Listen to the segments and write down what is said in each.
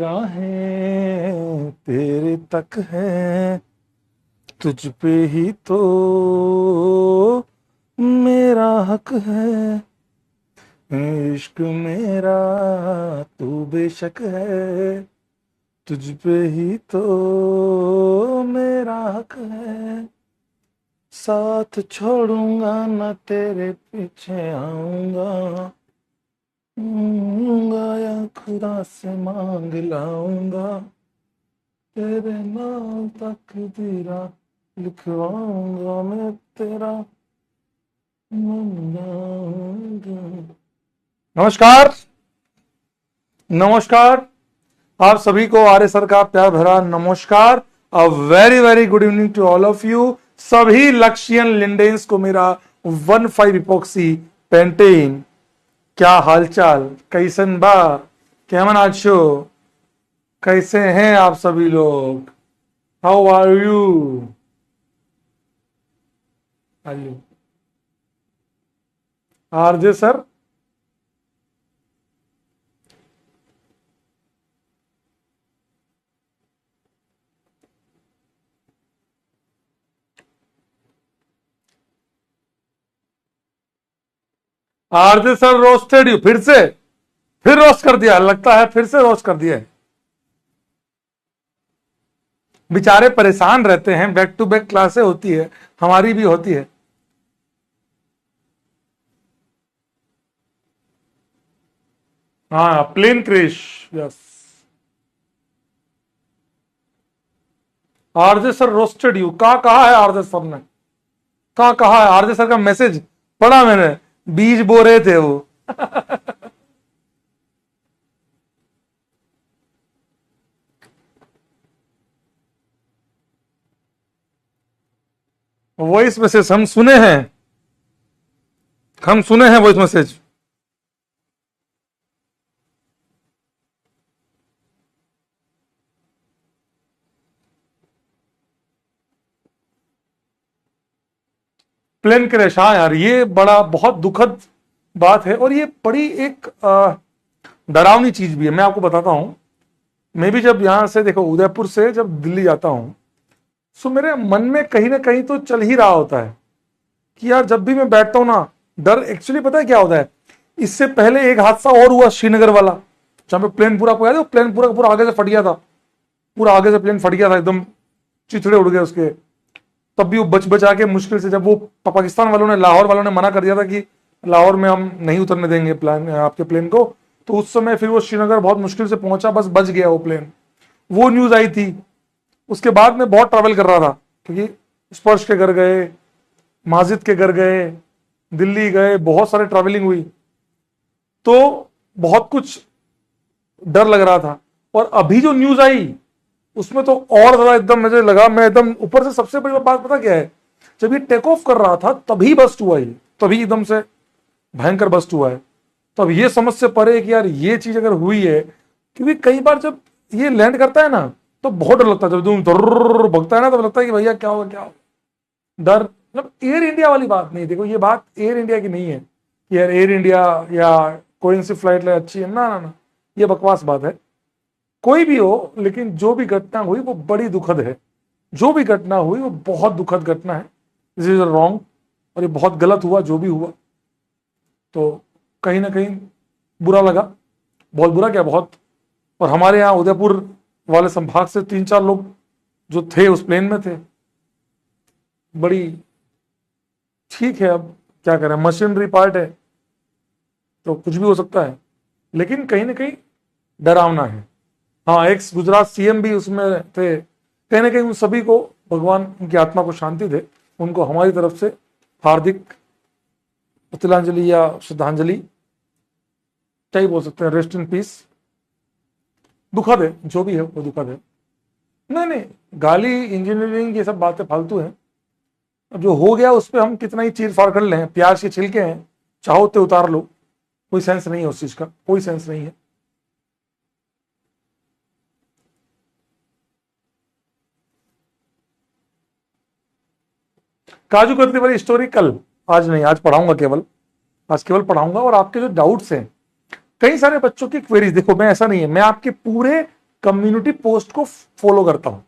निगाहें तेरे तक हैं, तुझ पे ही तो मेरा हक है। इश्क मेरा तू बेशक है, तुझ पे ही तो मेरा हक है। साथ छोड़ूंगा न तेरे पीछे आऊंगा, या खुदा से मांग लाऊंगा, तेरे नाम तकदीरा लिखवाऊंगा मैं तेरा। नमस्कार, नमस्कार आप सभी को आर्य सर का प्यार भरा नमस्कार। A very very good evening to all of you. सभी लक्ष्यन लिंडेंस को मेरा 1,5 इपॉक्सी पेंटेन। क्या हालचाल, कैसन बा, केमन आछो, कैसे हैं आप सभी लोग? How are you? RJ sir, RJ sir roasted you, फिर रोस्ट कर दिया, लगता है फिर से रोस्ट कर दिया। बेचारे परेशान रहते हैं, बैक टू बैक क्लासें होती है, हमारी भी होती है। हाँ, plane crash, yes. RJ sir roasted you, कहा है आरजे सर ने? कहा है आरजे सर का मैसेज पढ़ा मैंने, बीज बो रहे थे वो। वॉइस मैसेज हम सुने हैं, वॉइस मैसेज। प्लेन क्रैश, हाँ यार, ये बड़ा बहुत दुखद बात है और ये बड़ी एक डरावनी चीज भी है। मैं आपको बताता हूं, मैं भी जब यहां से देखो उदयपुर से जब दिल्ली जाता हूं, सो मेरे मन में कहीं ना कहीं तो चल ही रहा होता है कि यार जब भी मैं बैठता हूं ना, डर एक्चुअली पता है क्या होता है। इससे पहले एक हादसा और हुआ श्रीनगर वाला, जहां पे प्लेन पूरा प्लेन पूरा पूरा आगे से फट गया था, पूरा आगे से प्लेन फट गया था, एकदम चिथड़े उड़ गए उसके। तब भी वो बचा के मुश्किल से, जब वो पाकिस्तान वालों ने, लाहौर वालों ने मना कर दिया था कि लाहौर में हम नहीं उतरने देंगे प्लान आपके प्लेन को, तो उस समय फिर वो श्रीनगर बहुत मुश्किल से पहुंचा, बस बच गया वो प्लेन। वो न्यूज आई थी। उसके बाद में बहुत ट्रैवल कर रहा था, क्योंकि स्पर्श के घर गए, माजिद के घर गए, दिल्ली गए, बहुत सारे ट्रैवलिंग हुई, तो बहुत कुछ डर लग रहा था। और अभी जो न्यूज आई उसमें तो और ज्यादा एकदम मुझे लगा, मैं एकदम ऊपर से सबसे बड़ी बात पता क्या है, जब ये टेक ऑफ कर रहा था तभी बस्ट हुआ, ये तभी एकदम से भयंकर बस्ट हुआ है। तो अब ये समझ से परे कि यार ये चीज अगर हुई है, क्योंकि कई बार जब ये लैंड करता है ना तो बहुत डर लगता है, जब तुम दर्र भगता है ना तो लगता है कि भैया क्या होगा क्या होगा। डर मतलब एयर इंडिया वाली बात नहीं, देखो ये बात एयर इंडिया की नहीं है कि यार एयर इंडिया या कोई सी फ्लाइट अच्छी है, ना ना ना, ये बकवास बात है। कोई भी हो, लेकिन जो भी घटना हुई वो बड़ी दुखद है, जो भी घटना हुई वो बहुत दुखद घटना है। दिस इज रॉन्ग, और ये बहुत गलत हुआ जो भी हुआ, तो कहीं ना कहीं बुरा लगा, बहुत बुरा क्या बहुत। और हमारे यहाँ उदयपुर वाले संभाग से 3-4 लोग जो थे उस प्लेन में थे। बड़ी ठीक है, अब क्या करें, मशीनरी पार्ट है तो कुछ भी हो सकता है, लेकिन कहीं ना कहीं डरावना है। हाँ, एक्स गुजरात सीएम भी उसमें थे। कहीं ना कहीं उन सभी को भगवान उनकी आत्मा को शांति दे, उनको हमारी तरफ से हार्दिक तिलांजलि या श्रद्धांजलि, क्या ही बोल सकते हैं, रेस्ट इन पीस। दुखद है, जो भी है वो दुखद है। नहीं नहीं, गाली इंजीनियरिंग ये सब बातें फालतू हैं। अब जो हो गया उस पर हम कितना ही चीर फाड़ कर लें, प्याज के छिलके हैं, चाहो तो उतार लो, कोई सेंस नहीं है उस चीज का, कोई सेंस नहीं है। काजू कतली वाली स्टोरी कल, आज नहीं, आज पढ़ाऊंगा, आज केवल पढ़ाऊंगा। और आपके जो डाउट्स हैं, कई सारे बच्चों की क्वेरीज, देखो मैं ऐसा नहीं है, मैं आपके पूरे कम्युनिटी पोस्ट को फॉलो करता हूं।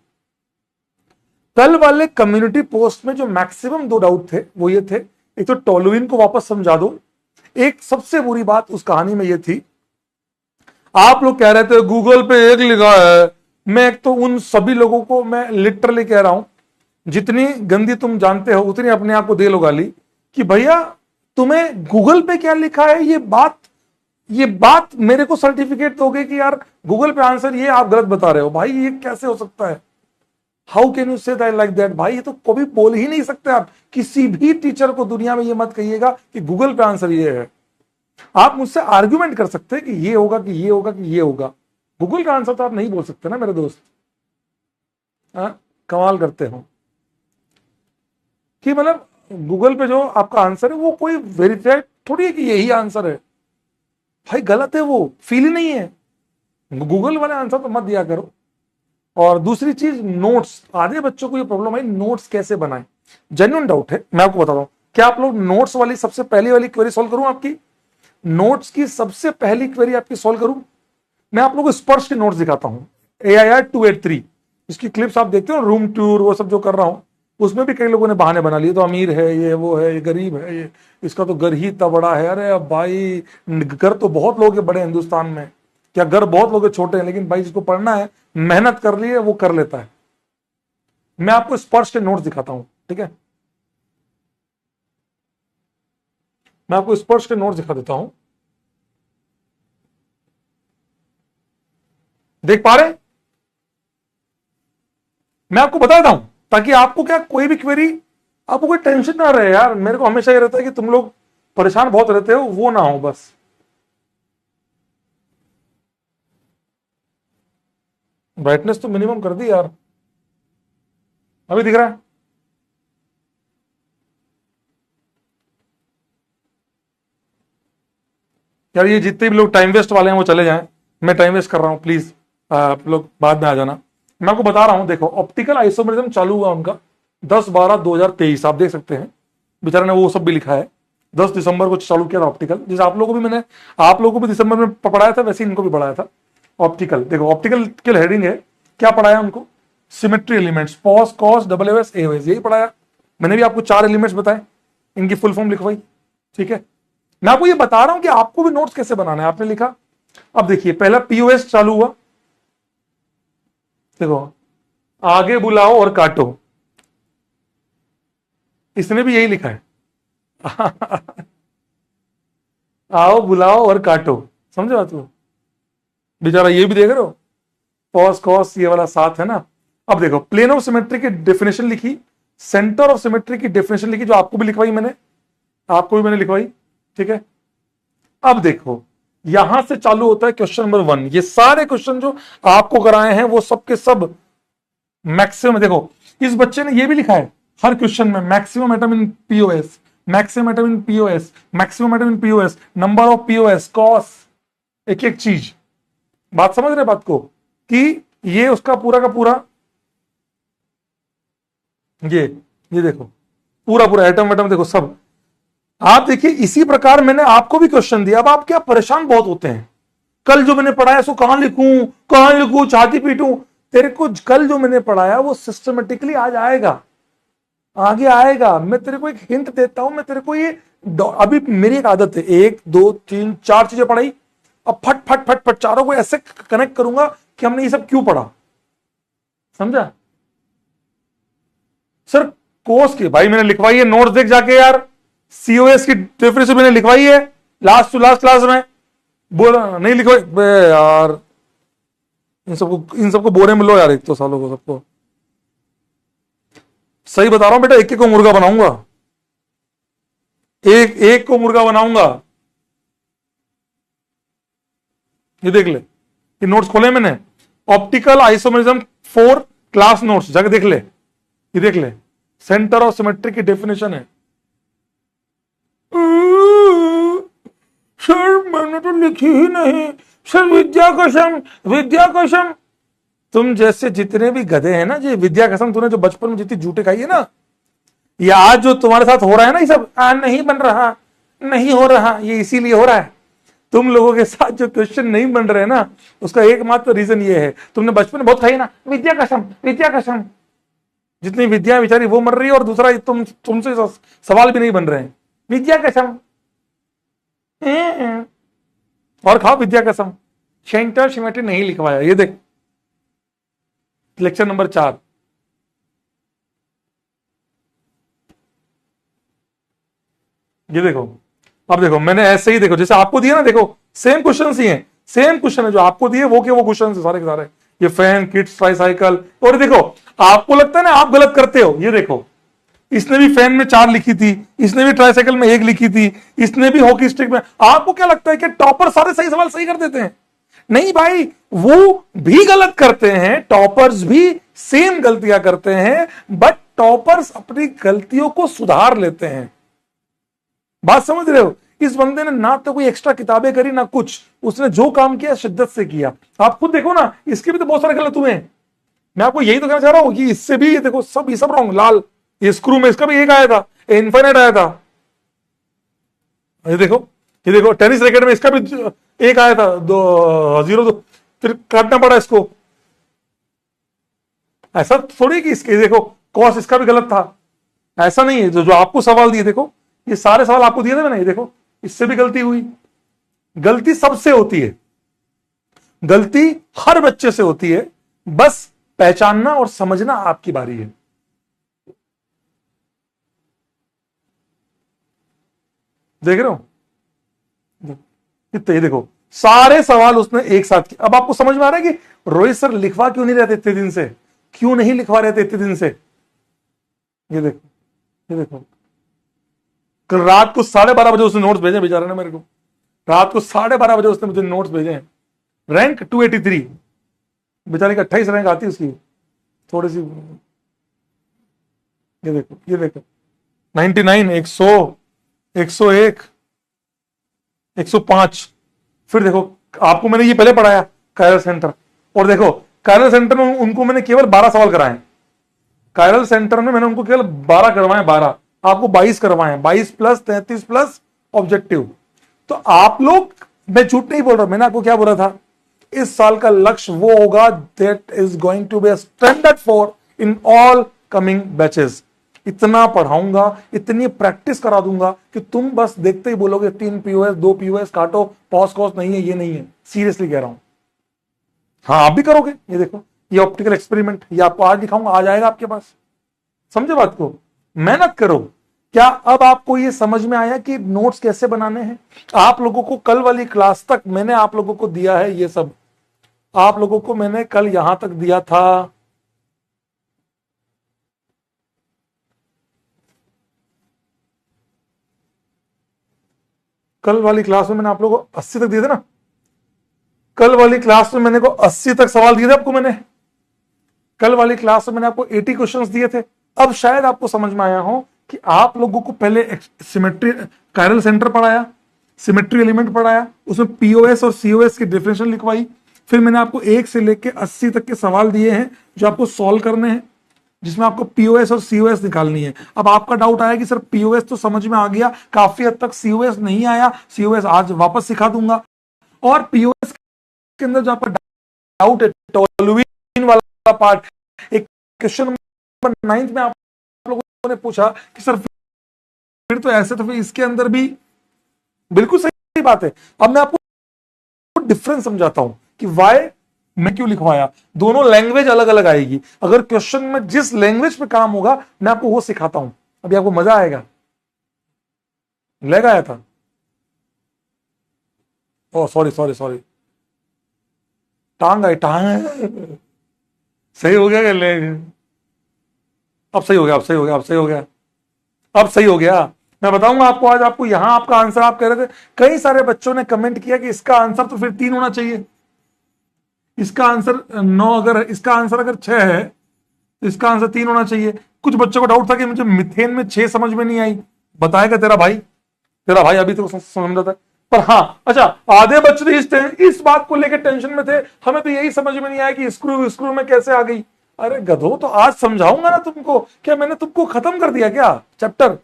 कल वाले कम्युनिटी पोस्ट में जो मैक्सिमम 2 डाउट थे वो ये थे, एक तो टोलुइन को वापस समझा दो। एक सबसे बुरी बात उस कहानी में ये थी, आप लोग कह रहे थे गूगल पे एक लिखा है, मैं एक तो उन सभी लोगों को मैं लिटरली कह रहा हूं, जितनी गंदी तुम जानते हो उतनी अपने आप को दे लो गाली, कि भैया तुम्हें गूगल पे क्या लिखा है, ये बात मेरे को सर्टिफिकेट दोगे कि यार गूगल पे आंसर ये आप गलत बता रहे हो। भाई ये कैसे हो सकता है? How can you say that like that? भाई ये तो कभी बोल ही नहीं सकते आप। किसी भी टीचर को दुनिया में ये मत कहिएगा कि गूगल पे आंसर ये है। आप मुझसे आर्ग्यूमेंट कर सकते हैं कि ये होगा कि ये होगा कि ये होगा, गूगल का आंसर तो आप नहीं बोल सकते ना मेरे दोस्त। कमाल करते हो कि मतलब गूगल पे जो आपका आंसर है वो कोई वेरीफाइड थोड़ी है कि यही आंसर है। भाई गलत है, वो फील ही नहीं है। गूगल वाले आंसर तो मत दिया करो। और दूसरी चीज, नोट्स, आधे बच्चों को ये प्रॉब्लम है, नोट्स कैसे बनाएं। जेन्युइन डाउट है, मैं आपको बताता हूं। क्या आप लोग नोट्स वाली सबसे पहली वाली क्वेरी सॉल्व करूं? आपकी नोट्स की सबसे पहली क्वेरी आपकी सॉल्व करूं? मैं आप लोगों को स्पर्श के नोट्स दिखाता हूं, AIR 283। इसकी क्लिप्स आप देखते हो, रूम टूर वो सब जो कर रहा हूं, उसमें भी कई लोगों ने बहाने बना लिए, तो अमीर है ये, वो है ये, गरीब है ये, इसका तो घर ही इतना बड़ा है। अरे भाई घर तो बहुत लोग हैं बड़े हिंदुस्तान में, क्या घर बहुत लोग छोटे हैं, लेकिन भाई जिसको पढ़ना है, मेहनत कर ली है, वो कर लेता है। मैं आपको स्पर्श के नोट्स दिखाता हूं, ठीक है? मैं आपको स्पर्श के नोट्स दिखा देता हूं, देख पा रहे? मैं आपको बता देता हूं ताकि आपको क्या कोई भी क्वेरी, आपको कोई टेंशन ना रहे। यार मेरे को हमेशा ये रहता है कि तुम लोग परेशान बहुत रहते हो, वो ना हो बस। ब्राइटनेस तो मिनिमम कर दी यार, अभी दिख रहा है? यार ये जितने भी लोग टाइम वेस्ट वाले हैं वो चले जाएं, मैं टाइम वेस्ट कर रहा हूं, प्लीज आप लोग बाद में आ जाना। मैं आपको बता रहा हूं, देखो ऑप्टिकल आइसोमेरिज्म चालू हुआ उनका 10/12/2023, आप देख सकते हैं, बेचारे ने वो सब भी लिखा है। 10 दिसंबर को चालू किया था ऑप्टिकल, जैसे आप लोगों को भी मैंने, आप लोगों को भी दिसंबर में पढ़ाया था, वैसे इनको भी पढ़ाया था ऑप्टिकल। देखो ऑप्टिकल की हेडिंग है, क्या पढ़ाया उनको? Symmetry elements, POS COS AOS, यही पढ़ाया। मैंने भी आपको 4 एलिमेंट्स बताए, इनकी फुल फॉर्म लिखवाई, ठीक है? मैं आपको ये बता रहा हूं कि आपको भी नोट्स कैसे बनाना है। आपने लिखा, अब देखिए पहला POS चालू हुआ, देखो आगे बुलाओ और काटो, इसने भी यही लिखा है। आओ बुलाओ और काटो, समझे बात को? बेचारा ये भी देख रहे हो, पॉस कॉस ये वाला साथ है ना। अब देखो प्लेन ऑफ सिमेट्री की डेफिनेशन लिखी, सेंटर ऑफ सिमेट्री की डेफिनेशन लिखी, जो आपको भी लिखवाई मैंने, आपको भी मैंने लिखवाई, ठीक है? अब देखो यहां से चालू होता है क्वेश्चन नंबर 1। ये सारे क्वेश्चन जो आपको कराए हैं वो सब के सब मैक्सिमम, देखो इस बच्चे ने ये भी लिखा है हर क्वेश्चन में, maximum atom in POS, maximum atom in POS, maximum atom in POS, number of POS, cos, एक एक चीज। बात समझ रहे बात को? कि ये उसका पूरा का पूरा, ये देखो पूरा पूरा एटम वेटम देखो सब। आप देखिए इसी प्रकार मैंने आपको भी क्वेश्चन दिया। अब आप क्या परेशान बहुत होते हैं, कल जो मैंने पढ़ाया सो कहां लिखूं, छाती पीटूं। तेरे को कल जो मैंने पढ़ाया वो सिस्टमेटिकली आज आएगा, आगे आएगा। मैं तेरे को एक हिंट देता हूं, मैं तेरे को ये, अभी मेरी एक आदत है, 1 2 3 4 चीजें पढ़ाई, अब फट फट फट फट चारों को ऐसे कनेक्ट करूंगा कि हमने ये सब क्यों पढ़ा, समझा? सर कोर्स की भाई मैंने लिखवाई है, नोट्स देख जाके यार, COS की डेफिनेशन मैंने लिखवाई है लास्ट टू लास्ट क्लास में, बोला नहीं लिखवाई यार। इन सबको बोरे में लो यार, एक तो सालों को सबको सही बता रहा हूं बेटा, एक एक को मुर्गा बनाऊंगा, एक एक को मुर्गा बनाऊंगा। ये देख ले, ये नोट्स खोले मैंने, ऑप्टिकल आइसोमेरिज्म 4 क्लास नोट्स, जाके देख ले, ये देख ले, सेंटर ऑफ सिमेट्री की डेफिनेशन है। सर मैंने तो लिखी ही नहीं, सर विद्या कसम। तुम जैसे जितने भी गधे हैं ना, जो विद्या कसम तूने जो बचपन में जितनी झूठे खाई है ना, ये आज जो तुम्हारे साथ हो रहा है ना, ये सब नहीं बन रहा, नहीं हो रहा, ये इसीलिए हो रहा है। तुम लोगों के साथ जो क्वेश्चन नहीं बन रहे ना, उसका एकमात्र रीजन ये है, तुमने बचपन में बहुत खाई ना विद्या कसम विद्या कसम। जितनी विद्या बेचारी वो मर रही है, और दूसरा तुमसे सवाल भी नहीं बन रहे हैं, विद्या कसम। और खाओ विद्या कसम। सेंटर सिमेट्री नहीं लिखवाया। ये देख लेक्चर नंबर 4। ये देखो, अब देखो मैंने ऐसे ही, देखो जैसे आपको दिया ना, देखो सेम क्वेश्चन ही हैं, सेम क्वेश्चन है जो आपको दिए वो के वो क्वेश्चन सारे के सारे। ये फैन, किड्स, ट्राईसाइकिल। और देखो आपको लगता है ना आप गलत करते हो, ये देखो इसने भी फैन में 4 लिखी थी, इसने भी ट्राईसाइकिल में 1 लिखी थी, इसने भी हॉकी स्टिक में। आपको क्या लगता है कि टॉपर सारे सही सवाल सही कर देते हैं? नहीं भाई, वो भी गलत करते हैं, टॉपर्स भी सेम गलतियां करते हैं, बट टॉपर्स अपनी गलतियों को सुधार लेते हैं। बात समझ रहे हो? इस बंदे ने ना तो कोई एक्स्ट्रा किताबें करी ना कुछ, उसने जो काम किया शिद्दत से किया। आप खुद देखो ना, इसके भी तो बहुत सारे गलत हुए हैं। मैं आपको यही तो कहना चाह रहा हूं कि इससे भी ये देखो सब ये सब रॉन्ग। लाल ये स्क्रू में इसका भी 1 आया था, इनफाइनाइट आया था। ये देखो टेनिस रैकेट में इसका भी 1 आया था, 0 फिर काटना पड़ा इसको। ऐसा थोड़ी कि इसके देखो कॉस इसका भी गलत था, ऐसा नहीं है। जो आपको सवाल दिए, देखो ये सारे सवाल आपको दिए थे मैंने, ये देखो इससे भी गलती हुई। गलती सबसे होती है, गलती हर बच्चे से होती है, बस पहचानना और समझना आपकी बारी है। देख रहे हो कितने? ये देखो सारे सवाल उसने एक साथ किए। अब आपको समझ में आ रहा है कि रोहित सर लिखवा क्यों नहीं रहते इतने दिन से, क्यों नहीं लिखवा रहे थे इतने दिन से। ये देखो कल रात को 12:30 बजे उसने नोट्स भेजे बेचारे ने मेरे को। रात को 12:30 बजे उसने मुझे नोट्स भेजे हैं। रैंक 283, बेचारे की 28 रैंक आती है उसकी, थोड़ी सी। ये देखो 99, 100, 101, 105। फिर देखो आपको मैंने ये पहले पढ़ाया कायरल सेंटर, और देखो कायरल सेंटर में उनको मैंने केवल 12 सवाल कराए। कायरल सेंटर में मैंने उनको केवल 12 करवाए, 12। आपको 22 करवाए, 22 प्लस 33 प्लस ऑब्जेक्टिव। तो आप लोग, मैं झूठ नहीं बोल रहा, मैंने आपको क्या बोला था, इस साल का लक्ष्य वो होगा that is going to be a standard for in all coming batches. इतना पढ़ाऊंगा, इतनी प्रैक्टिस करा दूंगा कि तुम बस देखते ही बोलोगे 3 पीओएस 2 पीओएस काटो, पॉस कॉस नहीं है, ये नहीं है। सीरियसली कह रहा हूं। हाँ आप भी करोगे। ये देखो ये ऑप्टिकल एक्सपेरिमेंट, ये आपको आज दिखाऊंगा, आ जाएगा आपके पास। समझे बात को? मेहनत करो। क्या अब आपको ये समझ में आया कि नोट्स कैसे बनाने हैं? आप लोगों को कल वाली क्लास तक मैंने आप लोगों को दिया है, ये सब आप लोगों को मैंने कल यहां तक दिया था। कल वाली क्लास में मैंने आप लोगों को 80 तक दिए थे ना। कल वाली क्लास में मैंने को 80 तक सवाल दिए थे आपको। मैंने कल वाली क्लास में मैंने आपको 80 क्वेश्चंस दिए थे। अब शायद आपको समझ में आया हो कि आप लोगों को पहले सिमेट्री कायरल सेंटर पढ़ाया, सिमेट्री एलिमेंट पढ़ाया, उसमें पीओएस और सीओएस की डिफरेंशियल लिखवाई। फिर मैंने आपको 1 से लेकर 80 तक के सवाल दिए हैं जो आपको सॉल्व करने हैं, जिसमें आपको पीओएस और सीओएस निकालनी है। अब आपका डाउट आया कि सर पीओएस तो समझ में आ गया, काफी हद तक सीओएस नहीं आया। सीओएस आज वापस सिखा दूंगा। और पीओएस के अंदर जो आपका डाउट है, टोलुइन वाला पार्ट, एक क्वेश्चन नंबर 9 में आप लोगों ने पूछा कि सर फिर तो ऐसे, तो फिर इसके अंदर भी बिल्कुल सही बात है। अब मैं आपको डिफरेंस समझाता हूं कि वाई मैं क्यों लिखवाया। दोनों लैंग्वेज अलग अलग आएगी। अगर क्वेश्चन में जिस लैंग्वेज पे काम होगा मैं आपको वो सिखाता हूं। अभी आपको मजा आएगा। लैग आया था, ओ सॉरी, टांग आई, टांग सही हो गया क्या? लैग अब सही हो गया। मैं बताऊंगा आपको आज। आपको यहां आपका आंसर, आप कह रहे थे, कई सारे बच्चों ने कमेंट किया कि इसका आंसर तो फिर 3 होना चाहिए, इसका आंसर 9, अगर इसका आंसर अगर 6 है तो इसका आंसर 3 होना चाहिए। कुछ बच्चों को डाउट था कि मुझे मिथेन में 6 समझ में नहीं आई। बताएगा तेरा भाई अभी तो समझ रहा था। पर हाँ, अच्छा, आधे बच्चे इस बात को लेकर टेंशन में थे, हमें तो यही समझ में नहीं आया कि स्क्रू में कैसे आ गई। अरे गधो, तो आज समझाऊंगा ना तुमको। क्या मैंने तुमको खत्म कर दिया क्या चैप्टर?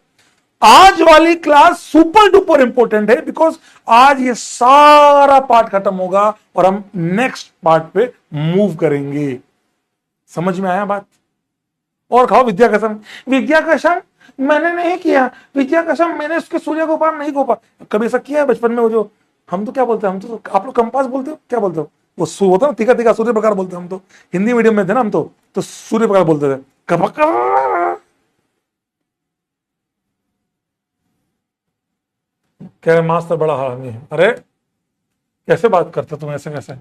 आज वाली क्लास सुपर डुपर इंपॉर्टेंट है, बिकॉज आज ये सारा पार्ट खत्म होगा और हम नेक्स्ट पार्ट पे मूव करेंगे। समझ में आया बात? और खाओ विद्या कसम। विद्या कसम मैंने नहीं किया, विद्या कसम मैंने उसके सूर्य को पार नहीं गोपा। कभी ऐसा किया है बचपन में? वो जो हम तो क्या बोलते हैं, हम तो आप लोग कंपास बोलते हो, क्या बोलते हो? वो होता ना तीखा तीखा सूर्य प्रकार बोलते हैं हम तो। हिंदी मीडियम में थे ना हम तो सूर्य प्रकार बोलते थे। कह रहे मास्टर बड़ा हरामी है। अरे कैसे बात करते तुम ऐसे कैसे?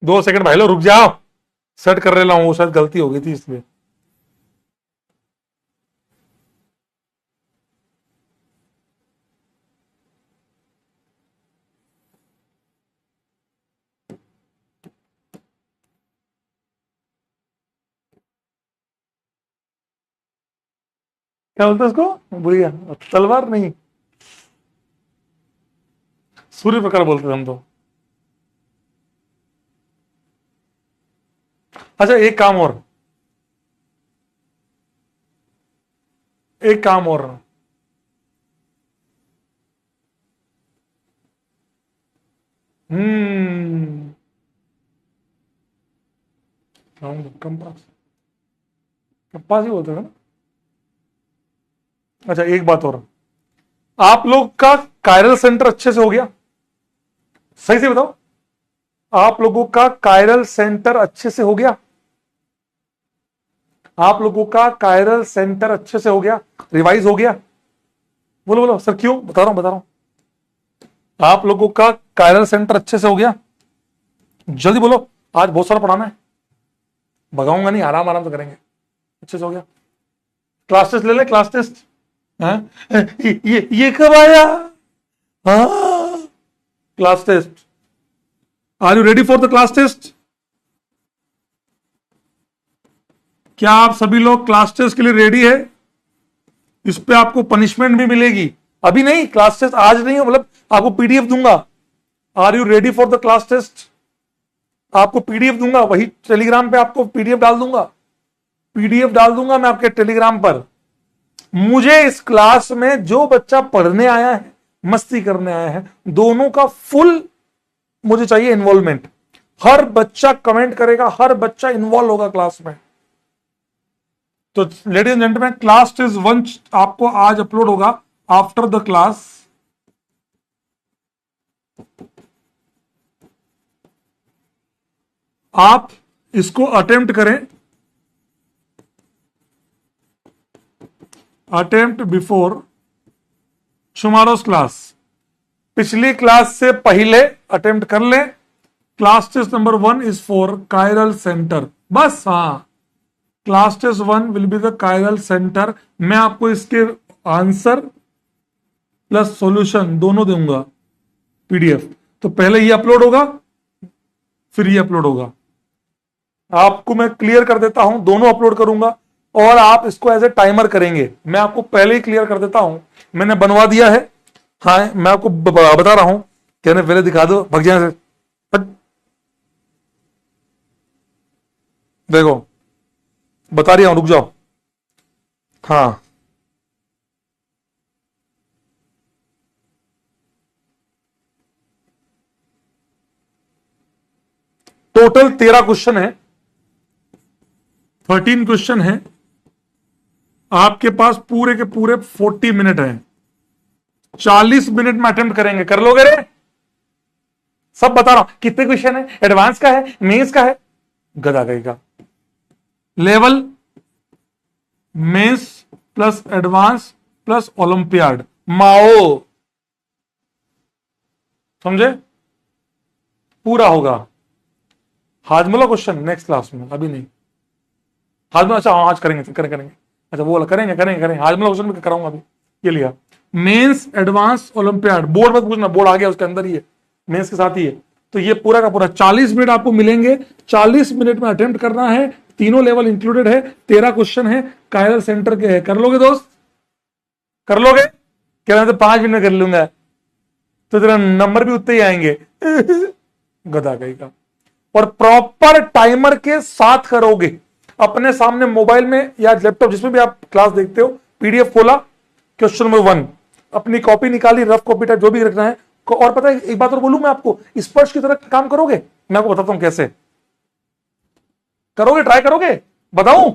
2 सेकंड भाई लो, रुक जाओ, सेट कर ले हूं, वो शायद गलती हो गई थी इसलिए। क्या बोलते उसको? बुढ़िया तलवार नहीं, सूर्य प्रकार बोलते थे हम तो। अच्छा एक काम और, एक काम और, हम्म, कंपास, कंपास ही बोलते थे ना। अच्छा एक बात और, आप लोग का कायरल सेंटर अच्छे से हो गया? सही से बताओ, आप लोगों का कायरल सेंटर अच्छे से हो गया? आप लोगों का कायरल सेंटर अच्छे से हो गया, रिवाइज हो गया? बोलो बोलो सर, क्यों? बता रहा हूं बता रहा हूं। आप लोगों का कायरल सेंटर अच्छे से हो गया? जल्दी बोलो, आज बहुत सारा पढ़ाना है। भगाऊंगा नहीं, आराम आराम से करेंगे। अच्छे से हो गया? क्लास टेस्ट ले ले, क्लास टेस्ट। हाँ? ये कब आया? हाँ, class test. Are you ready for the class test? क्या आप सभी लोग क्लास टेस्ट के लिए रेडी है? इस पे आपको पनिशमेंट भी मिलेगी। अभी नहीं, क्लास टेस्ट आज नहीं है, मतलब आपको पीडीएफ दूंगा। Are you ready for the class test? आपको पीडीएफ दूंगा, वही टेलीग्राम पे आपको पीडीएफ डाल दूंगा। पीडीएफ डाल दूंगा मैं आपके टेलीग्राम पर। मुझे इस क्लास में जो बच्चा पढ़ने आया है, मस्ती करने आया है, दोनों का फुल मुझे चाहिए इन्वॉल्वमेंट। हर बच्चा कमेंट करेगा, हर बच्चा इन्वॉल्व होगा क्लास में। तो ladies and gentleman, class test 1 आपको आज अपलोड होगा आफ्टर द क्लास। आप इसको अटेम्प्ट करें, अटेम्प्ट बिफोर टुमारोज क्लास। पिछली क्लास से पहले अटेम्प्ट कर ले। Class test number 1 is for chiral centre, बस। हाँ, class test 1 will be the chiral centre. मैं आपको इसके आंसर प्लस सॉल्यूशन दोनों दूंगा पीडीएफ। तो पहले ये अपलोड होगा, फिर ये अपलोड होगा। आपको मैं क्लियर कर देता हूं, दोनों अपलोड करूंगा और आप इसको एज ए टाइमर करेंगे। मैं आपको पहले ही क्लियर कर देता हूं, मैंने बनवा दिया है। हाँ, मैं आपको बता रहा हूं, कहने पहले दिखा दो, भग जाए से। देखो बता रही हूं, रुक जाओ। हाँ, टोटल 13 क्वेश्चन है, 13 क्वेश्चन है। आपके पास पूरे के पूरे 40 मिनट है। 40 मिनट में अटेम्प्ट करेंगे, कर लोगे रे? सब बता रहा हूं, कितने क्वेश्चन है, एडवांस का है, मेंस का है, गधा कहेगा। Level mains plus advance plus olympiad, माओ, समझे? पूरा होगा। हाजमोला क्वेश्चन नेक्स्ट क्लास में, अभी नहीं। हाजमोला, अच्छा आज करेंगे, करेंगे। अच्छा वो करेंगे हाजमोला क्वेश्चन भी कराऊंगा अभी। ये लिया मेंस एडवांस ओलंपियाड। बोर्ड मत पूछना, बोर्ड आ गया उसके अंदर ही है। मेंस के साथ ही है। तो ये पूरा का पूरा 40 मिनट आपको मिलेंगे, 40 मिनट में अटेम्प्ट करना है, तीनों लेवल इंक्लूडेड है, 13 क्वेश्चन है, कायरल सेंटर के है। कर लोगे दोस्त, कर लोगे? क्या मैं तो 5 मिनट में कर लूंगा, तो तेरा नंबर भी उतने ही आएंगे। गधा कहीं का। और प्रॉपर टाइमर के साथ करोगे, अपने सामने मोबाइल में या लैपटॉप जिसमें भी आप क्लास देखते हो, पीडीएफ खोला, क्वेश्चन नंबर 1, अपनी कॉपी निकाली, रफ कॉपी टाइप जो भी रखना है। और पता है एक बात और बोलूं मैं आपको, स्पर्श की तरह काम करोगे, मैं आपको बताता हूं कैसे करोगे, ट्राई करोगे, बताऊं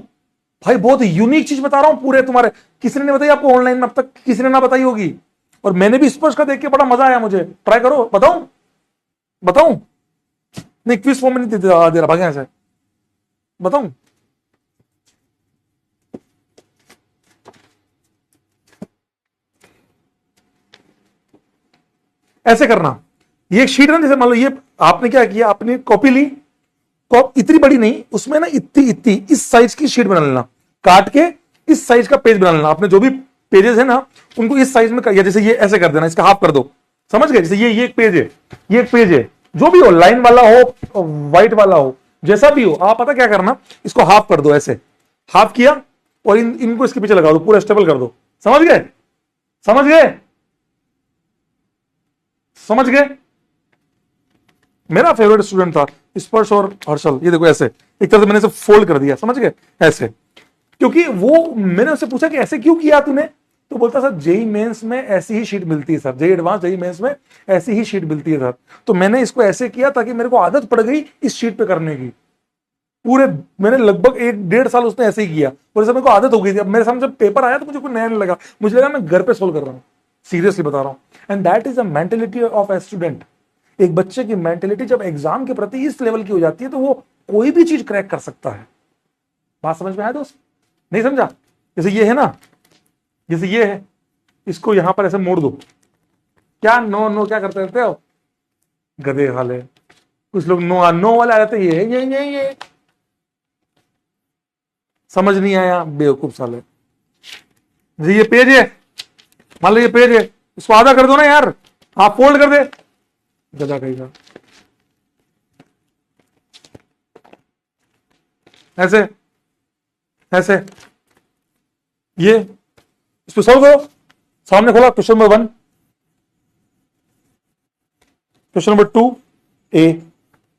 भाई, बहुत यूनिक चीज बता रहा हूं पूरे तुम्हारे, किसी ने नहीं बताई आपको ऑनलाइन में अब तक, किसी ने ना बताई होगी, और मैंने भी स्पर्श का देख के बड़ा मजा आया मुझे। ट्राई करो, बताऊं बताऊं? नहीं, क्विज फॉर्म में नहीं दे रहा, भागे ऐसे, बताऊं? ऐसे करना, ये एक शीट है, जैसे मान लो ये आपने क्या किया, आपने कॉपी ली, इतनी बड़ी नहीं, उसमें ना इतनी इतनी इस साइज की शीट बना लेना, काट के इस साइज का पेज बना लेना, आपने जो भी पेजेस है ना उनको इस साइज में या जैसे ये ऐसे कर देना, इसका हाफ कर दो, समझ गए? जैसे ये एक पेज है, ये एक पेज है, जो भी हो, लाइन वाला हो, व्हाइट वाला हो, जैसा भी हो, आप पता क्या करना, इसको हाफ कर दो, ऐसे हाफ किया, और इनको इसके पीछे लगा दो, पूरा स्टेबल कर दो। समझ गए? समझ गए? समझ गए? मेरा फेवरेट स्टूडेंट था स्पर्श और हर्षल, ये देखो ऐसे एक तरह से मैंने इसे फोल्ड कर दिया, समझ गए? ऐसे, क्योंकि वो मैंने उससे पूछा कि ऐसे क्यों किया तूने, तो बोलता सर जेई मेंस में ऐसी ही शीट मिलती है sir, JEE advance JEE mains में ऐसी ही शीट मिलती है सर, तो मैंने इसको ऐसे किया ताकि मेरे को आदत पड़ गई इस शीट पे करने की। पूरे मैंने लगभग 1-1.5 साल उसने ऐसे ही किया, और मेरे को आदत हो गई थी। अब मेरे सामने जब पेपर आया तो मुझे कोई नया नहीं लगा, मुझे लगा मैं घर पे सोल्व कर रहा हूं, सीरियसली बता रहा हूं। And that is a mentality of a student. एक बच्चे की मेंटेलिटी जब एग्जाम के प्रति इस लेवल की हो जाती है तो वो कोई भी चीज क्रैक कर सकता है। बात समझ में आया दोस्त? नहीं समझा? जैसे ये है ना, जैसे ये है, इसको यहां पर ऐसे मोड़ दो, क्या नो नो क्या करते रहते हो गधे वाले, कुछ लोग नो नो वाले आ जाते, ये समझ नहीं आया बेवकूफ साले। ये पेज है, मान लो ये पेज है, इसको आधा कर दो ना यार, आप फोल्ड कर दे, गधा कहेगा। ऐसे ऐसे ये इसको सॉल्व करो, सामने खोला क्वेश्चन नंबर 1, क्वेश्चन नंबर 2 ए,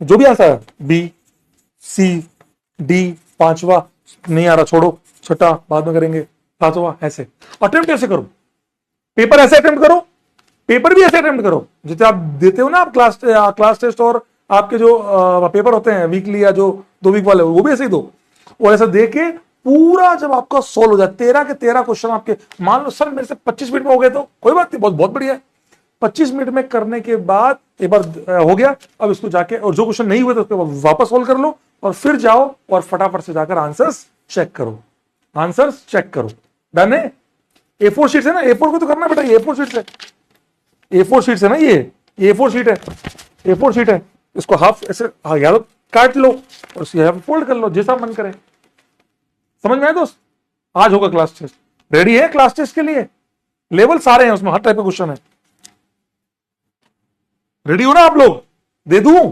जो भी आंसर है बी सी डी, 5वां नहीं आ रहा छोड़ो, छठा बाद में करेंगे, 7वां, ऐसे अटेम्प्ट ऐसे करो, पेपर ऐसे अटेम्प्ट करो, पेपर भी ऐसे अटेम्प्ट करो जैसे आप देते हो ना, आप क्लास टेस्ट और आपके जो पेपर होते हैं वीकली या जो 2 वीक वाले, वो भी ऐसे ही दो, और ऐसा दे के पूरा जब आपका सोल्व हो जाए, 13 के 13 क्वेश्चन आपके, मान लो सर मेरे से 25 मिनट में हो गए तो कोई बात नहीं, बहुत बहुत बढ़िया है। 25 मिनट में करने के बाद एक बार हो गया, अब इसको जाके, और जो क्वेश्चन नहीं हुए तो उसको वापस सोल्व कर लो, और फिर जाओ और फटाफट से जाकर आंसर्स चेक करो, आंसर्स चेक करो। डन है? A4 शीट है ना, A4 को तो करना बेटा, A4 शीट है, A4 शीट है ना, ये A4 शीट है, A4 शीट है, इसको हाफ ऐसे या तो काट लो और इसे फोल्ड कर लो, जैसा मन करे। समझ में आया दोस्त? आज होगा क्लास टेस्ट, रेडी है क्लास टेस्ट के लिए? लेवल सारे हैं उसमें, हर टाइप का क्वेश्चन है, रेडी हो ना आप लोग? दे दूं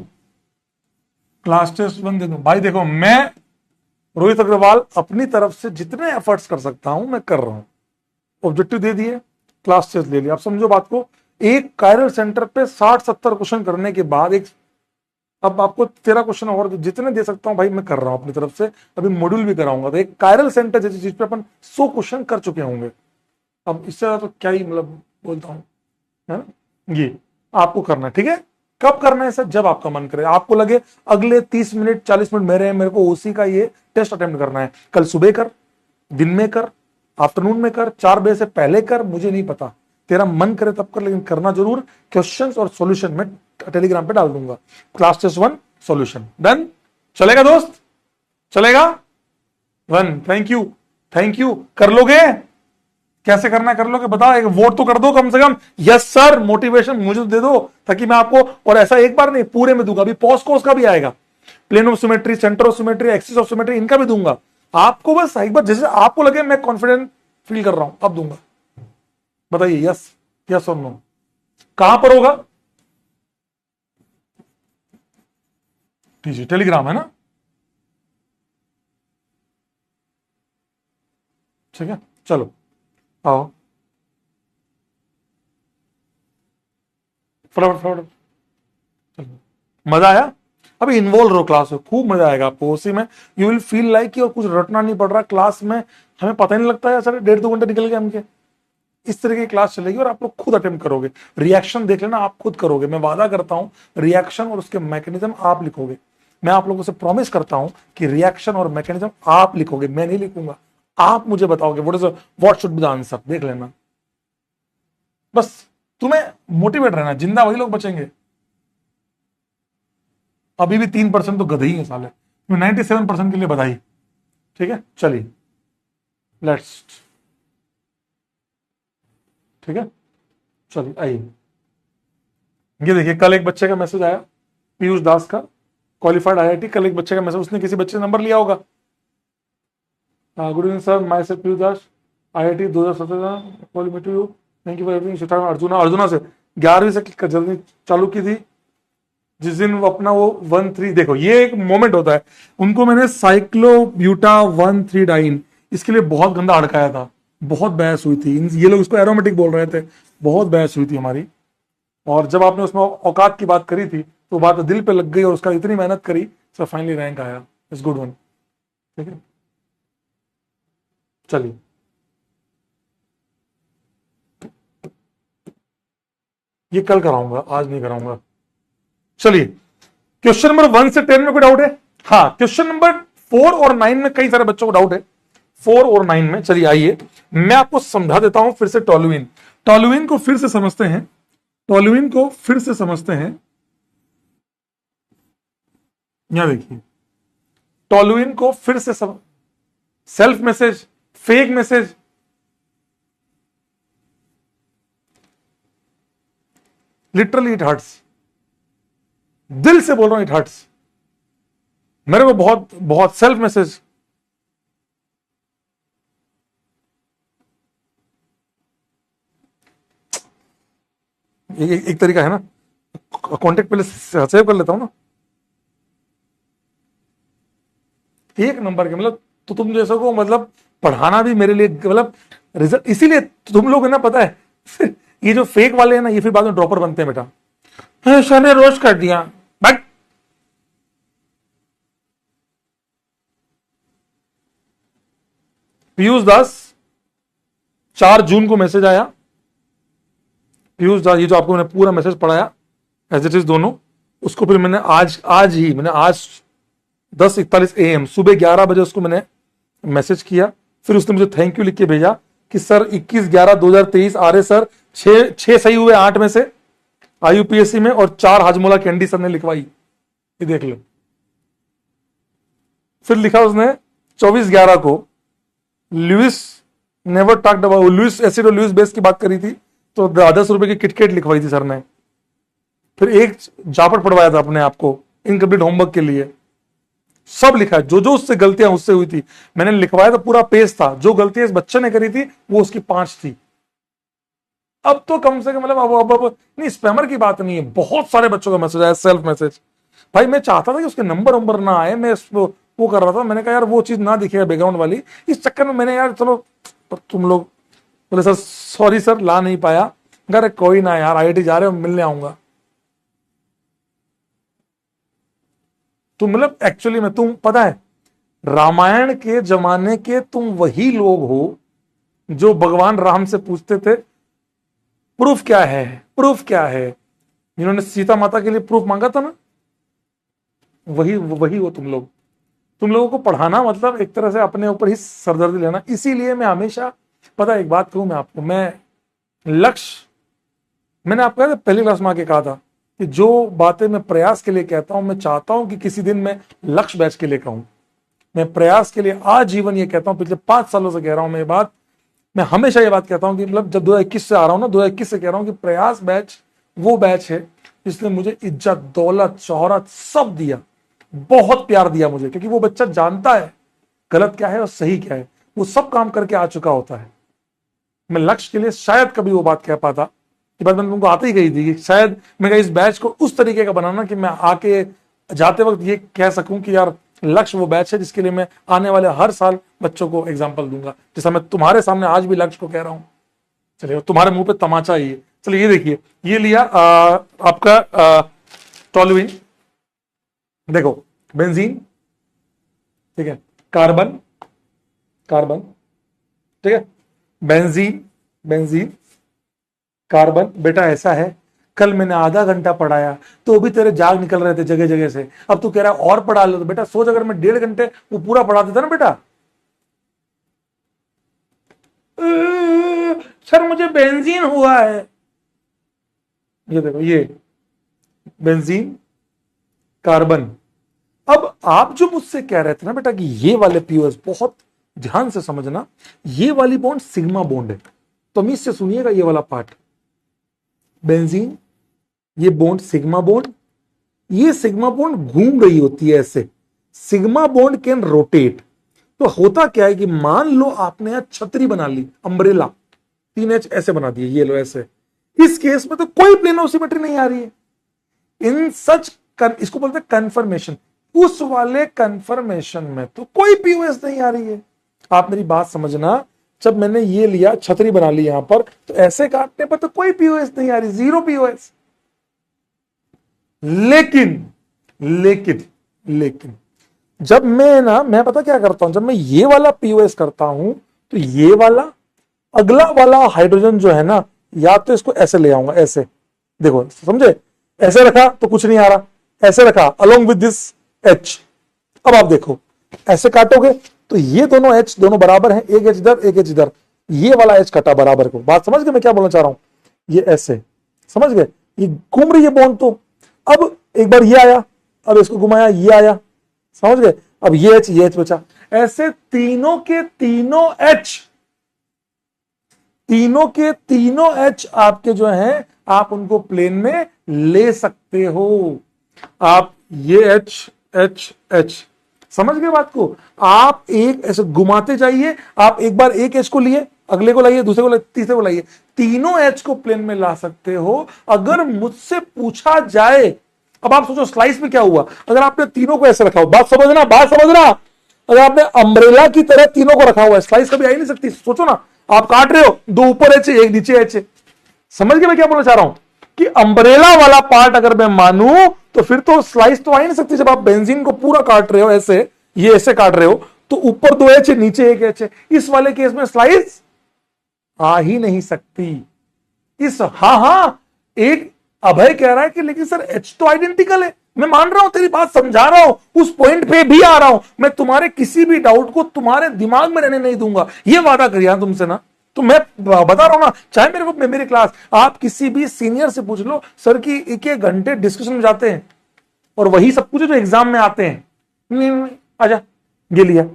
क्लास टेस्ट 1, दे दूं भाई? देखो मैं रोहित अग्रवाल अपनी तरफ से जितने एफर्ट्स कर सकता हूं मैं कर रहा हूं, ऑब्जेक्टिव दे दिए, क्लास टेस्ट ले लिया। आप समझो बात को, एक कायरल सेंटर पे 60-70 क्वेश्चन करने के बाद एक, अब आपको 13 क्वेश्चन और जितने दे सकता हूं भाई मैं कर रहा हूं अपनी तरफ से, अभी मॉड्यूल भी कराऊंगा, तो एक कायरल सेंटर जैसी चीज पे अपन 100 क्वेश्चन कर चुके होंगे। अब इससे ज्यादा तो क्या ही मतलब बोलता हूं, है ना? ये आपको करना है, ठीक है? कब करना है सर? जब आपका मन करे, आपको लगे अगले 30 मिनट 40 मिनट मेरे को ओसी का ये टेस्ट अटेम्प्ट करना है, कल सुबह कर, दिन में कर, आफ्टरनून में कर, 4 बजे से पहले कर, मुझे नहीं पता, तेरा मन करे तब कर, लेकिन करना जरूर। क्वेश्चंस और सॉल्यूशन मैं टेलीग्राम पे डाल दूंगा, क्लास टेस्ट 1 सॉल्यूशन। डन? चलेगा दोस्त? चलेगा? 1, थैंक यू। कर लोगे? कैसे करना है कर लोगे? बताओ, एक वोट तो कर दो कम से कम, यस सर, मोटिवेशन मुझे तो दे दो, ताकि मैं आपको, और ऐसा एक बार नहीं पूरे में दूंगा, अभी पोस्कोस का भी आएगा, plane of symmetry, centre of symmetry, axis of symmetry, इनका भी दूंगा आपको। बस एक बार जैसे आपको लगे मैं कॉन्फिडेंट फील कर रहा हूं, अब दूंगा। बताइए यस और नो। कहां पर होगा? टीजी टेलीग्राम है ना, ठीक है, चलो आओ फटाफट फटाफट, चलो मजा आया। अभी इन्वॉल्व रहो क्लास में, खूब मजा आएगा आपको उसी में। यू विल फील लाइक कि और कुछ रटना नहीं पड़ रहा क्लास में, हमें पता ही नहीं लगता है सर 1.5-2 घंटे निकल गए हमके। इस तरह की क्लास चलेगी और आप लोग खुद अटेम्प्ट करोगे, रिएक्शन देख लेना, आप खुद करोगे, मैं वादा करता हूं रिएक्शन और उसके मैकेनिज्म आप लिखोगे। मैं आप लोगों से प्रॉमिस करता हूं कि रिएक्शन और मैकेनिज्म आप लिखोगे, मैं नहीं लिखूंगा, आप मुझे बताओगे what should be the answer, देख लेना। बस तुम्हें मोटिवेट रहना, जिंदा वही लोग बचेंगे। अभी भी 3% तो गधे ही है साले, 97% के लिए बधाई। ठीक है चलिए लेट्स, ठीक है चलिए आइए। ये देखिए कल एक बच्चे का मैसेज आया, पीयूष दास का, क्वालिफाइड आईआईटी। कल एक बच्चे का मैसेज, उसने किसी बच्चे नंबर लिया होगा। Good evening sir, myself Piyush Das, IIT 2017, qualified you, thank you for everything. Arjuna, Arjuna से 11वीं से जर्नी चालू की थी, जिस दिन वो अपना वो 1,3, देखो ये एक मोमेंट होता है। उनको मैंने साइक्लोब्यूटा 1,3-डाइन इसके लिए बहुत गंदा अड़काया था, बहुत बहस हुई थी, ये लोग इसको एरोमेटिक बोल रहे थे, बहुत बहस हुई थी हमारी। और जब आपने उसमें औकात की बात करी थी तो बात दिल पे लग गई और उसका इतनी मेहनत करी, सर फाइनली रैंक आया, इट्स गुड वन। ठीक है चलिए, ये कल कराऊंगा, आज नहीं कराऊंगा। चलिए क्वेश्चन नंबर 1 से 10 में कोई डाउट है? हाँ, क्वेश्चन नंबर 4 और 9 में कई सारे बच्चों को डाउट है, 4 और 9 में। चलिए आइए मैं आपको समझा देता हूं फिर से। टोलुइन, टोलुइन को फिर से समझते हैं, टोलुइन को फिर से समझते हैं। यहां देखिए टोलुइन को फिर से self message, fake message, literally it hurts, दिल से बोल रहा हूं इट हर्ट्स मेरे को बहुत बहुत। सेल्फ मैसेज, एक तरीका है ना, कांटेक्ट पहले सेव कर लेता हूं ना, एक नंबर के। मतलब तो तुम जैसा को मतलब पढ़ाना भी मेरे लिए मतलब रिजल्ट, इसीलिए तुम लोग है ना, पता है ये जो फेक वाले हैं ना, ये फिर बाद में ड्रॉपर बनते हैं बेटा। सर ने रोज कर दिया, बट पीयूष दास 4 जून को मैसेज आया, पीयूष दास, ये जो आपको मैंने पूरा मैसेज पढ़ाया एज इट इज दोनों, उसको फिर मैंने आज आज 10:41 AM सुबह 11 बजे उसको मैंने मैसेज किया। फिर उसने मुझे थैंक यू लिख के भेजा कि सर 21/11/2023 आ रहे सर, 6 सही हुए 8 में से IUPAC में, और 4 हाजमोला कैंडी सर ने लिखवाई, ये देख लो। फिर लिखा उसने 24/11 को, Lewis never talked about Lewis acid और लुइस बेस की बात करी थी, तो 10 रुपए की किटकेट लिखवाई थी सर ने। फिर एक जापट पढ़वाया था अपने आप को इनकम्प्लीट होमवर्क के लिए, सब लिखा है, जो जो उससे गलतियां उससे हुई थी मैंने लिखवाया था, पूरा पेज था। जो गलतियां इस बच्चे ने करी थी वो उसकी 5 थी। अब तो कम से कम मतलब अब नहीं, स्पैमर की बात नहीं है, बहुत सारे बच्चों का मैसेज आया, सेल्फ मैसेज। भाई मैं चाहता था कि उसके नंबर ना आए, मैं वो कर रहा था, मैंने कहा यार वो चीज ना दिखेगा बैकग्राउंड वाली, इस चक्कर में मैंने यार चलो तुम लोग बोले सर सॉरी सर ला नहीं पाया, अरे कोई ना यार, IIT जा रहे हो, मिलने आऊंगा। तुम मतलब एक्चुअली में तुम पता है, रामायण के जमाने के तुम वही लोग हो जो भगवान राम से पूछते थे प्रूफ क्या है, प्रूफ क्या है, जिन्होंने सीता माता के लिए प्रूफ मांगा था ना, वही वही हो तुम लोग। तुम लोगों को पढ़ाना मतलब एक तरह से अपने ऊपर ही सरदर्दी लेना। इसीलिए मैं हमेशा, पता है एक बात कहूं मैं आपको, मैं लक्ष्य, मैंने आपको पहली क्लास में आके कहा था कि जो बातें मैं प्रयास के लिए कहता हूं, मैं चाहता हूं कि किसी दिन मैं लक्ष्य बैच के लिए कहूं। मैं प्रयास के लिए आजीवन ये कहता हूं, पिछले 5 सालों से कह रहा हूं मैं ये बात, मैं हमेशा ये बात कहता हूं कि मतलब जब 2021 से आ रहा हूं ना, 2021 से कह रहा हूं कि प्रयास बैच वो बैच है जिसने मुझे इज्जत, दौलत, शोहरत सब दिया, बहुत प्यार दिया मुझे, क्योंकि वो बच्चा जानता है गलत क्या है और सही क्या है, वो सब काम करके आ चुका होता है। मैं लक्ष्य के लिए शायद कभी वो बात कह पाता, ये बात मैंने तुमको आते ही कही थी कि शायद मैं इस बैच को उस तरीके का बनाना कि मैं आके जाते वक्त ये कह सकूं कि यार लक्ष्य वो बैच है जिसके लिए मैं आने वाले हर साल बच्चों को एग्जाम्पल दूंगा, जैसा मैं तुम्हारे सामने आज भी लक्ष्य को कह रहा हूं। चलिए, तुम्हारे मुंह पे तमाचा ही है। चलिए ये देखिए, ये लिया आपका टॉलुइन, देखो बेंजीन, ठीक है, कार्बन, कार्बन, ठीक है, बेंजीन, बेंजीन, कार्बन। बेटा ऐसा है, कल मैंने आधा घंटा पढ़ाया तो भी तेरे जाग निकल रहे थे जगह जगह से, अब तू कह रहा है और पढ़ा लो। तो बेटा सोच, अगर मैं 1.5 घंटे वो पूरा पढ़ा देता ना बेटा, सर मुझे बेंजीन हुआ है, ये देखो, ये बेंजीन, कार्बन। अब आप जो मुझसे कह रहे थे ना बेटा कि ये वाले पीओएस, बहुत ध्यान से समझना, ये वाली बॉन्ड सिग्मा बॉन्ड है, तमीज से सुनिएगा ये वाला पार्ट। बेंजीन, ये बॉन्ड सिग्मा बॉन्ड, ये सिग्मा बॉन्ड घूम रही होती है ऐसे, सिग्मा बॉन्ड कैन रोटेट। तो होता क्या है कि मान लो आपने यहां छतरी बना ली, अम्ब्रेला, 3H ऐसे बना दिए, ये लो ऐसे, इस केस में तो कोई प्लेन ऑफ सिमेट्री नहीं आ रही है। इन सच, इसको बोलते हैं कन्फर्मेशन, उस वाले कन्फर्मेशन में तो कोई पीओएस नहीं आ रही है। आप मेरी बात समझना, जब मैंने ये लिया, छतरी बना ली यहां पर, तो ऐसे काटने पर तो कोई पीओएस नहीं आ रही, जीरो पीओएस। लेकिन लेकिन लेकिन जब मैं पता क्या करता हूं, जब मैं ये वाला पीओएस करता हूं, तो ये वाला अगला वाला हाइड्रोजन जो है ना, या तो इसको ऐसे ले आऊंगा, ऐसे देखो, समझे, ऐसे रखा तो कुछ नहीं आ रहा, ऐसे रखा अलोंग विद दिस H। अब आप देखो, ऐसे काटोगे तो ये दोनों H दोनों बराबर हैं, एक H इधर एक H इधर, ये वाला H कटा बराबर को। बात समझ गए मैं क्या बोलना चाह रहा हूं? ये ऐसे, समझ गए, ये घूम रही है बॉन्ड। तो अब एक बार ये आया, अब इसको घुमाया, ये आया, समझ गए, अब ये H बचा। ऐसे तीनों के तीनों H, तीनों के तीनों H आपके जो हैं, आप उनको प्लेन में ले सकते हो। आप ये H समझ गए बात को? आप एक ऐसे घुमाते जाइए, आप एक बार एक H को लिए, अगले को लाइए, दूसरे को लाइए, तीसरे को लाइए, तीनों H को प्लेन में ला सकते हो। अगर मुझसे पूछा जाए, अब आप सोचो स्लाइस में क्या हुआ, अगर आपने तीनों को ऐसे रखा हो, बात समझना, बात समझना, अगर आपने अम्ब्रेला की तरह तीनों को रखा हुआ है, स्लाइस कभी आ ही नहीं सकती। सोचो ना, आप काट रहे हो, दो ऊपर H एक नीचे H। समझ गए मैं क्या बोलना चाह रहा हूं? कि अम्ब्रेला वाला पार्ट अगर मैं मानूं तो फिर तो स्लाइस तो आ ही नहीं सकती। जब आप बेंजीन को पूरा काट रहे हो ऐसे, ये ऐसे काट रहे हो, तो ऊपर 2 H नीचे 1 H है। इस वाले केस में स्लाइस आ ही नहीं सकती। इस हाँ, एक अभय कह रहा है कि लेकिन सर H तो आइडेंटिकल है। मैं मान रहा हूं, तेरी बात समझा रहा हूं, उस पॉइंट पे भी आ रहा हूं। मैं तुम्हारे किसी भी डाउट को तुम्हारे दिमाग में रहने नहीं दूंगा, ये वादा करिए तुमसे ना। तो मैं बता रहा हूं ना, चाहे मेरी क्लास, आप किसी भी सीनियर से पूछ लो, सर की 1-1 घंटे डिस्कशन में जाते हैं और वही सब कुछ जो एग्जाम में आते हैं। नहीं, आजा, ये लिया,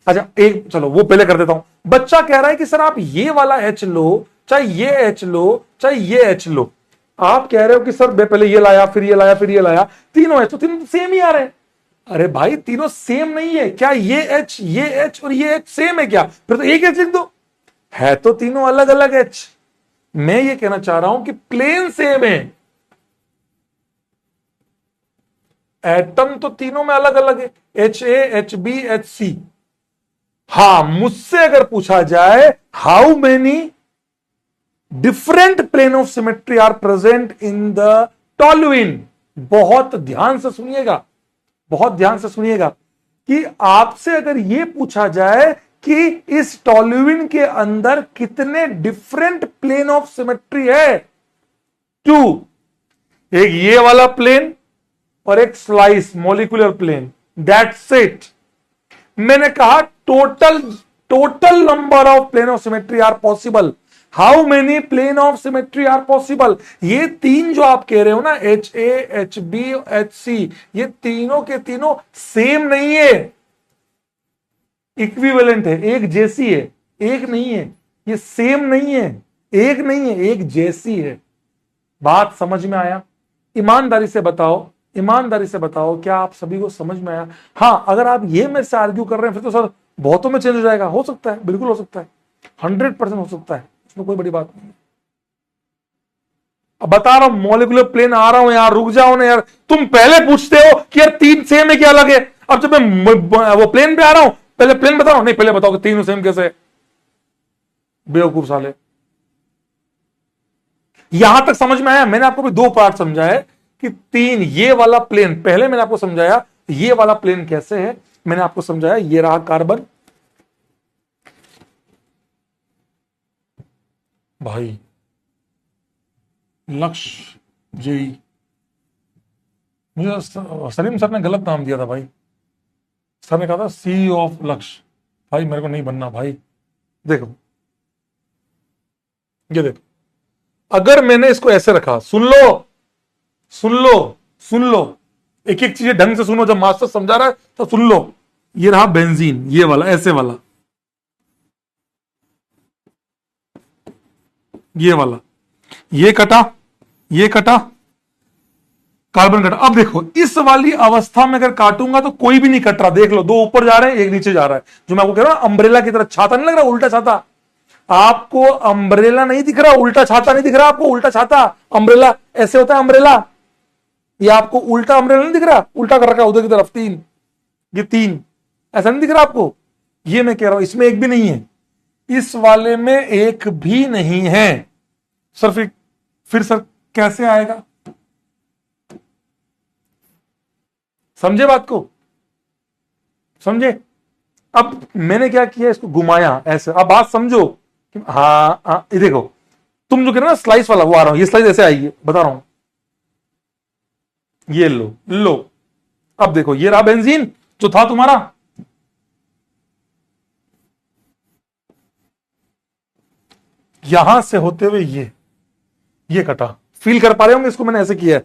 आजा, एक चलो वो पहले कर देता हूं। बच्चा कह रहा है कि सर आप ये वाला H लो, चाहे ये H लो, चाहे ये H लो। आप कह रहे हो कि सर मैं पहले ये लाया, फिर ये लाया, फिर ये लाया, तीनों H तो तीनों सेम ही आ रहे हैं। अरे भाई, तीनों सेम नहीं है क्या? ये H और ये H सेम है क्या? फिर तो एक H लिख दो, है तो तीनों अलग अलग H। मैं ये कहना चाह रहा हूं कि प्लेन सेम है, एटम तो तीनों में अलग अलग है, HA, HB, HC। हां, मुझसे अगर पूछा जाए how many different plane of symmetry are present in the toluene, बहुत ध्यान से सुनिएगा, बहुत ध्यान से सुनिएगा, कि आपसे अगर यह पूछा जाए कि इस टॉलुइन के अंदर कितने डिफरेंट प्लेन ऑफ सिमेट्री है, 2, एक ये वाला प्लेन और एक slice molecular plane, that's it. मैंने कहा total number of plane of symmetry are possible. How many plane of symmetry are possible? ये तीन जो आप कह रहे हो ना, HA, HB, HC, ये तीनों के तीनों सेम नहीं है, इक्विवेलेंट है, एक जैसी है, एक नहीं है। ये सेम नहीं है, एक नहीं है, एक जैसी है। बात समझ में आया? ईमानदारी से बताओ, ईमानदारी से बताओ, क्या आप सभी को समझ में आया? हां, अगर आप ये मेरे से आर्ग्यू कर रहे हैं फिर तो सर बहुतों में चेंज हो जाएगा, हो सकता है, बिल्कुल हो सकता है, 100% हो सकता है, इसमें कोई बड़ी बात नहीं है। अब बता रहा हूं मॉलिक्यूलर प्लेन आ रहा हूं यार, रुक जाओ ना यार, तुम पहले पूछते हो कि यार तीन सेम है क्या अलग है। अब जब मैं वो प्लेन पे आ रहा हूं, पहले प्लेन बताओ, नहीं पहले बताओ कि तीनों सेम कैसे है। बेवकूफ साले। यहां तक समझ में आया? मैंने आपको भी दो पार्ट समझा है कि तीन, ये वाला प्लेन पहले मैंने आपको समझाया, ये वाला प्लेन कैसे है मैंने आपको समझाया। ये रहा कार्बन, भाई लक्ष्य जेई, मुझे सलीम सर ने गलत नाम दिया था भाई, सर ने कहा था सी ऑफ लक्ष्य। भाई मेरे को नहीं बनना भाई। देखो ये देखो, अगर मैंने इसको ऐसे रखा, सुन लो सुन लो सुन लो, एक एक चीजें ढंग से सुनो, जब मास्टर समझा रहा है तो सुन लो। ये रहा बेंजीन, ये वाला ऐसे वाला, ये वाला, ये कटा, ये कटा, कार्बन कटा। अब देखो इस वाली अवस्था में अगर काटूंगा तो कोई भी नहीं कट रहा, देख लो, दो ऊपर जा रहे हैं एक नीचे जा रहा है, जो मैं आपको कह रहा हूं अम्ब्रेला की तरह। छाता नहीं लग रहा, उल्टा छाता। आपको अम्ब्रेला नहीं दिख रहा, उल्टा छाता नहीं दिख रहा आपको, उल्टा छाता अम्ब्रेला ऐसे होता है अम्ब्रेला। ये आपको उल्टा अम्ब्रेला नहीं दिख रहा, उल्टा कर रखा उधर की तरफ, तीन, ये तीन, ऐसा नहीं दिख रहा आपको। ये मैं कह रहा हूं इसमें एक भी नहीं है, इस वाले में एक भी नहीं है। सर फिर सर कैसे आएगा? समझे बात को? समझे? अब मैंने क्या किया, इसको घुमाया ऐसे। अब बात समझो कि हाँ ये देखो, तुम जो कह रहे हो ना स्लाइस वाला, वो आ रहा हूं, ये स्लाइस ऐसे आएगी, बता रहा हूं, ये लो लो। अब देखो ये रहा बेंजीन जो था तुम्हारा, यहां से होते हुए ये कटा। फील कर पा रहे होंगे इसको, मैंने ऐसे किया है,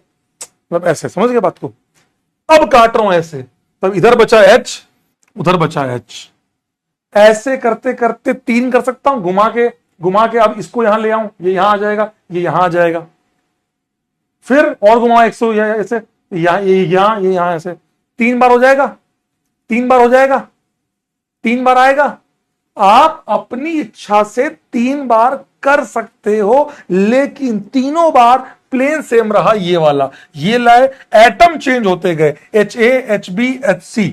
मतलब ऐसे, समझ गए बात को? अब काट रहा हूं ऐसे, तब इधर बचा H, उधर बचा H। ऐसे करते करते तीन कर सकता हूं, घुमा के अब इसको यहां ले आऊं, ये यहां आ जाएगा, ये यहां आ जाएगा। फिर और घुमाओ 100 ऐसे, ये यहां ऐसे, तीन बार हो जाएगा, तीन बार हो जाएगा, तीन बार आएगा। आप अपनी इच्छा से तीन बार कर सकते हो, लेकिन तीनों बार प्लेन सेम रहा ये वाला। ये लाए एटम चेंज होते गए, HA HB HC,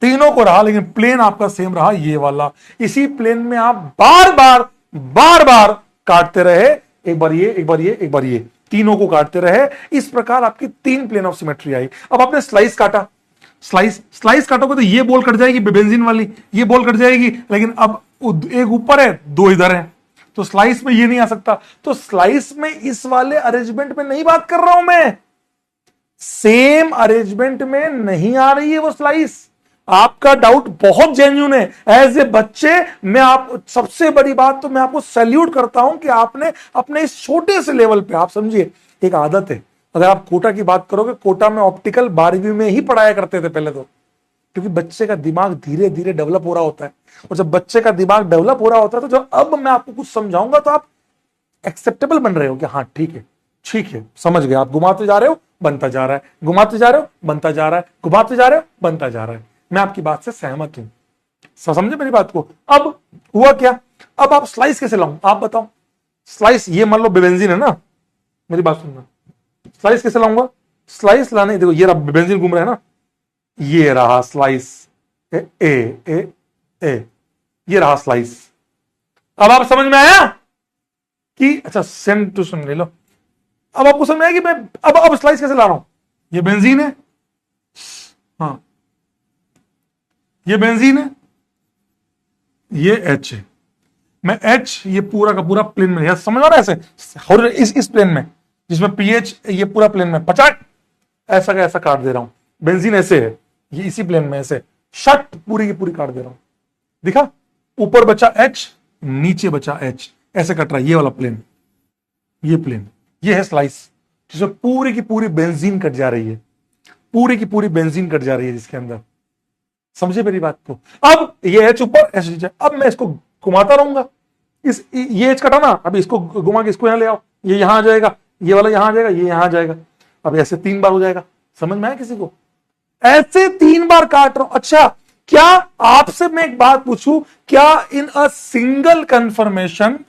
तीनों को रहा, लेकिन प्लेन आपका सेम रहा ये वाला। इसी प्लेन में आप बार बार काटते रहे, एक बार ये, एक बार ये, एक बार ये, तीनों को काटते रहे। इस प्रकार आपकी तीन प्लेन ऑफ सिमेट्री आई। अब आपने स्लाइस काटा, स्लाइस काटोगे तो ये बॉल कट जाएगी बेंजीन वाली, ये बॉल कट जाएगी, लेकिन अब एक ऊपर है दो इधर है, तो स्लाइस में ये नहीं आ सकता। तो स्लाइस में इस वाले अरेंजमेंट में नहीं बात कर रहा हूं मैं, सेम अरेंजमेंट में नहीं आ रही है वो स्लाइस। आपका डाउट बहुत जेन्युइन है। एज ए बच्चे मैं आप, सबसे बड़ी बात तो मैं आपको सैल्यूट करता हूं कि आपने अपने इस छोटे से लेवल पे, आप समझिए एक आदत है, अगर आप कोटा की बात करोगे, कोटा में ऑप्टिकल 12वीं में ही पढ़ाया करते थे पहले तो, क्योंकि बच्चे का दिमाग धीरे धीरे डेवलप हो रहा होता है। और जब बच्चे का दिमाग डेवलप हो रहा होता है तो जब अब मैं आपको कुछ समझाऊंगा तो आप एक्सेप्टेबल बन रहे हो कि हाँ ठीक है, ठीक है, समझ गए। आप घुमाते जा रहे हो, बनता जा रहा है, घुमाते जा रहे हो, बनता जा रहा है, घुमाते जा रहे हो, बनता जा रहा है। मैं आपकी बात से सहमत हूं, समझे मेरी बात को? अब हुआ क्या, अब आप स्लाइस कैसे लाऊं, आप बताओ। स्लाइस, ये मान लो बेंजीन है ना, मेरी बात सुनना, स्लाइस कैसे लाऊंगा? स्लाइस लाने, देखो ये रहा बेंजीन घूम रहा है ना, ये रहा स्लाइस, ए ए ए ए, ये रहा स्लाइस। अब आप समझ में आया कि अच्छा सेम टू सेम ले लो। अब आपको समझ में आया कि मैं अब स्लाइस कैसे ला रहा हूं? ये बेंजीन है, हाँ ये बेंजीन है, ये H है, मैं H ये पूरा का पूरा प्लेन में, समझ आ रहा है ऐसे, और इस प्लेन में जिसमें pH ये पूरा प्लेन में, पचाट ऐसा का ऐसा काट दे रहा हूं। बेंजीन ऐसे है, ये इसी प्लेन में ऐसे शट पूरी की पूरी काट दे रहा हूं। दिखा, ऊपर बचा H, नीचे बचा H, ऐसे कट रहा है ये वाला प्लेन, ये प्लेन, ये है स्लाइस, जिसमें पूरी की पूरी बेंजीन कट जा रही है, पूरी की पूरी बेंजीन कट जा रही है जिसके अंदर। समझे मेरी बात को? अब ये H ऊपर, ऐसे नीचे, अब मैं इसको घुमाता रहूंगा, ये H कटा ना, अब इसको घुमा के इसको यहां ले आओ, ये यहां आ जाएगा, ये वाला यहां आ जाएगा, ये यहां आ जाएगा। अब ऐसे तीन बार हो जाएगा, समझ में आया किसी को? ऐसे तीन बार काट रहा हूं। अच्छा, क्या आपसे मैं एक बात पूछूं, क्या इन अ सिंगल कन्फर्मेशन,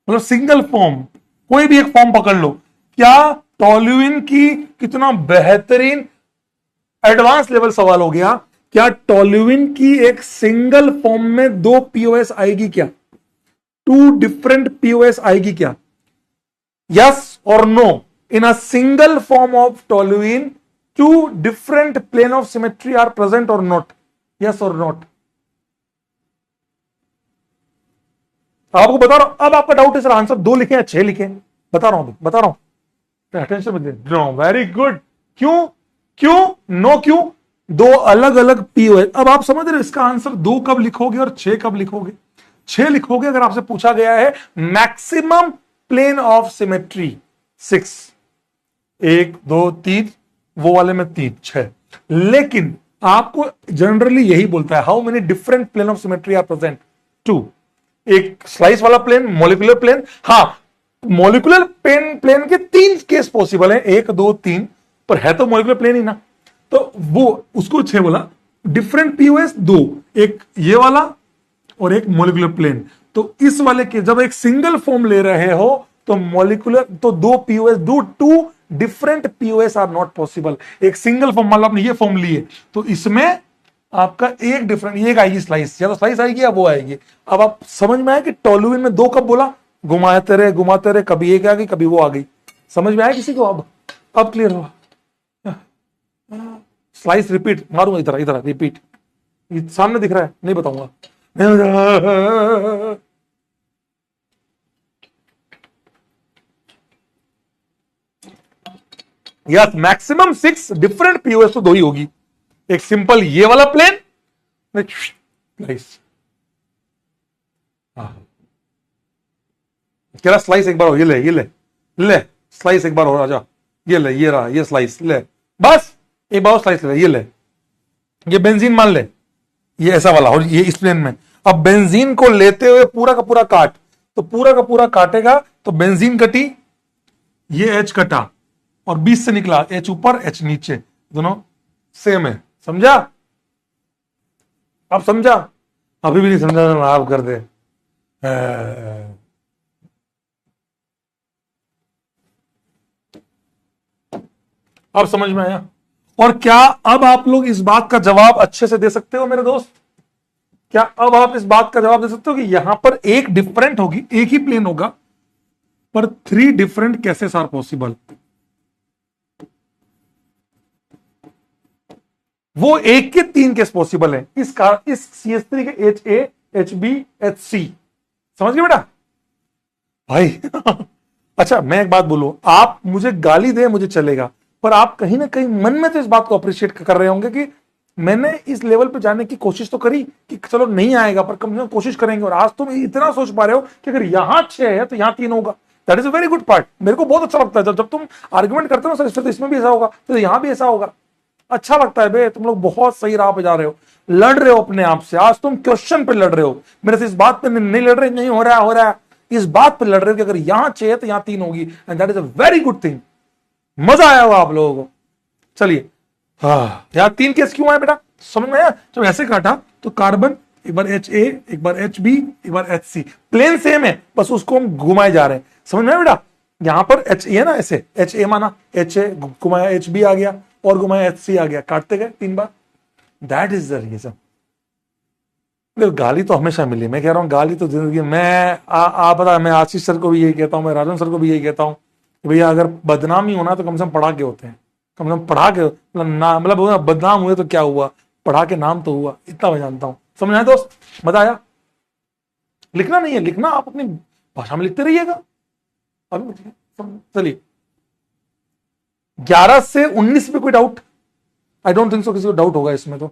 मतलब सिंगल फॉर्म, कोई भी एक फॉर्म पकड़ लो, क्या टोल्यूइन की कितना बेहतरीन एडवांस लेवल सवाल हो गया, क्या टोल्यूइन की एक सिंगल फॉर्म में दो पीओएस आएगी क्या, टू डिफरेंट पीओएस आएगी क्या, यस और no, in a single form of toluene two different plane of symmetry are present और नॉट, यस और नॉट। आपको बता रहा हूं, अब आपका डाउट है सर आंसर 2 लिखे या 6 लिखे, बता रहा हूं बता रहा हूं, अटेंशन में दे, वेरी गुड, क्यों क्यों नो क्यों, दो अलग अलग पीओएस। अब आप समझ रहे हो इसका आंसर 2 कब लिखोगे और 6 कब लिखोगे। 6 लिखोगे अगर आपसे पूछा गया है मैक्सिमम प्लेन ऑफ सिमेट्री 6, 1 2 3, वो वाले में 3 6, लेकिन आपको जनरली यही बोलता है how many different plane of symmetry are present, 2, एक स्लाइस वाला प्लेन, मॉलिक्यूलर प्लेन, हाँ मॉलिक्यूलर प्लेन के 3 केस पॉसिबल है, 1 2 3, पर है तो मॉलिक्यूलर प्लेन ही ना, तो वो उसको 6 बोला। डिफरेंट पीओएस 2, एक ये वाला और एक मॉलिक्यूलर प्लेन, तो इस वाले के जब एक सिंगल फॉर्म ले रहे हो तो मॉलिक्यूलर तो 2 POS, 2 different POS are not possible. एक सिंगल फॉर्म मान लो आपने ये फॉर्म लिए तो इसमें आपका एक डिफरेंट, ये आएगी स्लाइस, या तो स्लाइस आएगी या वो आएगी। अब आप समझ में आया कि टोल्यूइन में 2 कब बोला, घुमाते रहे कभी एक आ गई कभी वो आ गई, समझ में आया किसी को। अब क्लियर हुआ। स्लाइस रिपीट मारूंगा, इधर इधर रिपीट, सामने दिख रहा है नहीं बताऊंगा। यस मैक्सिमम 6 डिफरेंट पीओएस तो 2 ही होगी, एक सिंपल ये वाला प्लेन, स्लाइस, क्या स्लाइस एक बार हो, ये ले स्लाइस एक बार हो राजा, ये ले, ये रहा, ये स्लाइस ले, बस एक बार स्लाइस ले, ये बेंजीन मान ले, ये ऐसा वाला और ये इस प्लेन में। अब बेंजीन को लेते हुए पूरा का पूरा काट, तो पूरा का पूरा काटेगा तो बेंजीन कटी, ये एच कटा और बीच से निकला एच ऊपर एच नीचे, दोनों सेम है, समझा। अब समझा, अभी भी नहीं समझा तो आप कर दे। अब समझ में आया। और क्या अब आप लोग इस बात का जवाब अच्छे से दे सकते हो मेरे दोस्त, क्या अब आप इस बात का जवाब दे सकते हो कि यहां पर एक डिफरेंट होगी, एक ही प्लेन होगा पर 3 डिफरेंट केसेस आर पॉसिबल। वो एक के 3 केस पॉसिबल है इस CH3 के HA HB HC, समझ गए बेटा भाई। अच्छा मैं एक बात बोलूं, आप मुझे गाली दे मुझे चलेगा, पर आप कहीं ना कहीं मन में तो इस बात को अप्रिशिएट कर रहे होंगे कि मैंने इस लेवल पे जाने की कोशिश तो करी कि चलो नहीं आएगा पर कम से कम कोशिश करेंगे, और आज तुम इतना सोच पा रहे हो कि अगर यहां 6 है तो यहां 3 होगा। That is a very good part, मेरे को बहुत अच्छा लगता है जब तुम आर्ग्यूमेंट करते हो ना सर, तो इसमें भी ऐसा होगा तो यहां भी ऐसा होगा, अच्छा लगता है बे, तुम लोग बहुत सही राह पे जा रहे हो, लड़ रहे हो अपने आप से, आज तुम क्वेश्चन पे लड़ रहे हो, मेरे से इस बात पे नहीं लड़ रहे, नहीं हो रहा है, इस बात पे लड़ रहे हो कि अगर यहां 6 है तो यहां 3 होगी, and that is a very good thing, मजा आया होगा आप लोगों को। चलिए हाँ, यहां 3 केस क्यों आए बेटा, समझ में आया। जब ऐसे काटा तो कार्बन एक बार HA एक बार HB एक बार HC, प्लेन सेम है बस उसको हम घुमाए जा रहे हैं, समझ में आया बेटा। यहां पर HA है ना, ऐसे HA माना, HA घुमाया HB आ गया और घुमाया HC आ गया, काटते गए 3 बार, दैट इज द रीजन। गाली तो हमेशा मिली, मैं कह रहा हूं गाली तो जिंदगी में आप पता, मैं आशीष सर को भी यही कहता हूं, मैं राजन सर को भी यही कहता हूं कि भैया अगर बदनामी होना तो कम से कम पढ़ा के होते हैं, कम से कम पढ़ा के, मतलब बदनाम हुए तो क्या हुआ, पढ़ा के नाम तो हुआ, इतना मैं जानता हूं। समझ आया दोस्त, मजा आया। लिखना नहीं है, लिखना आप अपनी भाषा में लिखते रहिएगा। चलिए 11 से 19 में कोई doubt, I don't think so किसी को डाउट होगा इसमें, तो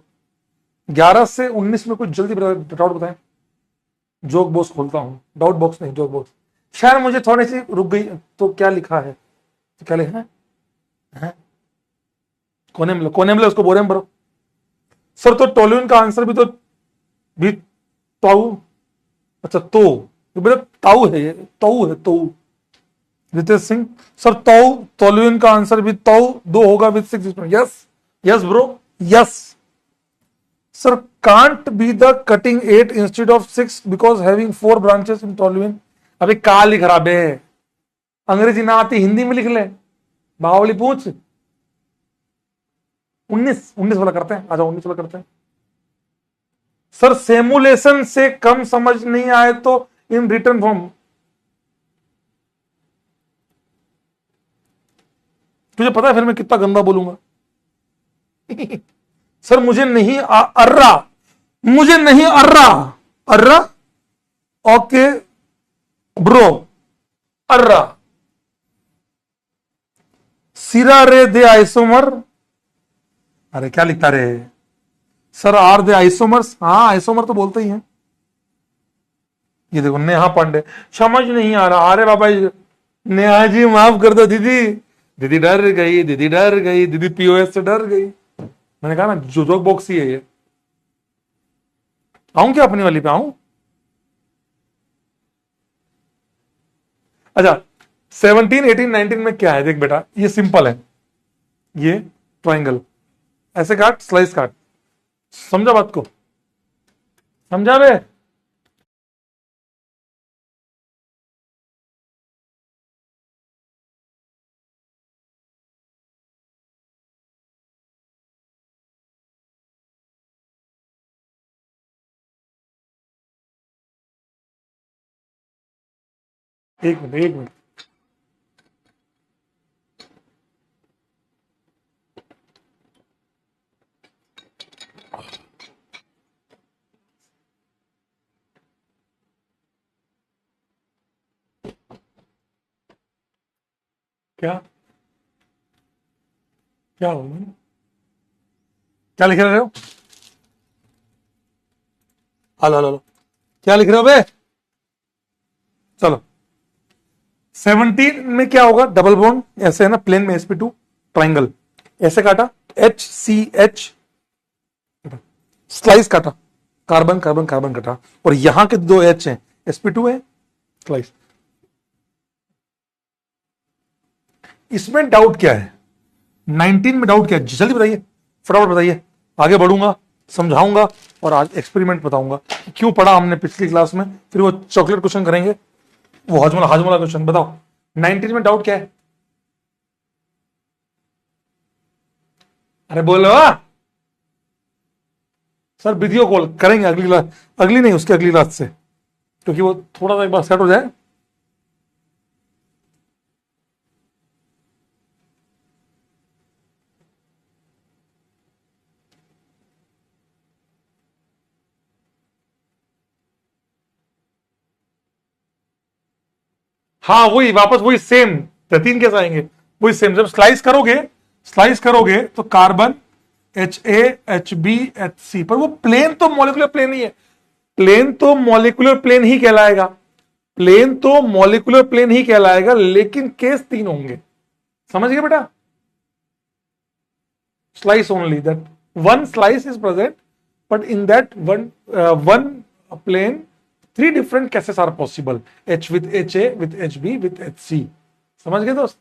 11 से 19 में कुछ जल्दी डाउट बताएं। जोक बॉक्स खोलता हूं, डाउट बॉक्स नहीं जोक बॉक्स, शायद मुझे थोड़ी सी रुक गई, तो क्या लिखा है, तो क्या लिखा है? कोने में उसको बोरे में भरो सर। तो टोल्यूइन का आंसर भी ताऊ, अच्छा तो बेटा ताऊ है, ये ताऊ है, ताऊ। रितेश सिंह सर टोल्यूइन का आंसर भी ताऊ 2 होगा with 6। Yes yes bro yes sir, can't be the cutting 8 instead of 6 because having 4 branches in toluene. अबे का लिख रहा बे, अंग्रेजी ना आती हिंदी में लिख ले, बाहुबली पूछ। 19 वाला करते हैं, आ जाओ 19 वाला करते हैं। सर सिमुलेशन से कम समझ नहीं आए तो इन रिटर्न फॉर्म। तुझे पता है फिर मैं कितना गंदा बोलूंगा। सर मुझे नहीं अर्रा, मुझे नहीं अर्रा, अर्रा ओके ब्रो, अर्रा सिरा रे दे आइसोमर। अरे क्या लिखता रे सर, आर दे आइसोमर्स, हाँ आइसोमर तो बोलते ही हैं। ये देखो नेहा पांडे, समझ नहीं आ रहा। अरे बाबा नेहा जी माफ कर दो दीदी, दीदी डर गई, दीदी डर गई, दीदी पीओएस से डर गई। मैंने कहा ना जोक बॉक्स ही है ये। आऊं क्या अपनी वाली पे आऊं? अच्छा 17, 18, 19 में क्या है देख बेटा, ये सिंपल है। ये ट्राइंगल ऐसे काट, स्लाइस काट, समझा बात को? समझा बे? एक मिनट, एक मिनट। क्या क्या हो, क्या लिख रहे हो? हलो हलो हलो, क्या लिख रहे हो बे? चलो 17 में क्या होगा, डबल बॉन्ड ऐसे है ना, प्लेन में sp2 ट्राइंगल ऐसे काटा, HCH स्लाइस काटा, कार्बन कार्बन कार्बन काटा, और यहां के दो H हैं, sp2 है, स्लाइस। इसमें डाउट क्या है? 19 में डाउट क्या है? जल्दी बताइए, फटाफट बताइए, आगे बढ़ूंगा, समझाऊंगा और आज एक्सपेरिमेंट बताऊंगा क्यों पढ़ा हमने पिछली क्लास में। फिर वो चॉकलेट क्वेश्चन करेंगे, वो हाजमोला हाजमोला क्वेश्चन। बताओ 19 में डाउट क्या है? अरे बोलो सर, वीडियो कॉल करेंगे अगली क्लास, अगली नहीं उसके अगली क्लास से, क्योंकि वो थोड़ा सा एक बार सेट हो जाए। हाँ वही वापस वही सेम, 3 कैसे आएंगे? वही सेम, जब स्लाइस करोगे तो कार्बन HA HB HC, पर वो प्लेन तो मॉलिक्यूलर प्लेन ही है, प्लेन तो मॉलिक्यूलर प्लेन ही कहलाएगा, प्लेन तो मॉलिक्यूलर प्लेन ही कहलाएगा, लेकिन केस 3 होंगे। समझ गए बेटा? Slice only, that one slice is present, but in that one plane 3 different cases are possible, H with HA with HB with HC। समझ गए दोस्त?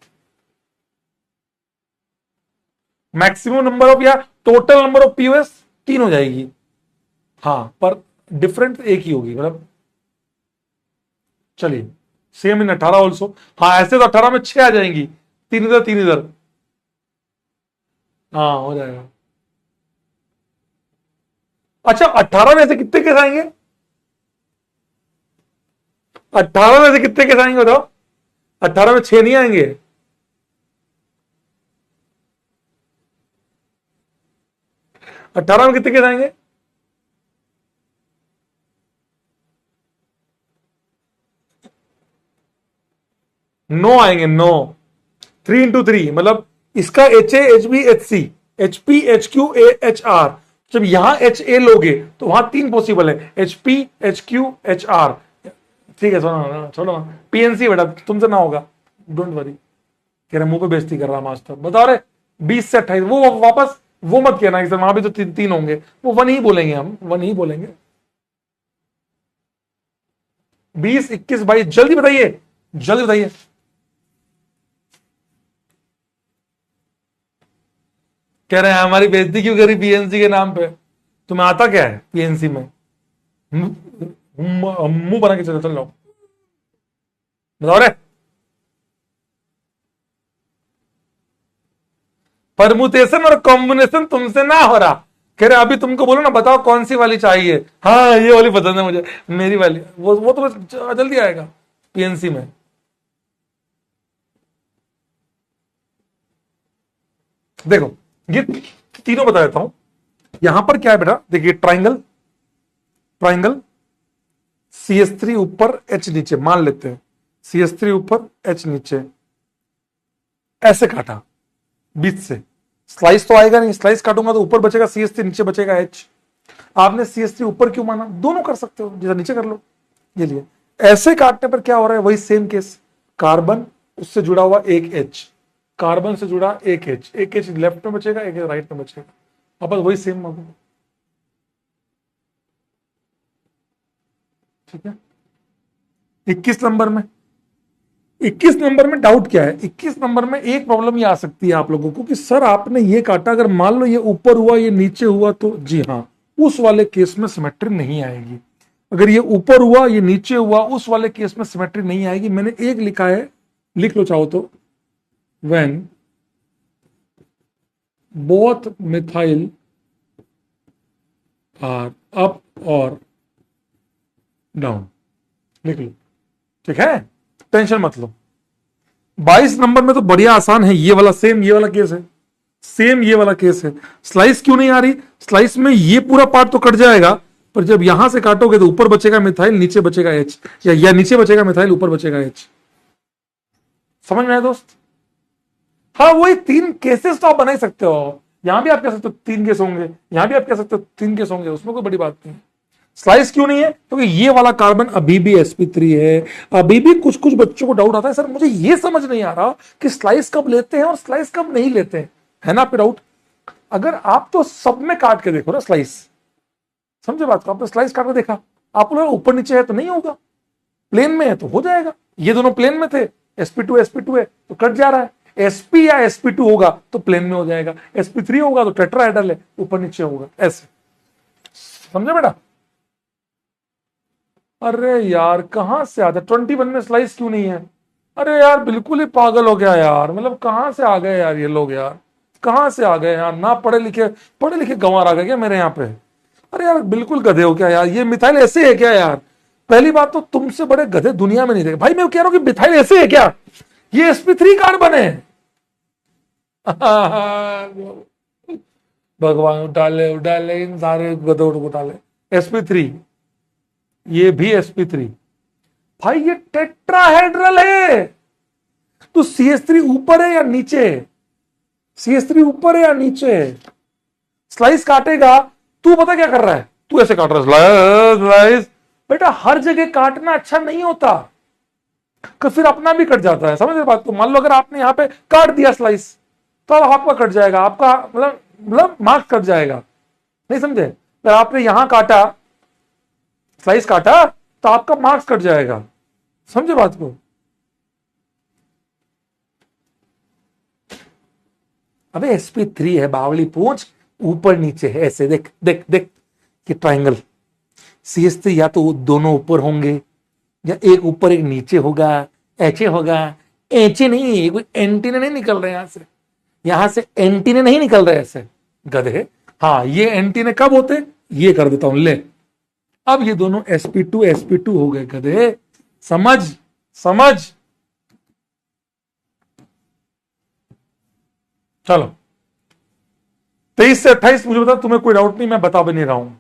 मैक्सिमम नंबर ऑफ या टोटल नंबर ऑफ पीओएस 3 हो जाएगी, हाँ, पर डिफरेंट एक ही होगी, मतलब चलिए सेम इन 18 ऑल्सो। हाँ ऐसे तो 18 में 6 आ जाएंगी, 3 इधर 3 इधर, हाँ हो जाएगा। अच्छा 18 में से कितने केस आएंगे? 18 में से कितने केस आएंगे बताओ? 18 में 6 नहीं आएंगे, 18 में कितने केस आएंगे? 9 आएंगे, 9। 3 इंटू 3 मतलब इसका HA HB HC HP HQ AHR, जब यहां HA लोगे तो वहां 3 पॉसिबल है, HP HQ HR। ठीक है सुनो छोड़ो, PNC बेटा तुमसे ना होगा, डोंट वरी। कह रहे मुंह पे बेइज्जती कर रहा मास्टर, बताओ रे 20 से 28, वो वापस वो मत कहना कि सर वहां भी तो 3 होंगे, वो 1 ही बोलेंगे, हम 1 ही बोलेंगे। 20 21 22, जल्दी बताइए, जल्दी बताइए। कह रहे हैं हमारी बेइज्जती क्यों करी पीएनसी के नाम पे? तुम्हें आता क्या है पीएनसी में? मुंह बना के चलो, चल लो, बताओ रे। परमुटेशन और कॉम्बिनेशन तुमसे ना हो रहा। कह रहे अभी तुमको बोलो ना, बताओ कौन सी वाली चाहिए। हाँ ये वाली पसंद है मुझे, मेरी वाली। वो तो बस जल्दी आएगा पीएनसी में। देखो ये तीनों बता देता हूं। यहां पर क्या है बेटा, देखिए ट्राइंगल, ट्राइंगल CS3 ऊपर H नीचे, मान लेते हैं CS3 ऊपर H नीचे, ऐसे काटा बीच से। स्लाइस तो आएगा नहीं, स्लाइस काटूंगा तो ऊपर बचेगा CS3, नीचे बचेगा H। आपने CS3 ऊपर क्यों माना, दोनों कर सकते हो, जैसा नीचे कर लो। ये लिए ऐसे काटने पर क्या हो रहा है, वही सेम केस, कार्बन उससे जुड़ा हुआ एक H, कार्बन से जुड़ा एक H, एक H लेफ्ट में बचेगा, एक राइट में बचेगा, अब वही सेम मानो। ठीक है। 21 नंबर में, 21 नंबर में डाउट क्या है, 21 नंबर में एक प्रॉब्लम ये आ सकती है आप लोगों को कि सर आपने ये काटा, अगर मान लो ये ऊपर हुआ ये नीचे हुआ तो जी हाँ, उस वाले केस में सिमेट्री नहीं आएगी। अगर ये ऊपर हुआ ये नीचे हुआ, उस वाले केस में सिमेट्री नहीं आएगी। मैंने एक लिखा है, लिख लो चाहो तो, when both methyl are up और डाउन, लिख लो। ठीक है, टेंशन मत लो। 22 नंबर में तो बढ़िया आसान है, ये वाला सेम ये वाला केस है, सेम ये वाला केस है। स्लाइस क्यों नहीं आ रही, स्लाइस में ये पूरा पार्ट तो कट जाएगा, पर जब यहां से काटोगे तो ऊपर बचेगा मिथाइल, नीचे बचेगा H, या नीचे बचेगा मिथाइल, ऊपर बचेगा H। समझ में आया दोस्त? हाँ वही तीन केसेस तो आप बना ही सकते हो, यहां भी आप कह सकते हो तीन केस होंगे, यहां भी आप कह सकते हो तीन केस होंगे, उसमें कोई बड़ी बात नहीं। स्लाइस क्यों नहीं है, क्योंकि ये वाला कार्बन अभी भी sp3 है। अभी भी कुछ कुछ बच्चों को डाउट आता है, सर मुझे ये समझ नहीं आ रहा कि स्लाइस कब लेते हैं और स्लाइस कब नहीं लेते हैं, है ना आपके डाउट? अगर आप तो सब में काट के देखो ना स्लाइस, समझे बात को, आपने स्लाइस काट के देखा, आप लोग ऊपर नीचे है तो नहीं होगा, प्लेन में है तो हो जाएगा। ये दोनों प्लेन में थे, sp2 है तो कट जा रहा है, sp या sp2 होगा तो प्लेन में हो जाएगा, sp3 होगा तो टेट्राहेड्रल है, ऊपर नीचे होगा, ऐसे। समझे बेटा? अरे यार कहां से आता, 21 में स्लाइस क्यों नहीं है? अरे यार बिल्कुल ही पागल हो गया यार, मतलब कहां से आ गए यार ये लोग, यार कहां से आ गए यार, ना पढ़े लिखे गंवार आ गए क्या मेरे यहाँ पे? अरे यार बिल्कुल गधे हो क्या यार, ये मिथाइल ऐसे है क्या यार? पहली बात तो तुमसे बड़े गधे दुनिया में नहीं देखे भाई, मैं कह रहा हूं कि मिथाइल ऐसे है क्या, ये sp3 कार्बन है। भगवान उठाले उठाले इन सारे गधों को उठाले। sp3, ये भी sp3, भाई ये टेट्राहेड्रल है। तो CS3 ऊपर है या नीचे है, CS3 ऊपर है या नीचे है? स्लाइस काटेगा, तू पता क्या कर रहा है, तू ऐसे काट रहा है स्लाइस। बेटा हर जगह काटना अच्छा नहीं होता, फिर अपना भी कट जाता है। समझ रहे बात को? मान लो अगर आपने यहां पे काट दिया स्लाइस, तो अब आपका कट जाएगा, आपका मतलब मार्क्स कट जाएगा, नहीं समझे? अगर आपने यहां काटा, स्लाइस काटा, तो आपका मार्क्स कट जाएगा। समझे बात को? अबे sp3 है, बावली पूछ, ऊपर नीचे है, ऐसे देख देख देख कि ट्राइंगल। CS3 या तो दोनों ऊपर होंगे, या एक ऊपर एक नीचे होगा, ऐसे होगा। ऐसे नहीं, कोई एंटीने नहीं निकल रहे यहां से एंटीने नहीं निकल रहे ऐसे गधे। हाँ ये एंटीने कब होते, ये कर देता हूं ले, अब ये दोनों sp2 हो गए गधे। समझ समझ, चलो 23 से 28 मुझे बता, तुम्हें कोई डाउट नहीं, मैं बता भी नहीं रहा हूं,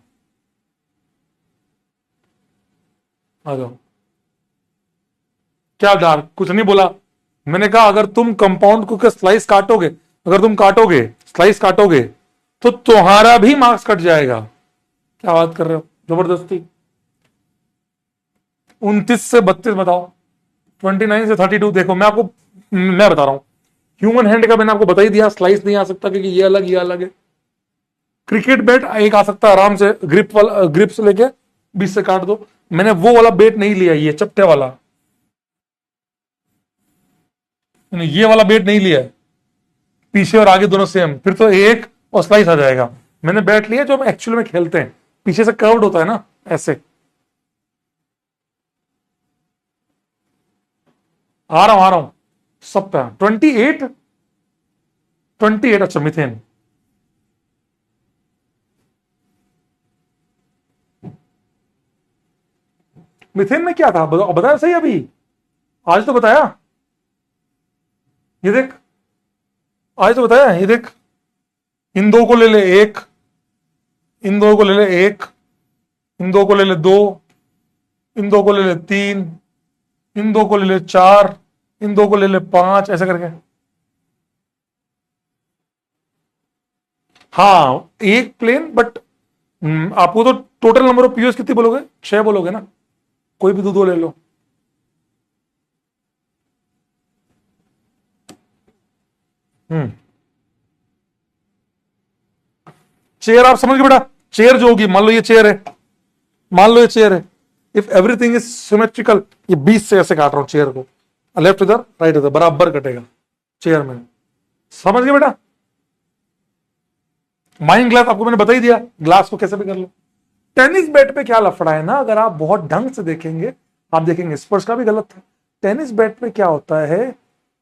आ जाओ। क्या डार्क, कुछ नहीं बोला, मैंने कहा अगर तुम कंपाउंड को स्लाइस काटोगे, अगर तुम काटोगे स्लाइस काटोगे तो तुम्हारा भी मार्क्स कट जाएगा। क्या बात कर रहे हो, जबरदस्ती। 29 से 32 बताओ, 29 से 32 देखो, मैं बता रहा हूं, ह्यूमन हैंड का मैंने आपको बता ही दिया, स्लाइस नहीं आ सकता क्योंकि ये अलग है। क्रिकेट बैट एक आ सकता है आराम से, ग्रिप से लेके बीच से काट दो, मैंने वो वाला बैट नहीं लिया, ये चपटे वाला, मैंने ये वाला बैट नहीं लिया है, पीछे और आगे दोनों सेम, फिर तो एक और स्लाइस आ जाएगा। मैंने बैट लिया जो हम एक्चुअल में खेलते हैं, पीछे से कर्व्ड होता है ना, ऐसे। आ रहा हूं सब पे। 28 28। अच्छा, मीथेन। मीथेन में क्या था बताया सही अभी, आज तो बताया। ये देख, आज तो बताया, ये देख। इन दो को ले ले एक, इन दो को ले ले एक, इन दो को ले ले दो, इन दो को ले ले तीन, इन दो को ले ले चार, इन दो को ले ले पांच, ऐसे करके। हाँ, एक प्लेन, बट आपको तो टोटल नंबर ऑफ पीओस कितनी बोलोगे? 6 बोलोगे ना, कोई भी दो ले लो। हम्म चेयर आप समझ गए बेटा? चेयर जो होगी, मान लो ये चेयर है, मान लो ये चेयर है, इफ एवरीथिंग इज सिमेट्रिकल, ये 20 से ऐसे काट रहा हूं चेयर को, लेफ्ट इधर राइट इधर, बराबर कटेगा चेयर में। समझ गए बेटा? माइंड ग्लास आपको मैंने बता ही दिया, ग्लास को कैसे भी कर लो। टेनिस बैट पे क्या लफड़ा है ना, अगर आप बहुत ढंग से देखेंगे, आप देखेंगे स्पर्श का भी गलत था। टेनिस बैट पे क्या होता है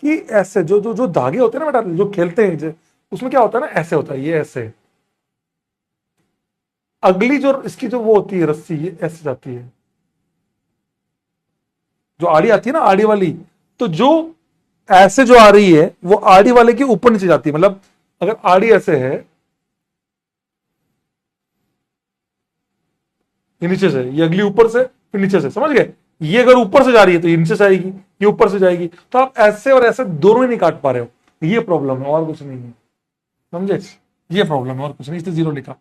कि ऐसे जो जो जो धागे होते हैं ना बेटा, जो खेलते हैं उसमें क्या होता है ना, ऐसे होता है, ये ऐसे। अगली जो इसकी जो वो होती है रस्सी, ये ऐसे जाती है, जो आड़ी आती है ना, आड़ी वाली, तो जो ऐसे जो आ रही है वो आड़ी वाले के ऊपर नीचे जाती है। मतलब अगर आड़ी ऐसे है, ये नीचे से, ये अगली ऊपर से, फिर नीचे से, समझ गए? ये अगर ऊपर से जा रही है तो ये नीचे से आएगी, ये ऊपर से जाएगी, तो आप ऐसे और ऐसे दोनों ही नहीं काट पा रहे हो। ये प्रॉब्लम है, और कुछ नहीं है, समझे? ये प्रॉब्लम है और कुछ नहीं, इसलिए 0 लिखा।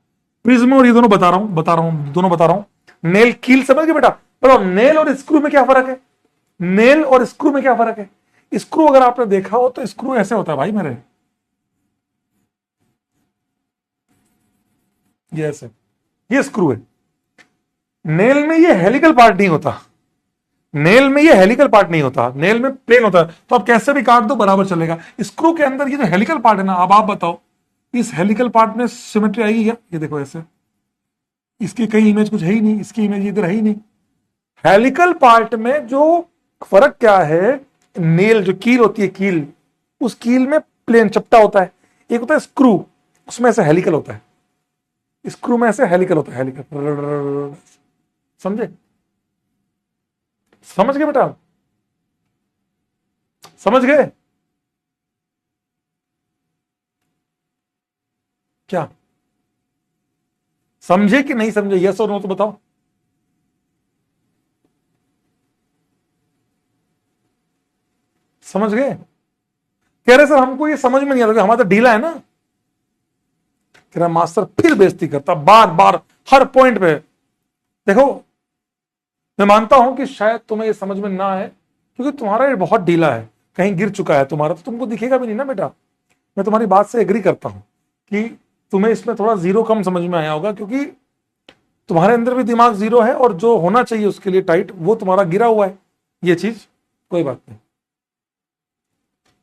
प्रिज्म और ये दोनों बता रहा हूं, दोनों बता रहा हूं। नेल कील समझ गए बेटा? पर नेल और स्क्रू में क्या फर्क है? नेल और स्क्रू में क्या फर्क है? स्क्रू अगर आपने देखा हो तो स्क्रू ऐसे होता है भाई मेरे, ये ऐसे, ये स्क्रू है। नेल में ये हेलिकल पार्ट नहीं होता, नेल में ये हेलिकल पार्ट नहीं होता, नेल में प्लेन होता है, तो आप कैसे भी काट दो बराबर चलेगा। स्क्रू के अंदर ये जो हेलिकल पार्ट है ना, अब आप बताओ इस हेलिकल पार्ट में सिमेट्री आएगी क्या? ये देखो ऐसे, इसकी कहीं इमेज कुछ है ही नहीं, इसकी इमेज इधर है ही नहीं। हेलिकल पार्ट में जो फर्क क्या है, नेल जो कील होती है, कील, उस कील में प्लेन चपटा होता है, एक होता है स्क्रू, उसमें ऐसे हेलिकल होता है, स्क्रू में ऐसे हेलिकल होता है, हेलिकल। समझे? समझ गए बेटा? समझ गए क्या? समझे कि नहीं समझे? यस और नो तो बताओ। समझ गए? कह रहे सर हमको ये समझ में नहीं आता, हमारा तो ढीला है ना। कह रहा मास्टर फिर बेइज्जती करता बार बार हर पॉइंट पे। देखो, मैं मानता हूं कि शायद तुम्हें ये समझ में ना आए क्योंकि तुम्हारा ये बहुत ढीला है, कहीं गिर चुका है तुम्हारा, तो तुमको दिखेगा भी नहीं ना बेटा। मैं तुम्हारी बात से एग्री करता हूं कि तुम्हें इसमें थोड़ा 0 कम समझ में आया होगा, क्योंकि तुम्हारे अंदर भी दिमाग 0 है और जो होना चाहिए उसके लिए टाइट, वो तुम्हारा गिरा हुआ है। ये चीज कोई बात नहीं।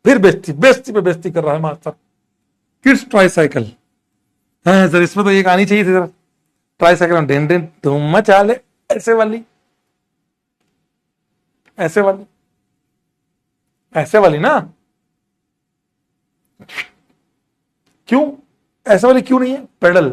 फिर बेइज्जती बेइज्जती पे बेइज्जती कर रहा है मास्टर। किड्स ट्राईसाइकिल, हाँ सर इसमें तो एक आनी चाहिए थी सर, ट्राईसाइकिल डेन डेन तुम मचा ले, ऐसे वाली, ऐसे वाली, ऐसे वाली ना। क्यों ऐसे वाली क्यों नहीं है? पेडल,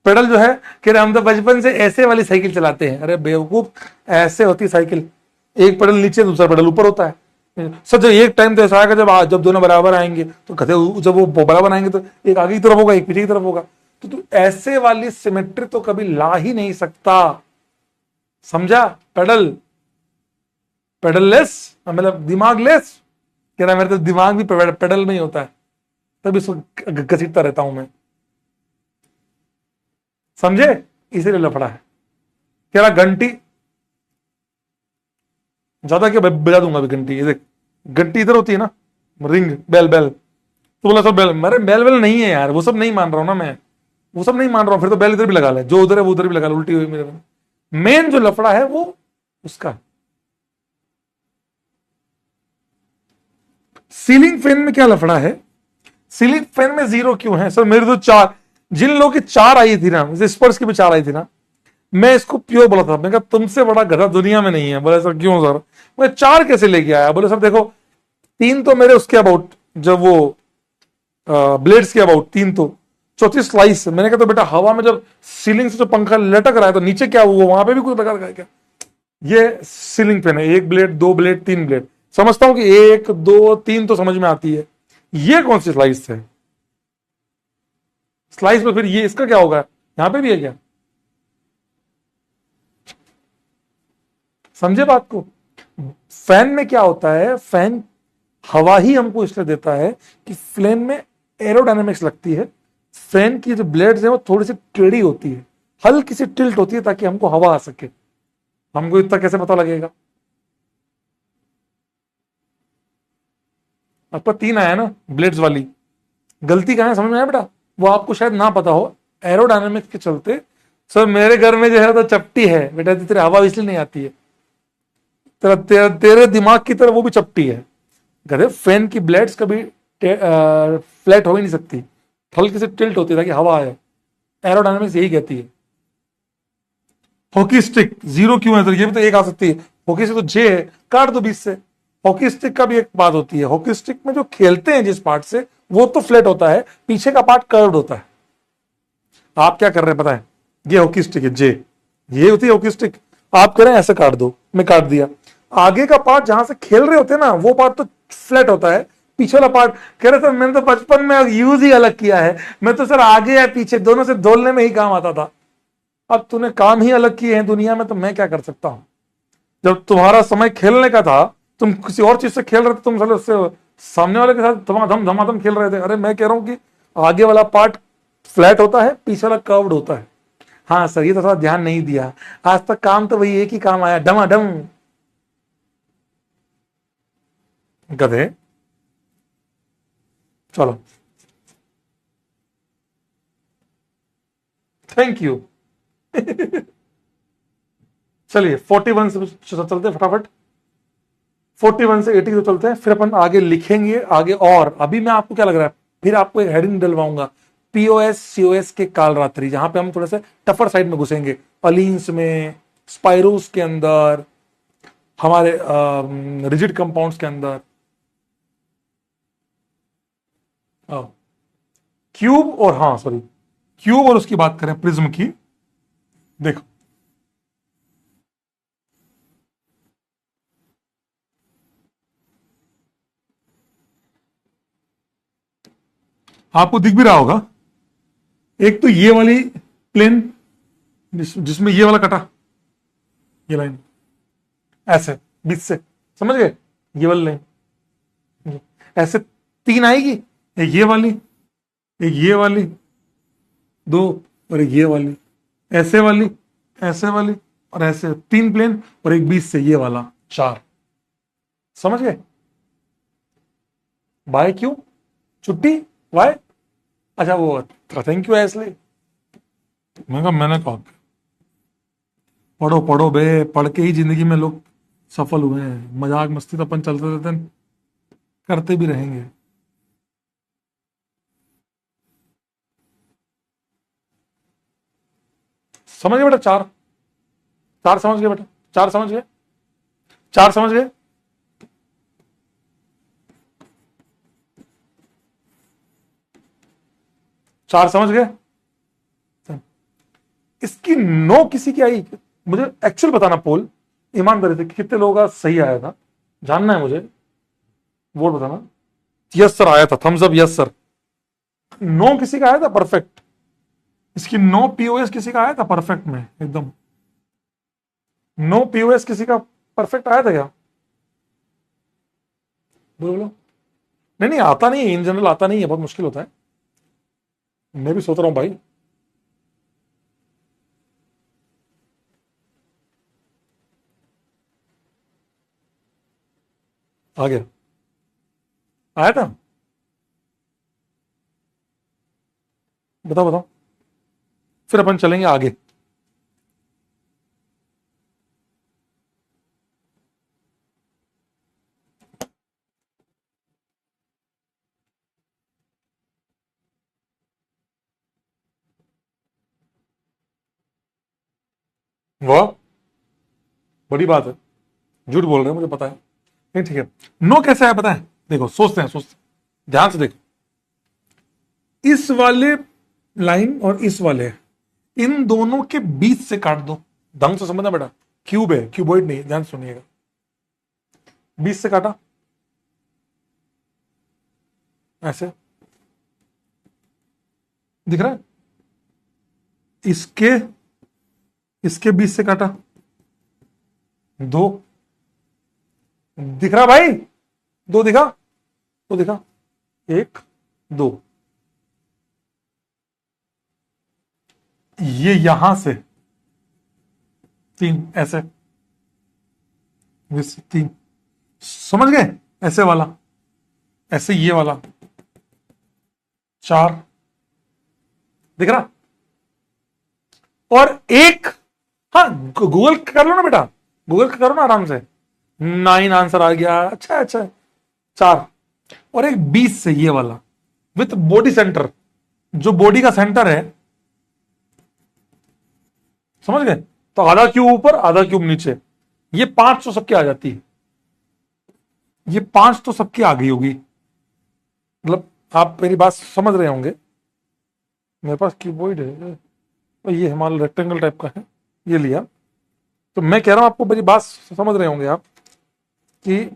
पेडल जो है, कह रहे हम तो बचपन से ऐसे वाली साइकिल चलाते हैं। अरे बेवकूफ, ऐसे होती साइकिल, एक पेडल नीचे दूसरा पेडल ऊपर होता है। सर जब एक टाइम तो ऐसा आएगा जब दोनों बराबर आएंगे, तो कहते जब वो बराबर आएंगे तो एक आगे की तरफ होगा, एक पीछे की तरफ होगा, तो तू ऐसे वाली सिमेट्री तो कभी ला ही नहीं सकता। समझा? पेडल, पेडललेस मतलब दिमाग लेस। कह रहा मेरे तो दिमाग भी पेडल में ही होता है, तभी इसको घसीटता रहता हूं मैं। समझे? इसीलिए लफड़ा है। कह रहा घंटी, ज्यादा क्या बजा दूंगा अभी घंटी। ये देख, घंटी इधर होती है ना, रिंग, बेल, बेल, तो बोला सब बेल, मेरे बेल बेल नहीं है यार, वो सब नहीं मान रहा हूं ना मैं, वो सब नहीं मान रहा हूं। फिर तो बेल इधर भी लगा ले, जो उधर है वो उधर भी लगा ले, उल्टी हुई मेरे। मेन जो लफड़ा है वो उसका। सीलिंग फैन में क्या लफड़ा है? सीलिंग फैन में 0 क्यों है? सर मेरे तो 4, जिन लोगों की 4 आई थी ना, जैसे स्पर्श की भी 4 आई थी ना, मैं इसको प्योर बोला था, मैं कहा तुमसे बड़ा गधा दुनिया में नहीं है। बोले सर क्यों सर? मैं 4 कैसे लेके आया? बोले सर देखो, 3 तो मेरे उसके अबाउट, जब वो ब्लेड्स के अबाउट, 3 तो। चौथी स्लाइस। मैंने कहा तो बेटा हवा में जब सीलिंग से जो पंखा लटक रहा है तो नीचे क्या हुआ, वहां पे भी कुछ प्रकार का है क्या? ये सीलिंग फैन है, 1 ब्लेड, 2 ब्लेड, 3 ब्लेड। समझता हूं कि 1 2 3 तो समझ में आती है। ये कौन सी स्लाइस है? स्लाइस में फिर ये इसका क्या होगा? यहां पे भी है क्या? समझे बात को? फैन में क्या होता है, फैन हवा ही हमको इसलिए देता है कि फ्लेन में एरोडायनेमिक्स लगती है। फैन की जो ब्लेड्स है वो थोड़ी सी टेढ़ी होती है, हल्की सी टिल्ट होती है ताकि हमको हवा आ सके। हमको इतना कैसे पता लगेगा? आपका 3 आया ना ब्लेड्स वाली। गलती कहां है समझ में आया बेटा? वो आपको शायद ना पता हो, एरोडायनेमिक्स के चलते। सर मेरे घर में जो है तो चपटी है बेटा, तेरे हवा इसलिए नहीं आती है, तेरे दिमाग की तरह वो भी चपटी है। कहते फैन की ब्लेड्स कभी फ्लैट हो ही नहीं सकती, हल्की से टिल्ट होती है ताकि हवा आए। एरोडायनामिक्स यही कहती है। हॉकी स्टिक 0 क्यों है सर? ये भी तो 1 आ सकती है। हॉकी से तो जे है, काट दो 20 से। हॉकी स्टिक का भी एक बात होती है, हॉकी स्टिक में जो खेलते हैं जिस पार्ट से वो तो फ्लैट होता है, पीछे का पार्ट कर्व्ड होता है। आप क्या कर रहे हैं पता है? ये हॉकी स्टिक है जे, ये होती है हॉकी स्टिक। आप कह रहे हैं ऐसे काट दो, मैं काट दिया। आगे का पार्ट जहां से खेल रहे होते हैं ना वो पार्ट तो फ्लैट होता है, पीछे वाला पार्ट कह रहे सर मैंने तो बचपन में यूज ही अलग किया है, मैं तो सर आगे या पीछे दोनों से दोलने में ही काम आता था। अब तूने काम ही अलग किए हैं दुनिया में, तो मैं क्या कर सकता हूं? जब तुम्हारा समय खेलने का था तुम किसी और चीज से खेल रहे थे, तुम साले उससे सामने वाले के साथ धमाधम धमाधम खेल रहे थे। अरे मैं कह रहा हूं कि आगे वाला पार्ट फ्लैट होता है, पीछे वाला कर्व्ड होता है। हाँ सर ये तो थोड़ा ध्यान नहीं दिया, आज तक काम तो वही एक ही काम आया, डमाडम। गधे। चलो थैंक यू। चलिए 41 से चलते हैं फटाफट। 41 से 80 तो चलते हैं, फिर अपन आगे लिखेंगे आगे। और अभी मैं आपको क्या लग रहा है, फिर आपको एक हेडिंग डलवाऊंगा, पीओएस सीओएस के काल रात्रि, जहां पे हम थोड़े से टफर साइड में घुसेंगे, अलीन्स में, स्पाइरोस के अंदर, हमारे रिजिड कंपाउंड्स के अंदर। क्यूब और, हाँ सॉरी, क्यूब और उसकी बात करें प्रिज्म की। देखो आपको दिख भी रहा होगा, एक तो ये वाली प्लेन जिसमें ये वाला कटा, ये लाइन ऐसे बीच से, समझ गए? ये वाली लाइन ऐसे 3 आएगी, एक ये वाली, एक ये वाली, 2, और एक ये वाली, ऐसे वाली, ऐसे वाली, और ऐसे 3 प्लेन, और एक बीच से ये वाला 4। समझ गए? बाय क्यों? छुट्टी वाई। अच्छा वो थैंक यू है इसलिए। मैंने कहा पढ़ो पढ़ो बे, पढ़ के ही जिंदगी में लोग सफल हुए हैं। मजाक मस्ती तो अपन चलते रहते हैं, करते भी रहेंगे। समझ गए बेटा? 4, 4 समझ गए बेटा? 4 समझ गए? 4 समझ गए? चार समझ गए? इसकी नो किसी की आई? मुझे एक्चुअल बताना पोल, ईमानदारी से कितने लोगों का सही आया था, जानना है मुझे, वोट बताना। यस सर आया था, thumbs up yes sir. No किसी का आया था परफेक्ट? इसकी नो पीओएस किसी का आया था परफेक्ट में एकदम? नो पीओएस किसी का परफेक्ट आया था क्या? बोलो बोलो। नहीं नहीं आता नहीं है, इन जनरल आता नहीं है, बहुत मुश्किल होता है। मैं भी सोच रहा हूं भाई। आ गया, आया था? बताओ बताओ, फिर अपन चलेंगे आगे। वाह, बड़ी बात है। झूठ बोल रहे हैं मुझे पता है। नहीं ठीक है। नो कैसे है पता है? देखो सोचते हैं, सोचते हैं, ध्यान से देखो। इस वाले लाइन और इस वाले, इन दोनों के बीच से काट दो। ढंग से समझना बेटा, क्यूब है, क्यूबॉइड नहीं, ध्यान सुनिएगा। बीच से काटा ऐसे, दिख रहा है? इसके इसके बीच से काटा, दो दिख रहा भाई? दो दिखा? दो दिखा? एक, दो। ये यहां से तीन, ऐसे तीन, समझ गए? ऐसे वाला, ऐसे ये वाला चार, दिख रहा? और एक, हाँ गूगल कर लो ना बेटा, गूगल करो ना आराम से। 9 आंसर आ गया। अच्छा अच्छा, चार। और एक 20 से ये वाला विथ बॉडी सेंटर, जो बॉडी का सेंटर है, समझ गए? तो आधा क्यूब ऊपर आधा क्यूब नीचे, ये 5 तो सबकी आ जाती है, ये 5 तो सबकी आ गई होगी। मतलब आप मेरी बात समझ रहे होंगे। मेरे पास कीबोर्ड है, तो ये हमारा रेक्टेंगल टाइप का है, ये लिया। तो मैं कह रहा हूं आपको, मेरी बात समझ रहे होंगे आप कि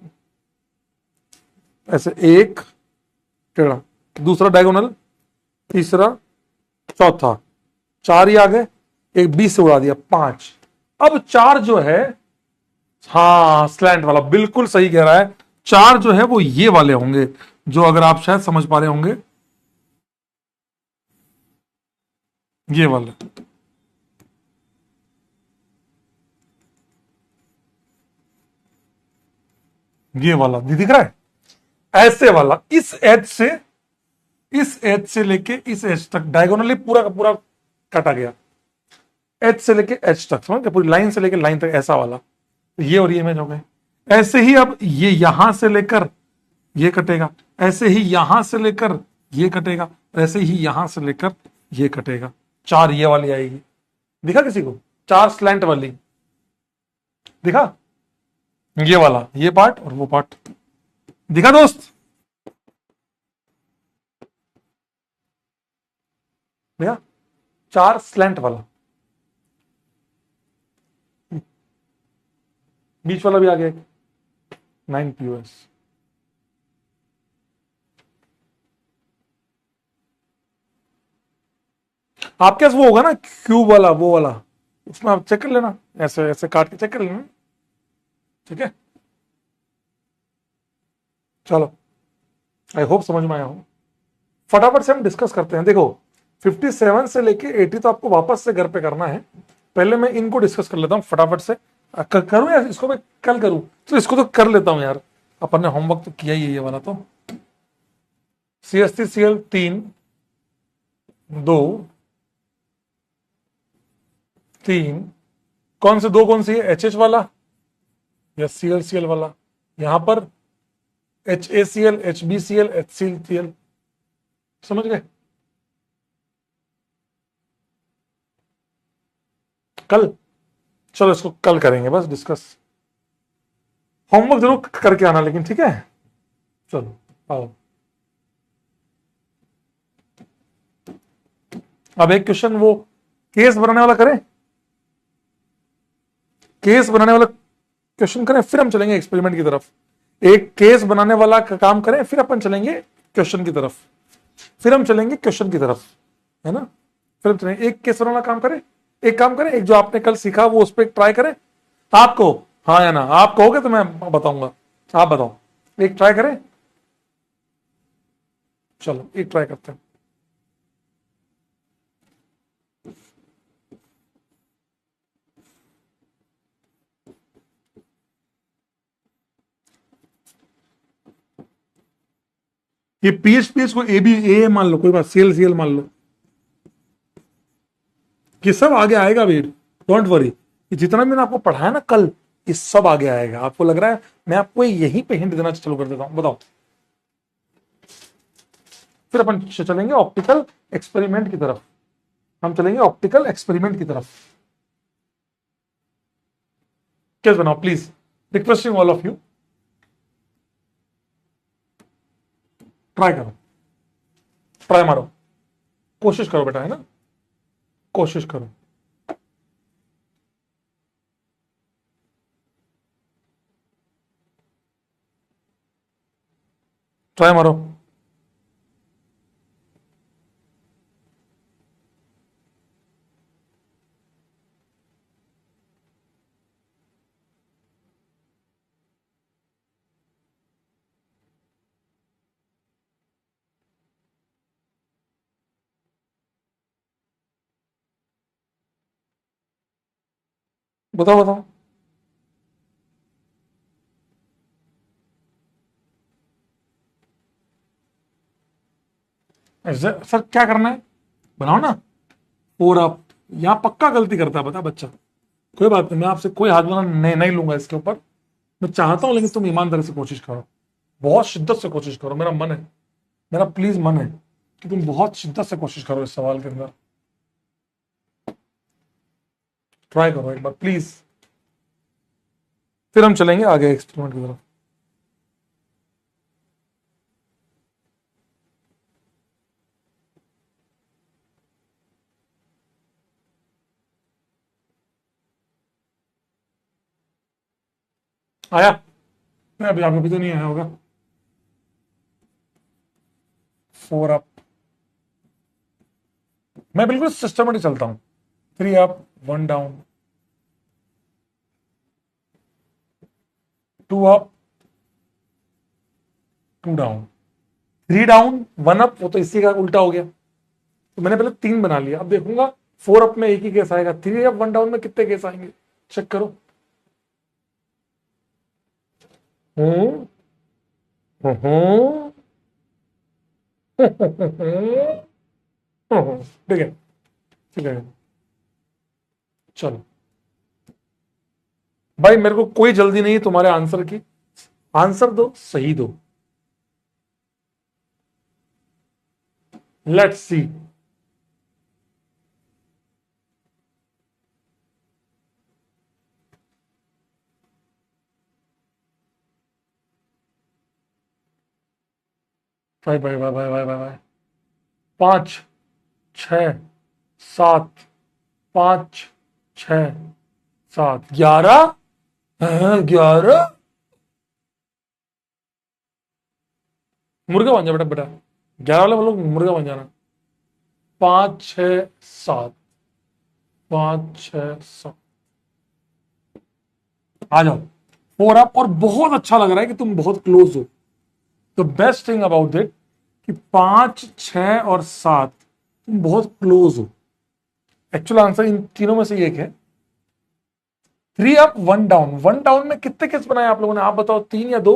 ऐसे एक टेढ़ा, दूसरा डायगोनल, तीसरा, चौथा, चार ही आ गए, एक 20 से उड़ा दिया, 5। अब चार जो है, हाँ स्लैंट वाला, बिल्कुल सही कह रहा है। चार जो है वो ये वाले होंगे, जो अगर आप शायद समझ पा रहे होंगे, ये वाले। ये वाला दिख रहा है? ऐसे वाला, इस एज से लेके इस एज तक डायगोनली पूरा का पूरा काटा गया, एच से लेके एच तक, समझ गए? पूरी लाइन से लेके लाइन तक, ऐसा वाला। तो ये और ये इमेज हो गए। ऐसे ही अब ये यहां से लेकर ये कटेगा, ऐसे ही यहां से लेकर ये कटेगा, ऐसे ही यहां से लेकर ये कटेगा। चार ये वाली आएगी, दिखा किसी को? चार स्लैंट वाली दिखा? ये वाला, ये पार्ट और वो पार्ट दिखा दोस्त? भैया चार स्लैंट वाला, बीच वाला भी आ गया, 9 POS। आपके पास वो होगा ना क्यूब वाला, वो वाला, उसमें आप चेक कर लेना, ऐसे ऐसे काट के चेक कर लेना, ठीक है? चलो, आई होप समझ में आया हूं। फटाफट से हम डिस्कस करते हैं। देखो 57 से लेके 80 तो आपको वापस से घर पे करना है। पहले मैं इनको डिस्कस कर लेता हूं फटाफट से। करूं या इसको मैं कल करूं? तो इसको तो कर लेता हूं यार, अपन ने होमवर्क तो किया ही है ये वाला। तो CH3Cl 3, 2, 3, कौन से दो, कौन सी है? HH वाला या ClCl वाला? यहां पर HACl, HBCl, HCl, समझ गए? कल, चलो इसको कल करेंगे बस डिस्कस। होमवर्क जरूर करके आना लेकिन, ठीक है? चलो आओ। अब एक क्वेश्चन वो केस बनाने वाला करें, केस बनाने वाला क्वेश्चन करें, फिर हम चलेंगे एक्सपेरिमेंट की तरफ। एक केस बनाने वाला का काम करें, फिर अपन चलेंगे क्वेश्चन की तरफ, फिर हम चलेंगे क्वेश्चन की तरफ, है ना? फिर हम चलेंगे, एक केस बनाने वाला काम करें, एक काम करें, एक जो आपने कल सीखा वो उस पर ट्राई करें। आपको हाँ या ना, आप कहोगे तो मैं बताऊंगा, आप बताओ। एक ट्राई करें, चलो एक ट्राई करते हैं। ये पीएच को ए बी ए मान लो, कोई बात, ClCl मान लो, ये सब आगे आएगा वेट, डोंट वरी। जितना भी मैंने आपको पढ़ाया ना कल, ये सब आगे आएगा। आपको लग रहा है मैं आपको यहीं पे हिंट देना चालू कर देता हूं? बताओ। फिर अपन चलेंगे ऑप्टिकल एक्सपेरिमेंट की तरफ, हम चलेंगे ऑप्टिकल एक्सपेरिमेंट की तरफ। केस बनाओ please, requesting all of you, try करो, ट्राई मारो। कोशिश करो बेटा, है ना, कोशिश करो। ट्राई मारो। बताओ बताओ। ऐसे सर क्या करना है, बनाओ ना। और आप यहाँ पक्का गलती करता है बता बच्चा। कोई बात नहीं, मैं आपसे कोई हाथ बना नहीं लूंगा इसके ऊपर। मैं चाहता हूं, लेकिन तुम ईमानदारी से कोशिश करो, बहुत शिद्दत से कोशिश करो। मेरा मन है, मेरा प्लीज मन है कि तुम बहुत शिद्दत से कोशिश करो इस सवाल के अंदर। ट्राई करो एक बार प्लीज, फिर हम चलेंगे आगे एक्सपेरिमेंट की तरफ। आया? नहीं, अभी आप अभी तो नहीं आया होगा। 4 अप, मैं बिल्कुल सिस्टमेटिक चलता हूं। 3 up 1 down, 2 up 2 down, 3 down 1 up. वो तो इसी का उल्टा हो गया, तो मैंने पहले 3 बना लिया। अब देखूंगा 4 अप में एक ही केस आएगा, 3 अप 1 डाउन में कितने केस आएंगे, चेक करो। हम्म हम्म ठीक है, ठीक है, चलो भाई, मेरे को कोई जल्दी नहीं है तुम्हारे आंसर की। आंसर दो, सही दो। Let's see. Bye bye bye bye bye bye bye. 5 6 7, 5 6 7, 11, 11। मुर्गा बन जा बेटा, बेटा 11 वाले लोग मुर्गा बन जाना। 5 6 7, 5 6 7, आ जाओ। 4 अप, और बहुत अच्छा लग रहा है कि तुम बहुत क्लोज हो। The best thing about it कि 5 6 और 7 तुम बहुत क्लोज हो। एक्चुअल आंसर इन तीनों में से एक है। 3 अप 1 डाउन, 1 डाउन में कितने केस बनाए आप लोगों ने, आप बताओ, 3 या 2?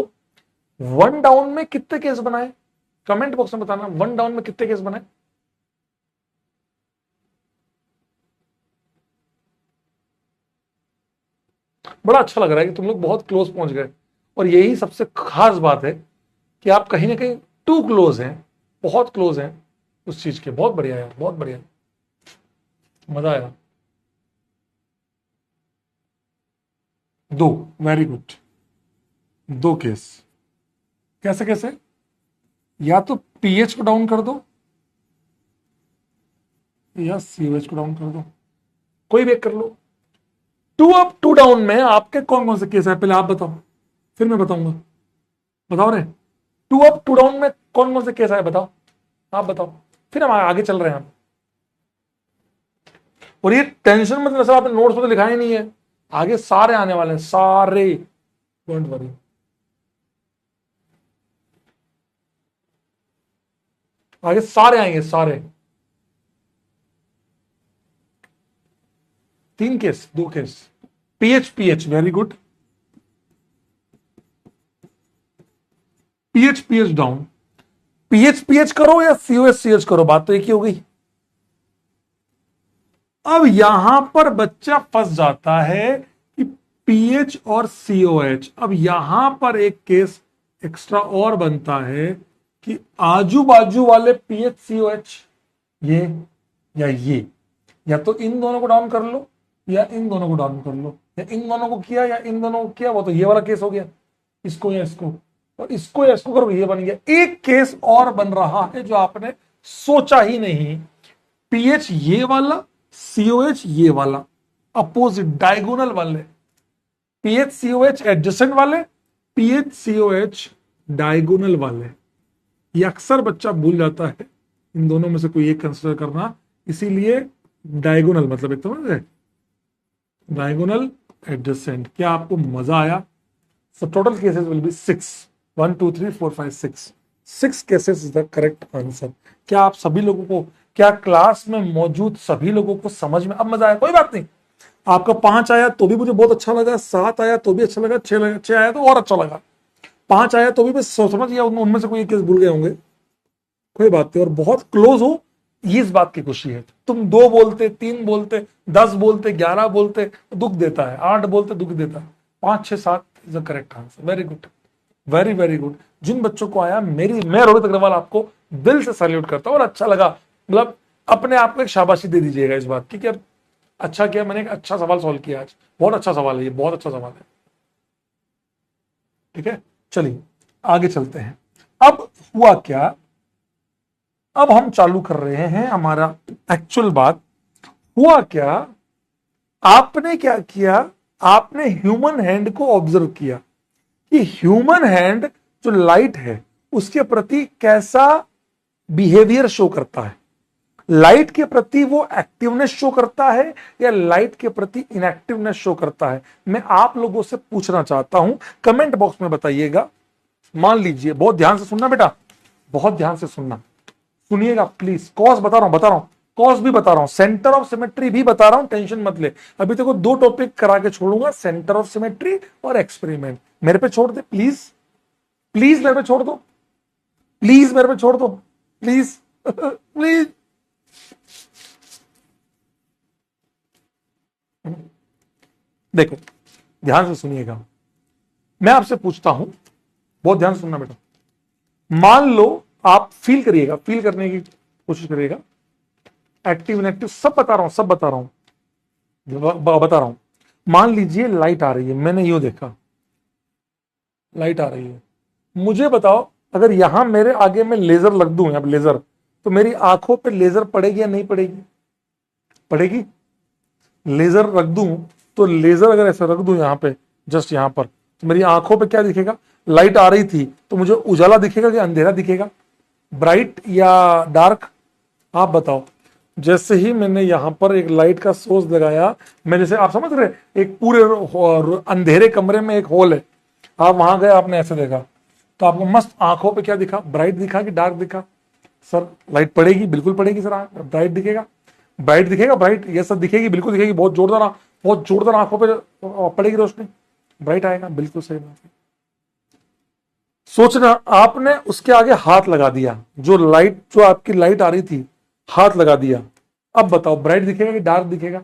1 डाउन में कितने केस बनाए, कमेंट बॉक्स में बताना। 1 डाउन में कितने केस बनाए? बड़ा अच्छा लग रहा है कि तुम लोग बहुत क्लोज पहुंच गए, और यही सबसे खास बात है कि आप कहीं ना कहीं टू क्लोज हैं, बहुत क्लोज हैं उस चीज के। बहुत बढ़िया यार, बहुत बढ़िया, मजा आया। 2, वेरी गुड। 2 केस, कैसे कैसे? या तो पीएच को डाउन कर दो, या सीओएच को डाउन कर दो, कोई भी एक कर लो। 2 अप 2 डाउन में आपके कौन कौन से केस है, पहले आप बताओ, फिर मैं बताऊंगा। बताओ रे, 2 अप 2 डाउन में कौन कौन से केस आए, बताओ, आप बताओ, फिर हम आगे चल रहे हैं। और ये टेंशन मत लो, आपने नोट्स में तो लिखा ही नहीं है, आगे सारे आने वाले हैं, सारे, डोंट वरी। आगे सारे आएंगे, सारे। 3 case, 2 case. PH pH, very good. PH pH down, pH pH करो या सीओएच सीएच करो, बात तो एक ही हो गई। अब यहां पर बच्चा फंस जाता है कि पीएच और सीओएच। अब यहां पर एक केस एक्स्ट्रा और बनता है कि आजू बाजू वाले पीएच सीओएच, ये या ये, या तो इन दोनों को डाउन कर लो या इन दोनों को डाउन कर लो, या इन दोनों को किया या इन दोनों को किया, वो तो ये वाला केस हो गया, इसको या इसको, और इसको या इसको करो, ये बन गया। एक केस और बन रहा है जो आपने सोचा ही नहीं पीएच ये वाला, सीओएच ये वाला, अपोजिट डायगोनल वाले, पीएच सीओएच एडजेसेंट वाले, पीएच सीओएच डायगोनल वाले। ये अक्सर बच्चा भूल जाता है, इन दोनों में से कोई एक कंसिडर करना, इसीलिए डायगोनल मतलब एक समझ रहे, डायगोनल एडजेसेंट। क्या आपको मजा आया? So total cases will be 6, 1 2 3 4 5 6 cases is the correct answer. क्या आप सभी लोगों को, क्या क्लास में मौजूद सभी लोगों को समझ में अब मजा आया? कोई बात नहीं, आपका 5 आया तो भी मुझे बहुत अच्छा लगा, 7 आया तो भी अच्छा लगा, 6 आया तो और अच्छा लगा, 5 आया तो भी मैं समझ गया उनमें से कोई एक केस भूल गए होंगे, कोई बात नहीं। और बहुत क्लोज हो, ये इस बात की खुशी है। तुम 2 बोलते, 3 बोलते, 10 बोलते, 11 बोलते दुख देता है, 8 बोलते दुख देता है, 5 6 7 is the correct answer. Very good, very very good. जिन बच्चों को आया, मैं रोहित अग्रवाल आपको दिल से सैल्यूट करता हूं, और अच्छा लगा, मतलब अपने आप को एक शाबाशी दे दीजिएगा इस बात की कि अच्छा किया, मैंने एक अच्छा सवाल सॉल्व किया आज, बहुत अच्छा सवाल है ये, बहुत अच्छा सवाल है। ठीक है, चलिए आगे चलते हैं। अब हुआ क्या, अब हम चालू कर रहे हैं हमारा एक्चुअल बात। हुआ क्या, आपने क्या किया, आपने ह्यूमन हैंड को ऑब्जर्व किया कि ह्यूमन हैंड जो लाइट है उसके प्रति कैसा बिहेवियर शो करता है। लाइट के प्रति वो एक्टिवनेस शो करता है या लाइट के प्रति इनएक्टिवनेस शो करता है? मैं आप लोगों से पूछना चाहता हूं, कमेंट बॉक्स में बताइएगा। मान लीजिए, बहुत ध्यान से सुनना बेटा, बहुत ध्यान से सुनना, सुनिएगा प्लीज। कॉस बता रहा हूं, कॉस भी बता रहा हूं, सेंटर ऑफ सिमेट्री भी बता रहा हूं, टेंशन मत ले। अभी तक 2 टॉपिक करा के छोड़ूंगा, सेंटर ऑफ सिमेट्री और एक्सपेरिमेंट। मेरे पे छोड़ दे प्लीज, प्लीज मेरे पे छोड़ दो, प्लीज मेरे पे छोड़ दो, प्लीज प्लीज। देखो ध्यान से सुनिएगा, मैं आपसे पूछता हूं, बहुत ध्यान से सुनना बेटा। मान लो आप फील करिएगा, फील करने की कोशिश करिएगा, एक्टिव इनएक्टिव सब बता रहा हूं, सब बता रहा हूं, बता रहा हूं। मान लीजिए लाइट आ रही है, मैंने यूं देखा लाइट आ रही है, मुझे बताओ अगर यहां मेरे आगे में लेजर लग दूं, यहां लेजर, तो मेरी आंखों पे लेजर पड़ेगी या नहीं पड़ेगी? पड़ेगी। लेजर रख दूं तो लेजर अगर ऐसा रख दूं यहां पे, जस्ट यहां पर, तो मेरी आंखों पे क्या दिखेगा? लाइट आ रही थी तो मुझे उजाला दिखेगा कि अंधेरा दिखेगा, ब्राइट या डार्क? आप बताओ। जैसे ही मैंने यहां पर एक लाइट का सोर्स लगाया, मैं जैसे, आप समझ रहे, एक पूरे अंधेरे कमरे में एक होल है, आप वहां गए, आपने ऐसे देखा, तो आपको मस्त आंखों पे क्या दिखा? ब्राइट दिखा कि डार्क दिखा? सर लाइट पड़ेगी, बिल्कुल पड़ेगी सर, ब्राइट दिखेगा, ब्राइट दिखेगा, ब्राइट ये सब दिखेगी, बिल्कुल दिखेगी, बहुत जोरदार आंखों पे पड़ेगी रोशनी, ब्राइट आएगा, बिल्कुल सही बात है। सोचना, आपने उसके आगे हाथ लगा दिया, जो आपकी लाइट आ रही थी, हाथ लगा दिया, अब बताओ ब्राइट दिखेगा कि डार्क दिखेगा?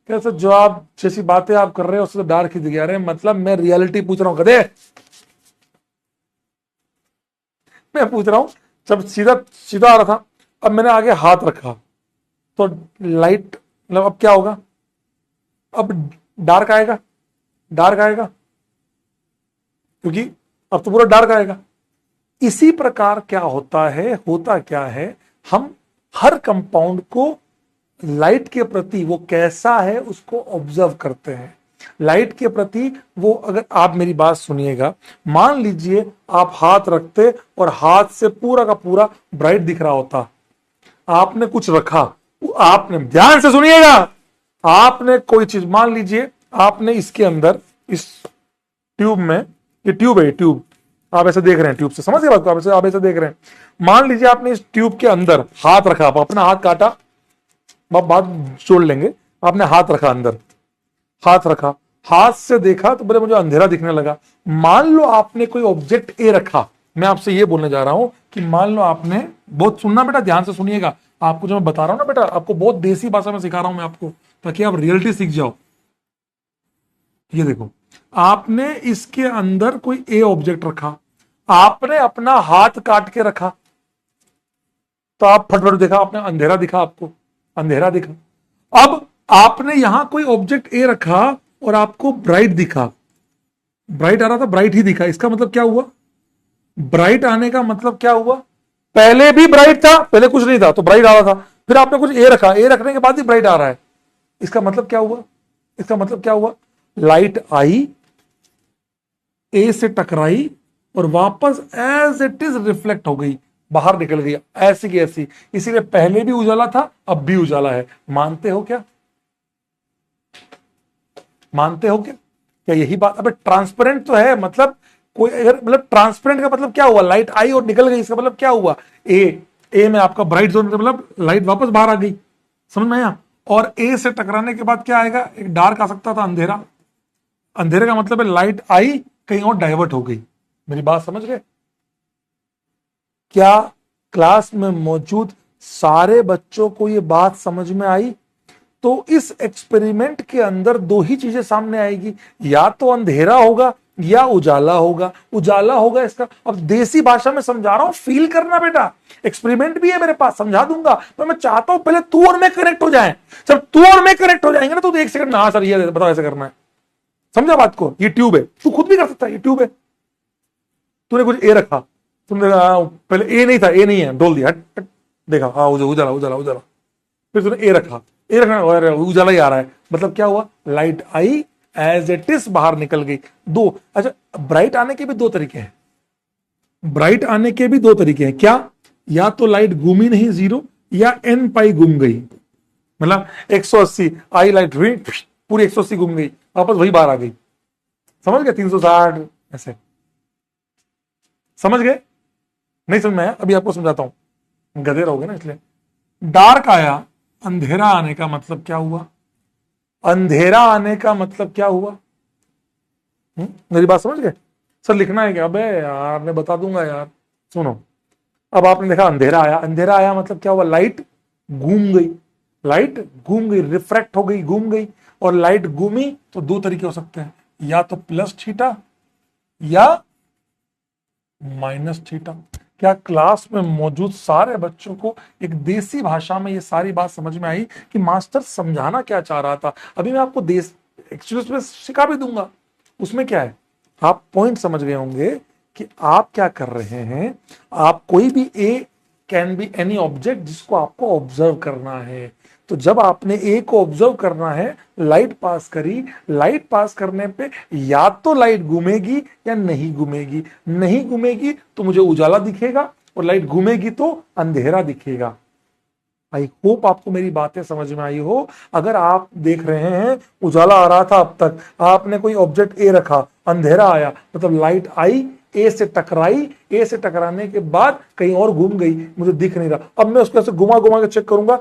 कैसे जो आप जैसी बातें आप कर रहे हो उससे तो डार्क ही दिखेगा। रहे मतलब मैं रियलिटी पूछ रहा हूं, कदे मैं पूछ रहा हूं, जब सीधा सीधा आ रहा था, अब मैंने आगे हाथ रखा तो लाइट, मतलब अब क्या होगा? अब डार्क आएगा, डार्क आएगा, क्योंकि अब तो पूरा डार्क आएगा। इसी प्रकार क्या होता है, होता क्या है, हम हर कंपाउंड को लाइट के प्रति वो कैसा है उसको ऑब्जर्व करते हैं। लाइट के प्रति वो, अगर आप मेरी बात सुनिएगा, मान लीजिए आप हाथ रखते और हाथ से पूरा का पूरा ब्राइट दिख रहा होता, आपने कुछ रखा, आपने, ध्यान से सुनिएगा, आपने कोई चीज, मान लीजिए आपने इसके अंदर, इस ट्यूब में, ये ट्यूब है, ट्यूब आप ऐसे देख रहे हैं, ट्यूब से समझ गए बात को, आप ऐसे देख रहे हैं, मान लीजिए आपने इस ट्यूब के अंदर हाथ रखा, आप अपना हाथ काटा, बात जोड़ लेंगे, आपने हाथ रखा अंदर, हाथ रखा, हाथ से देखा तो बोले मुझे अंधेरा दिखने लगा। मान लो आपने कोई ऑब्जेक्ट ए रखा, मैं आपसे ये बोलने जा रहा हूं कि मान लो आपने, बहुत सुनना बेटा, ध्यान से सुनिएगा, आपको जो मैं बता रहा हूं ना बेटा, आपको बहुत देसी भाषा में सिखा रहा हूं मैं आपको, ताकि आप रियलिटी सीख जाओ। ये देखो, आपने इसके अंदर कोई ए ऑब्जेक्ट रखा, आपने अपना हाथ काट के रखा, तो आप फटफट देखा, आपने अंधेरा दिखा, आपको अंधेरा दिखा। अब आपने यहां कोई ऑब्जेक्ट ए रखा और आपको ब्राइट दिखा, ब्राइट आ रहा था, ब्राइट ही दिखा, इसका मतलब क्या हुआ? ब्राइट आने का मतलब क्या हुआ? पहले भी ब्राइट था, पहले कुछ नहीं था तो ब्राइट आ रहा था, फिर आपने कुछ ए रखा, ए रखने के बाद ही ब्राइट आ रहा है, इसका मतलब क्या हुआ? इसका मतलब क्या हुआ? लाइट आई, ए से टकराई और वापस एज इट इज रिफ्लेक्ट हो गई, बाहर निकल गई ऐसी की ऐसी। इसीलिए पहले भी उजाला था, अब भी उजाला है। मानते हो क्या? मानते हो क्या? क्या यही बात? अबे ट्रांसपेरेंट तो है, मतलब कोई अगर, मतलब ट्रांसपेरेंट का मतलब क्या हुआ? लाइट आई और निकल गई, इसका मतलब क्या हुआ? ए में आपका ब्राइट जोन का मतलब लाइट वापस बाहर आ गई, समझ में आया? और ए से टकराने के बाद क्या आएगा? एक डार्क आ सकता था, अंधेरा। अंधेरे का मतलब है लाइट आई, कहीं और डाइवर्ट हो गई। मेरी बात समझ गए? क्या क्लास में मौजूद सारे बच्चों को ये बात समझ में आई? तो इस एक्सपेरिमेंट के अंदर दो ही चीजें सामने आएगी, या तो अंधेरा होगा या उजाला होगा। उजाला होगा इसका, अब देसी भाषा में समझा रहा हूं, फील करना बेटा। एक्सपेरिमेंट भी है मेरे पास, समझा दूंगा, पर मैं चाहता हूं पहले तू और मैं कनेक्ट हो जाए। जब तू और मैं कनेक्ट हो जाएंगे ना, तो एक सेकंड, हाँ सर ये बताओ ऐसे करना है, समझा बात को? ये ट्यूब है, तू खुद भी कर सकता है, ये ट्यूब है। तूने कुछ ए रखा, तुमने पहले ए नहीं था, ए नहीं है, डोल दिया, देखा हाँ उजाला उजाला उजाला। फिर तूने ए रखा, ए रखना और उजाला ही आ रहा है, मतलब क्या हुआ? लाइट आई, एज इट इज बाहर निकल गई। दो, अच्छा ब्राइट आने के भी दो तरीके हैं। ब्राइट आने के भी दो तरीके हैं, क्या? या तो लाइट घूमी नहीं जीरो, या एन पाई घूम गई, मतलब 180 आई लाइट हुई, पूरी 180 घूम गई, वापस वही बाहर आ गई। समझ गए? 360 ऐसे, समझ गए? नहीं समझ में आया? अभी आपको समझाता हूं, गधे रहोगे ना इसलिए। डार्क आया, अंधेरा आने का मतलब क्या हुआ? अंधेरा आने का मतलब क्या हुआ? मेरी बात समझ गए? सर लिखना है क्या? अबे यार मैं बता दूंगा यार, सुनो। अब आपने देखा अंधेरा आया, अंधेरा आया मतलब क्या हुआ? लाइट घूम गई, लाइट घूम गई, रिफ्रैक्ट हो गई, घूम गई। और लाइट घूमी तो दो तरीके हो सकते हैं, या तो प्लस थीटा या माइनस थीटा। क्या क्लास में मौजूद सारे बच्चों को एक देसी भाषा में ये सारी बात समझ में आई कि मास्टर समझाना क्या चाह रहा था? अभी मैं आपको देश एक्चुअली उसमें सिखा भी दूंगा। उसमें क्या है, आप पॉइंट समझ गए होंगे कि आप क्या कर रहे हैं। आप कोई भी ए कैन बी एनी ऑब्जेक्ट जिसको आपको ऑब्जर्व करना है। तो जब आपने ए को ऑब्जर्व करना है, लाइट पास करी, लाइट पास करने पे या तो लाइट घूमेगी या नहीं घूमेगी। नहीं घूमेगी तो मुझे उजाला दिखेगा, और लाइट घूमेगी तो अंधेरा दिखेगा। आई होप आपको मेरी बातें समझ में आई हो। अगर आप देख रहे हैं उजाला आ रहा था, अब तक आपने कोई ऑब्जेक्ट ए रखा, अंधेरा आया, मतलब लाइट आई, ए से टकराई, ए से टकराने के बाद कहीं और घूम गई, मुझे दिख नहीं रहा। अब मैं उसको ऐसे घुमा घुमा के चेक करूंगा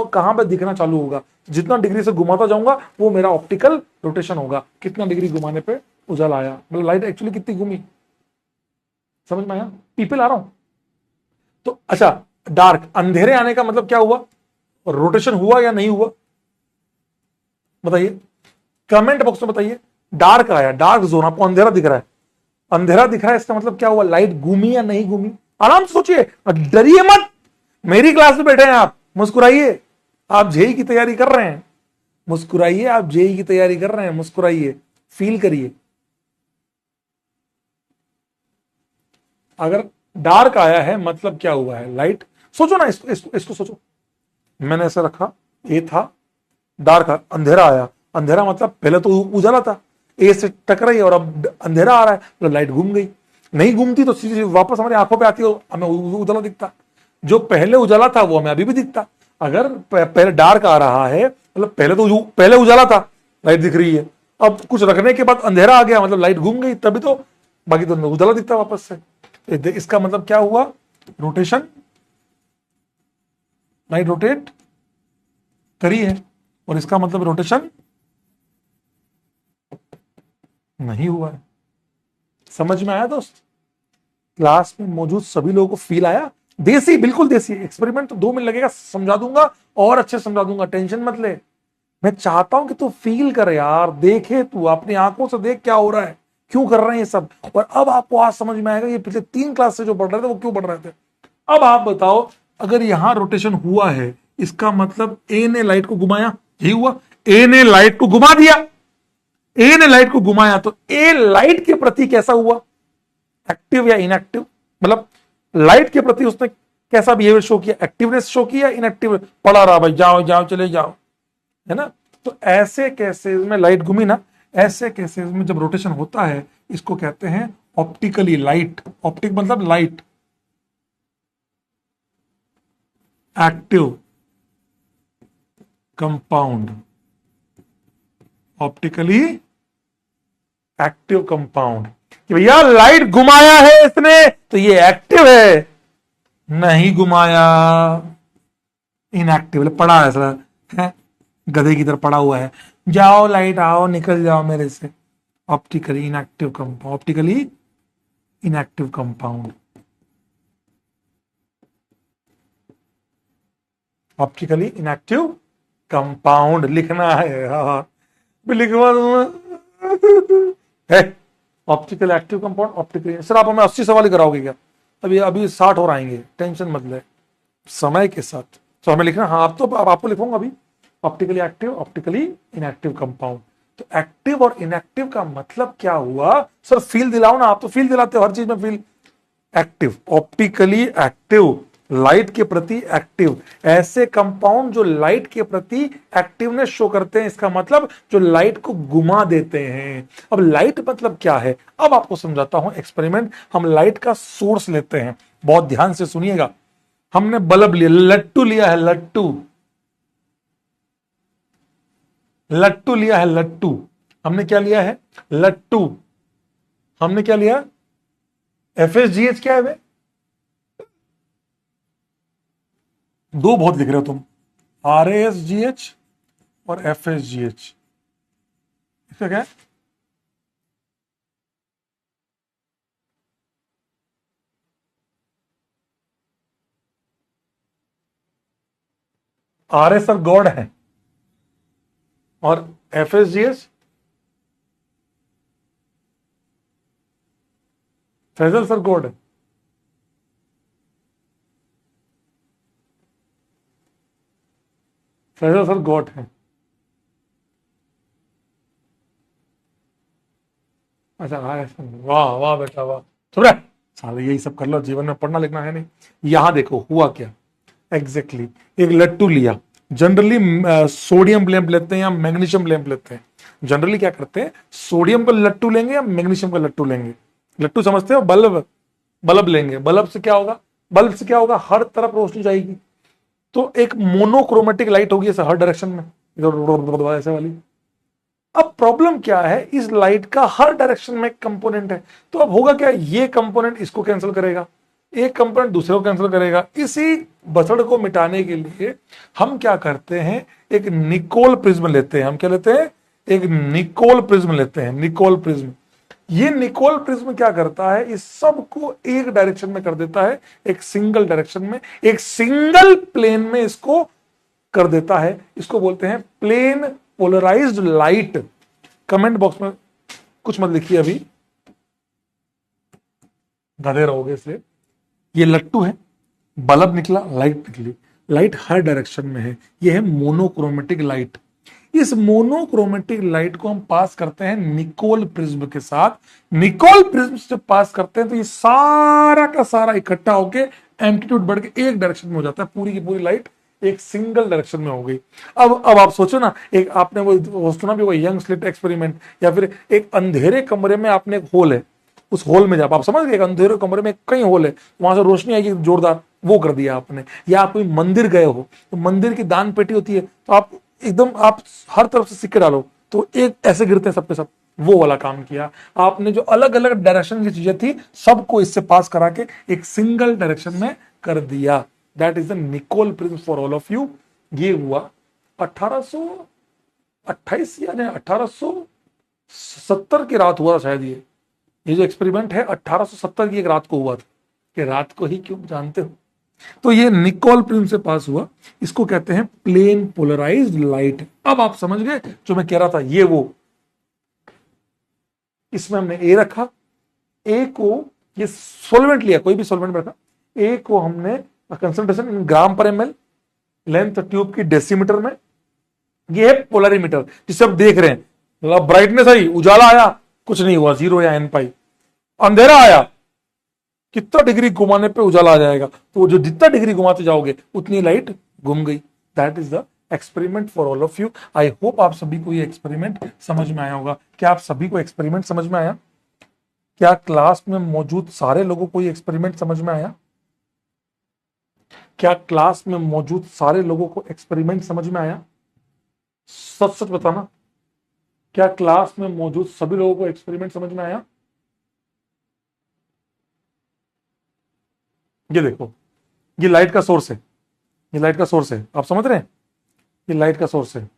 कहां पे दिखना चालू होगा। जितना डिग्री से घुमाता जाऊंगा वो मेरा ऑप्टिकल रोटेशन होगा, कितना डिग्री घुमाने पे उजाला आया, मतलब लाइट एक्चुअली कितनी घूमी। समझ में आया? पीपल आ रहा हूं तो। अच्छा, डार्क, अंधेरे आने का मतलब क्या हुआ? रोटेशन हुआ या नहीं हुआ? बताइए, कमेंट बॉक्स में बताइए। डार्क आया, डार्क जोन, आपको अंधेरा दिख रहा है, अंधेरा दिख रहा है, इसका मतलब क्या हुआ? लाइट घूमी या नहीं घूमी? आराम से सोचिए, डरिए मत। मेरी क्लास में बैठे हैं आप, मुस्कुराइए। आप जेई की तैयारी कर रहे हैं, मुस्कुराइए। आप जेई की तैयारी कर रहे हैं, मुस्कुराइए, फील करिए। अगर डार्क आया है मतलब क्या हुआ है? लाइट, सोचो ना, इसको सोचो। मैंने ऐसा रखा, ए था, डार्क, अंधेरा आया। अंधेरा मतलब पहले तो उजाला था, ए से टकराई और अब अंधेरा आ रहा है, तो लाइट घूम गई। नहीं घूमती तो सीधी वापस हमारी आंखों पे आती हो, हमें उजाला दिखता। जो पहले उजाला था वो हमें अभी भी दिखता। अगर पहले डार्क आ रहा है मतलब पहले उजाला था, लाइट दिख रही है, अब कुछ रखने के बाद अंधेरा आ गया, मतलब लाइट घूम गई, तभी तो बाकी तो उजाला दिखता वापस से। इसका मतलब क्या हुआ? रोटेशन, लाइट रोटेट करी है, और इसका मतलब रोटेशन नहीं हुआ है। समझ में आया दोस्त? क्लास में मौजूद सभी लोगों को फील आया? देसी, बिल्कुल देसी एक्सपेरिमेंट, तो 2 मिनट लगेगा, समझा दूंगा और अच्छे समझा दूंगा, टेंशन मत ले। मैं चाहता हूं कि तू फील करे यार, देखे, तू अपनी आंखों से देख क्या हो रहा है, क्यों कर रहे हैं ये सब। और अब आपको आज समझ में आएगा ये पिछले 3 क्लास से जो पढ़ रहे थे वो क्यों पढ़ रहे थे। अब आप बताओ, अगर यहां रोटेशन हुआ है, इसका मतलब ए ने लाइट को घुमाया, यही हुआ, ए ने लाइट को घुमा दिया, ए ने लाइट को घुमाया, तो ए लाइट के प्रति कैसा हुआ? एक्टिव या इनएक्टिव? मतलब लाइट के प्रति उसने कैसा बिहेवियर शो किया, एक्टिवनेस शो किया, इनएक्टिव, पड़ा रहा भाई, जाओ जाओ चले जाओ, है ना। तो ऐसे केसेस में लाइट घूमी ना, ऐसे केसेस में जब रोटेशन होता है इसको कहते हैं ऑप्टिकली लाइट। ऑप्टिक मतलब light, active compound, optically active compound. कि भैया लाइट घुमाया है इसने तो ये एक्टिव है, नहीं घुमाया इनएक्टिव, पड़ा है सर, है गधे की तरह पड़ा हुआ है, जाओ लाइट आओ निकल जाओ मेरे से। Optically inactive compound, optically inactive compound, optically inactive compound लिखना है। हाँ लिखवा है optical active compound, optically. Sir आप हमें 80 सवाल ही कराओगे क्या? अभी अभी 60 और आएंगे, टेंशन मत ले, समय के साथ। तो हमें लिखना, हाँ आप तो आपको लिखूंगा अभी, optically active, optically inactive compound. तो एक्टिव और इनएक्टिव का मतलब क्या हुआ? सर फील दिलाओ ना, आप तो फील दिलाते हो हर चीज में feel. Active, optically active, light के प्रति एक्टिव, ऐसे कंपाउंड जो लाइट के प्रति एक्टिवनेस शो करते हैं, इसका मतलब जो लाइट को घुमा देते हैं। अब लाइट मतलब क्या है, अब आपको समझाता हूं एक्सपेरिमेंट। हम लाइट का सोर्स लेते हैं, बहुत ध्यान से सुनिएगा। हमने बल्ब लिया, लट्टू लिया है, लट्टू, लट्टू लिया है, लट्टू। हमने क्या लिया है? लट्टू। हमने क्या लिया? FSGH क्या है वे? दो बहुत लिख रहे हो तुम, RASGH और FSGH। इसका क्या है? RA सर गॉड है और FSGH फैजल सर गॉड है। फैजल सर गॉड है। अच्छा वाह वाह बेटा वाह, सुन रहा, साले यही सब कर लो, जीवन में पढ़ना लिखना है नहीं। यहां देखो हुआ क्या एग्जैक्टली एक लट्टू लिया। जनरली सोडियम लैंप लेते हैं या मैग्नीशियम लैंप लेते हैं। जनरली क्या करते हैं, सोडियम का लट्टू लेंगे या मैग्नीशियम का लट्टू लेंगे। लट्टू समझते हो, बल्ब, बल्ब लेंगे। बल्ब से क्या होगा? बल्ब से क्या होगा? हर तरफ रोशनी जाएगी, तो एक मोनोक्रोमेटिक लाइट होगी ऐसे हर डायरेक्शन में, ऐसे वाली। अब प्रॉब्लम क्या है, इस लाइट का हर डायरेक्शन में कंपोनेंट है, तो अब होगा क्या, ये कंपोनेंट इसको कैंसिल करेगा, एक कंपोनेंट दूसरे को कैंसिल करेगा। इसी बसड़ को मिटाने के लिए हम क्या करते हैं, एक निकोल प्रिज्म लेते हैं। हम क्या लेते हैं? एक निकोल प्रिज्म लेते हैं, निकोल प्रिज्म। ये निकोल प्रिज्म क्या करता है, इस सब को एक डायरेक्शन में कर देता है, एक सिंगल डायरेक्शन में, एक सिंगल प्लेन में इसको कर देता है। इसको बोलते हैं plane polarised light. Comment box में कुछ मत लिखिए अभी, गधे रहोगे से। ये लट्टू है, बल्ब निकला, लाइट निकली, लाइट हर डायरेक्शन में है। यह है मोनोक्रोमेटिक लाइट। इस मोनोक्रोमेटिक लाइट को हम पास करते हैं निकोल प्रिज्म के साथ। निकोल प्रिज्म से जब पास करते हैं तो ये सारा का सारा इकट्ठा होके एम्पलीट्यूड बढ़ के एक डायरेक्शन में हो जाता है, पूरी की पूरी लाइट एक सिंगल डायरेक्शन में हो गई। अब आप सोचो ना, एक आपने वो सुना भी, वो यंग स्लिट एक्सपेरिमेंट, या फिर एक अंधेरे कमरे में आपने एक होल है, उस होल में जब आप समझ गए एक अंधेरे कमरे में कई होल है, वहां से रोशनी आएगी जोरदार, वो कर दिया आपने। या आप कोई मंदिर गए हो, तो मंदिर की दान पेटी होती है, तो आप एकदम आप हर तरफ से सिक्के डालो तो एक ऐसे गिरते हैं सब पे सब, वो वाला काम किया आपने। जो अलग अलग डायरेक्शन की चीजें थी सबको इससे पास करा के एक सिंगल डायरेक्शन में कर दिया। That is the Nicol prism for all of you. ये हुआ 1828 या 1870 की रात हुआ शायद। ये जो एक्सपेरिमेंट है 1870 की एक रात को हुआ था। कि रात को ही क्यों जानते हो? तो ये निकोल प्रिज्म से पास हुआ, इसको कहते हैं प्लेन पोलराइज्ड लाइट। अब आप समझ गए जो मैं कह रहा था, ये वो, इसमें हमने ए रखा, ए को ये सॉल्वेंट लिया, कोई भी सॉल्वेंट रखा, ए को हमने कंसंट्रेशन इन ग्राम पर एमएल, लेंथ ट्यूब की डेसीमीटर में। ये है पोलरिमीटर जिसे आप देख रहे हैं, मतलब ब्राइटनेस आई, उजाला आया, कुछ नहीं हुआ, 0 या n पाई। अंधेरा आया, कितना डिग्री घुमाने पे उजाला आ जाएगा, तो वो जो जितना डिग्री घुमाते जाओगे उतनी लाइट घूम गई। That is the experiment for all of you. I hope आप सभी को ये एक्सपेरिमेंट समझ में आया होगा। क्या आप सभी को एक्सपेरिमेंट समझ में आया? क्या क्लास में मौजूद सारे लोगों को ये एक्सपेरिमेंट समझ में आया? क्या क्लास में मौजूद सारे लोगों को एक्सपेरिमेंट समझ में आया? सच सच बताना, क्या क्लास में मौजूद सभी लोगों को एक्सपेरिमेंट समझ में आया? ये देखो, ये लाइट का सोर्स है, ये लाइट का सोर्स है, आप समझ रहे हैं? ये लाइट का सोर्स है।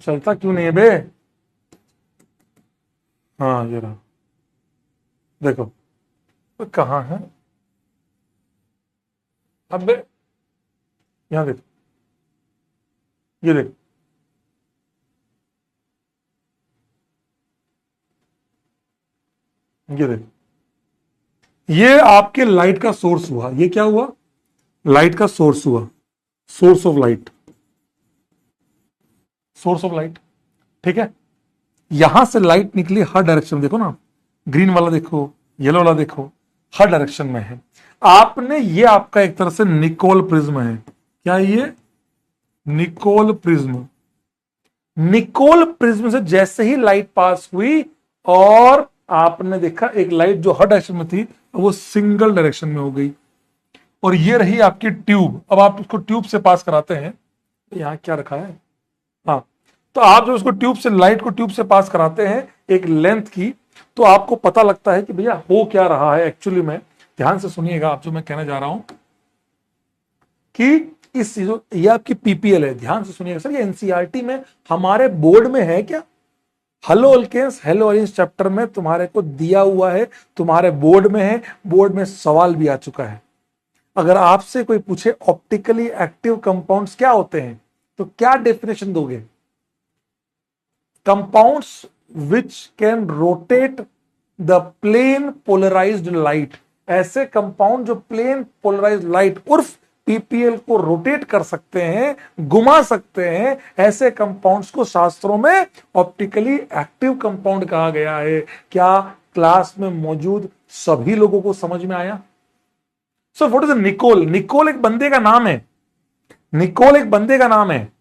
चलता क्यों नहीं है बे? हाँ ये रहा, देखो तो कहां है? अब बे यहां देखो, ये देखो, ये देखो, ये आपके लाइट का सोर्स हुआ। ये क्या हुआ? लाइट का सोर्स हुआ, source of light, source of light. ठीक है, यहां से लाइट निकली हर डायरेक्शन, देखो ना, ग्रीन वाला देखो, येलो वाला देखो, हर डायरेक्शन में है। आपने, ये आपका एक तरह से निकोल प्रिज्म है। क्या है ये? Nicol prism. निकोल प्रिज्म से जैसे ही लाइट पास हुई और आपने देखा एक लाइट जो हर डायरेक्शन में थी वो सिंगल डायरेक्शन में हो गई, और ये रही आपकी ट्यूब। अब आप इसको ट्यूब से पास कराते हैं, यहां क्या रखा है? हाँ, तो आप जब उसको ट्यूब से, लाइट को ट्यूब से पास कराते हैं एक लेंथ की, तो आपको पता लगता है कि भैया हो क्या रहा है एक्चुअली में। ध्यान से सुनिएगा आप जो मैं कहने जा रहा हूं कि इस चीजों, ये आपकी पीपीएल है, ध्यान से सुनिएगा सर। ये एनसीईआरटी में हमारे बोर्ड में है क्या? Haloalkanes, haloarenes chapter में तुम्हारे को दिया हुआ है, तुम्हारे बोर्ड में है, बोर्ड में सवाल भी आ चुका है। अगर आपसे कोई पूछे ऑप्टिकली एक्टिव कंपाउंड्स क्या होते हैं, तो क्या डेफिनेशन दोगे? Compounds which can rotate the plane polarised light. ऐसे कंपाउंड जो प्लेन पोलराइज्ड लाइट उर्फ पीपीएल को रोटेट कर सकते हैं, घुमा सकते हैं, ऐसे कंपाउंड्स को शास्त्रों में ऑप्टिकली एक्टिव कंपाउंड कहा गया है। क्या क्लास में मौजूद सभी लोगों को समझ में आया? So what is Nicol? Nicol एक बंदे का नाम है, निकोल एक बंदे का नाम है।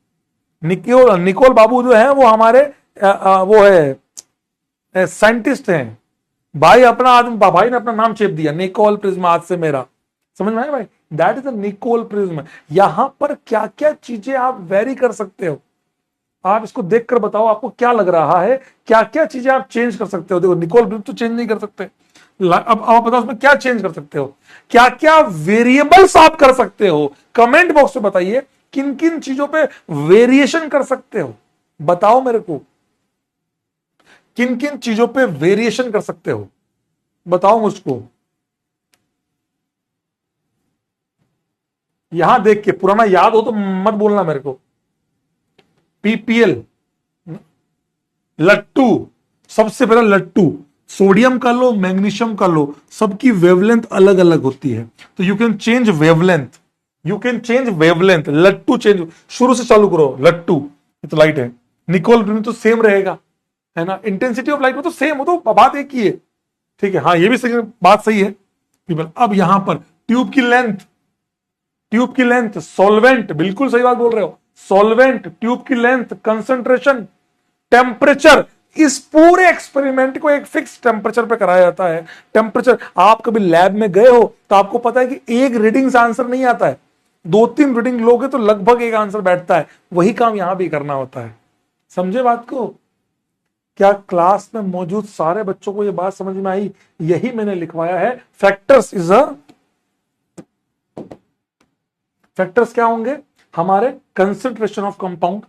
निकोल बाबू जो है वो हमारे वो है साइंटिस्ट हैं भाई। अपना आदमी, भाई ने अपना नाम चेप दिया, निकोल प्रिज्म आज से मेरा। समझ में आया भाई? That is a Nicol prism. यहां पर क्या क्या चीजें आप वेरी कर सकते हो, आप इसको देखकर बताओ आपको क्या लग रहा है, क्या क्या चीजें आप चेंज कर सकते हो। देखो निकोल प्रिज्म तो चेंज नहीं कर सकते, अब आप बताओ उसमें क्या चेंज कर सकते हो, क्या क्या वेरिएबल्स आप कर सकते हो। कमेंट बॉक्स में बताइए किन किन चीजों पे वेरिएशन कर सकते हो, बताओ मेरे को किन किन चीजों पे वेरिएशन कर सकते हो, बताओ मुझको। यहां देख के, पुराना याद हो तो मत बोलना मेरे को। पीपीएल, लट्टू, सबसे पहला लट्टू, सोडियम का लो, मैग्नीशियम का लो, सबकी वेवलेंथ अलग अलग होती है, तो you can change wavelength, you can change wavelength. लट्टू चेंज, शुरू से चालू करो। लट्टू, ये तो लाइट है, निकोल प्रिज्म तो सेम रहेगा, है ना। इंटेंसिटी ऑफ लाइट में तो सेम हो, तो बात एक ही है, ठीक है। हाँ ये भी सही, बात सही है पीपल। अब यहां पर ट्यूब की लेंथ, ट्यूब की लेंथ, सॉल्वेंट, बिल्कुल सही बात बोल रहे हो, सॉल्वेंट, ट्यूब की लेंथ, कंसंट्रेशन, टेम्परेचर। इस पूरे एक्सपेरिमेंट को एक फिक्स टेम्परेचर पे कराया जाता है। टेम्परेचर, आप कभी लैब में गए हो तो आपको पता है कि एक रीडिंग से आंसर नहीं आता है, 2-3 रीडिंग लोगे तो लगभग एक आंसर बैठता है। वही काम यहां भी करना होता है, समझे बात को? क्या क्लास में मौजूद सारे बच्चों को यह बात समझ में आई? यही मैंने लिखवाया है। फैक्टर्स इज अ, फैक्टर्स क्या होंगे हमारे? कंसंट्रेशन ऑफ कंपाउंड,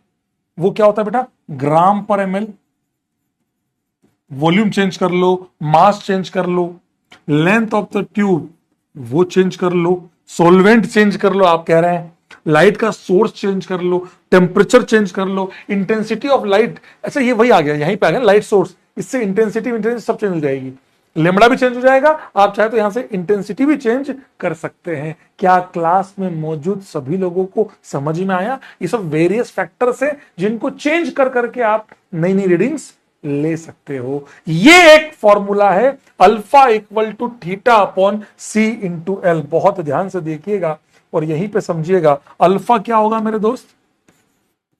वो क्या होता है बेटा? ग्राम पर एमएल। वॉल्यूम चेंज कर लो, मास चेंज कर लो, लेंथ ऑफ द ट्यूब वो चेंज कर लो, सॉल्वेंट चेंज कर लो, आप कह रहे हैं लाइट का सोर्स चेंज कर लो, टेम्परेचर चेंज कर लो, इंटेंसिटी ऑफ लाइट। अच्छा ये वही आ गया, यहीं पे आ गया लाइट सोर्स, इससे इंटेंसिटी सब चेंज हो जाएगी। लेमड़ा भी चेंज हो जाएगा, आप चाहे तो यहां से इंटेंसिटी भी चेंज कर सकते हैं। क्या क्लास में मौजूद सभी लोगों को समझ में आया? ये सब वेरियस फैक्टर्स हैं जिनको चेंज कर करके आप नई नई रीडिंग्स ले सकते हो। ये एक फॉर्मूला है alpha equal to theta upon C into L. बहुत ध्यान से देखिएगा और यहीं पे समझिएगा अल्फा क्या होगा मेरे दोस्त,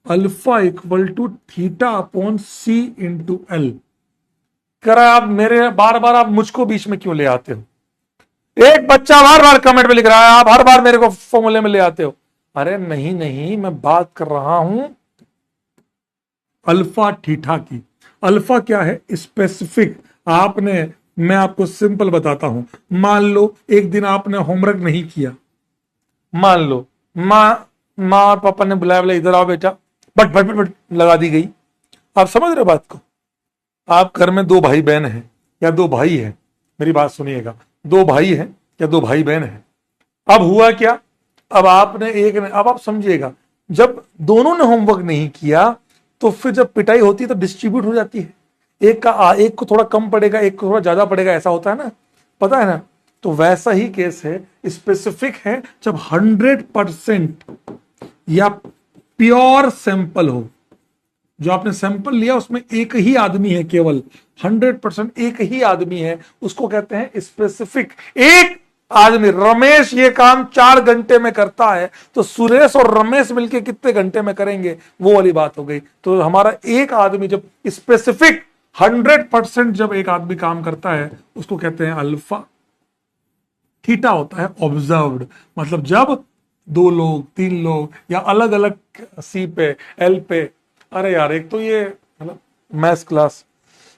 alpha equal to theta upon C into L. कर आप मेरे बार बार आप मुझको बीच में क्यों ले आते हो? एक बच्चा बार बार कमेंट में लिख रहा है आप हर बार मेरे को फॉर्मूले में ले आते हो। अरे नहीं नहीं, मैं बात कर रहा हूं अल्फा थीटा की। अल्फा क्या है? स्पेसिफिक। आपने, मैं आपको सिंपल बताता हूं, मान लो एक दिन आपने होमवर्क नहीं किया, मान लो माँ और पापा ने बुलाया, बोला इधर आओ बेटा, बट बट बट बट लगा दी गई। आप समझ रहे हो बात को? आप घर में दो भाई बहन हैं या दो भाई हैं, मेरी बात सुनिएगा, दो भाई हैं या दो भाई बहन हैं। अब हुआ क्या, अब आपने एक ने, अब आप समझिएगा, जब दोनों ने होमवर्क नहीं किया तो फिर जब पिटाई होती है तो डिस्ट्रीब्यूट हो जाती है, एक को थोड़ा कम पड़ेगा, एक को थोड़ा ज्यादा पड़ेगा, ऐसा होता है ना, पता है ना। तो वैसा ही केस है, स्पेसिफिक है जब 100% या प्योर सैंपल हो। जो आपने सैंपल लिया उसमें एक ही आदमी है, केवल 100% एक ही आदमी है, उसको कहते हैं स्पेसिफिक। एक आदमी, रमेश ये काम 4 घंटे में करता है तो सुरेश और रमेश मिलके कितने घंटे में करेंगे, वो वाली बात हो गई। तो हमारा एक आदमी जब स्पेसिफिक 100% जब एक आदमी काम करता है उसको कहते हैं अल्फा। थीटा होता है ऑब्जर्व्ड, मतलब जब 2 लोग 3 लोग या अलग अलग सी पे एल पे। अरे यार एक तो ये मतलब मैथ्स क्लास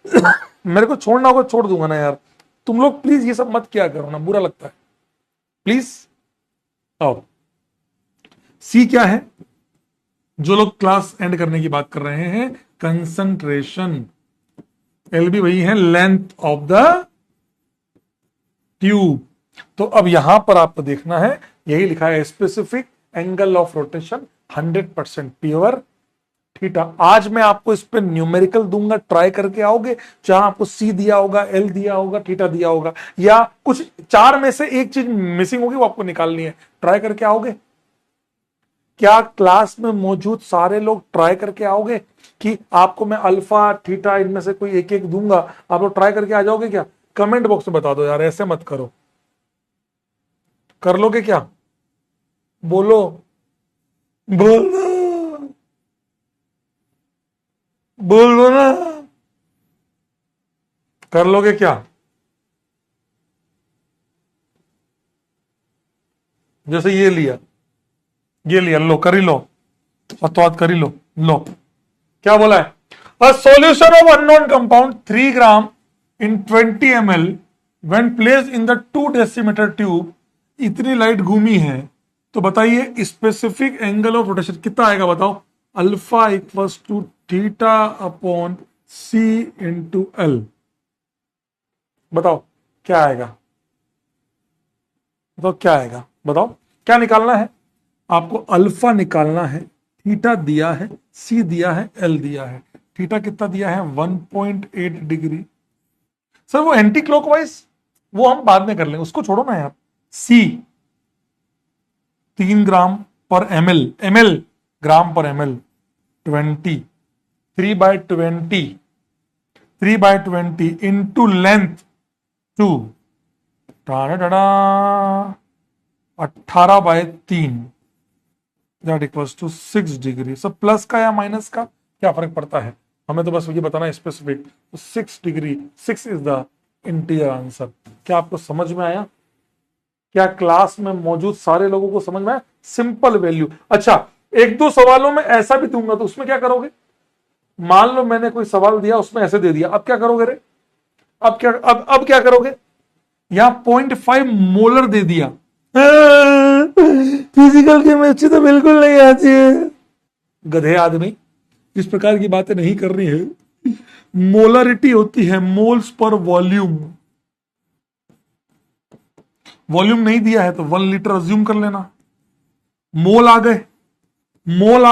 मेरे को छोड़ना होगा छोड़ दूंगा ना यार, तुम लोग प्लीज ये सब मत किया करो ना, बुरा लगता है प्लीज। आओ, सी क्या है? जो लोग क्लास एंड करने की बात कर रहे हैं, कंसंट्रेशन। एल भी वही है, लेंथ ऑफ द ट्यूब। तो अब यहां पर आपको देखना है, यही लिखा है specific angle of rotation 100% pure theta. आज मैं आपको इस पे न्यूमेरिकल दूंगा, ट्राई करके आओगे, जहां आपको सी दिया होगा, एल दिया होगा, थीटा दिया होगा, या कुछ 4 में से एक चीज मिसिंग होगी वो आपको निकालनी है, ट्राई करके आओगे? क्या क्लास में मौजूद सारे लोग ट्राई करके आओगे कि आपको मैं अल्फा थीटा इनमें से कोई एक एक दूंगा, आप लोग ट्राई करके आ जाओगे क्या? कमेंट बॉक्स में बता दो यार, ऐसे मत करो। कर लोगे क्या? बोलो, बोलो, बोल दो ना, कर लोगे क्या? जैसे ये लिया, लो कर ही लो, फतवाद कर ही लो। लो क्या बोला है? A solution of unknown compound 3 gram in 20 ml when placed in the 2 decimetre tube. इतनी लाइट घूमी है तो बताइए स्पेसिफिक एंगल ऑफ रोटेशन कितना आएगा, बताओ? Alpha equals to theta upon C into L. बताओ क्या आएगा, बताओ क्या आएगा, बताओ क्या निकालना है आपको? अल्फा निकालना है, थीटा दिया है, सी दिया है, एल दिया है। थीटा कितना दिया है? 1.8 डिग्री। सर वो एंटी क्लॉकवाइज, वो हम बाद में कर लेंगे, उसको छोड़ो ना यार। सी 3 ग्राम पर एमएल ग्राम पर ML 20, 3/20 into length 2, 18/3 that equals to 6 degree. सब प्लस का या माइनस का क्या फर्क पड़ता है, हमें तो बस ये बताना है स्पेसिफिक। तो 6 degree, 6 is the interior answer. क्या आपको समझ में आया? क्या क्लास में मौजूद सारे लोगों को समझ में आया? Simple value. अच्छा, 1-2 सवालों में ऐसा भी दूंगा तो उसमें क्या करोगे? मान लो मैंने कोई सवाल दिया उसमें ऐसे दे दिया, अब क्या करोगे रे? अब क्या करोगे? यहां 0.5 मोलर दे दिया, फिजिकल केमिस्ट्री तो बिल्कुल नहीं आती है। गधे आदमी, इस प्रकार की बातें नहीं करनी है। मोलरिटी होती है मोल्स पर वॉल्यूम। वॉल्यूम नहीं दिया है तो 1 लीटर अज्यूम कर लेना। मोल आ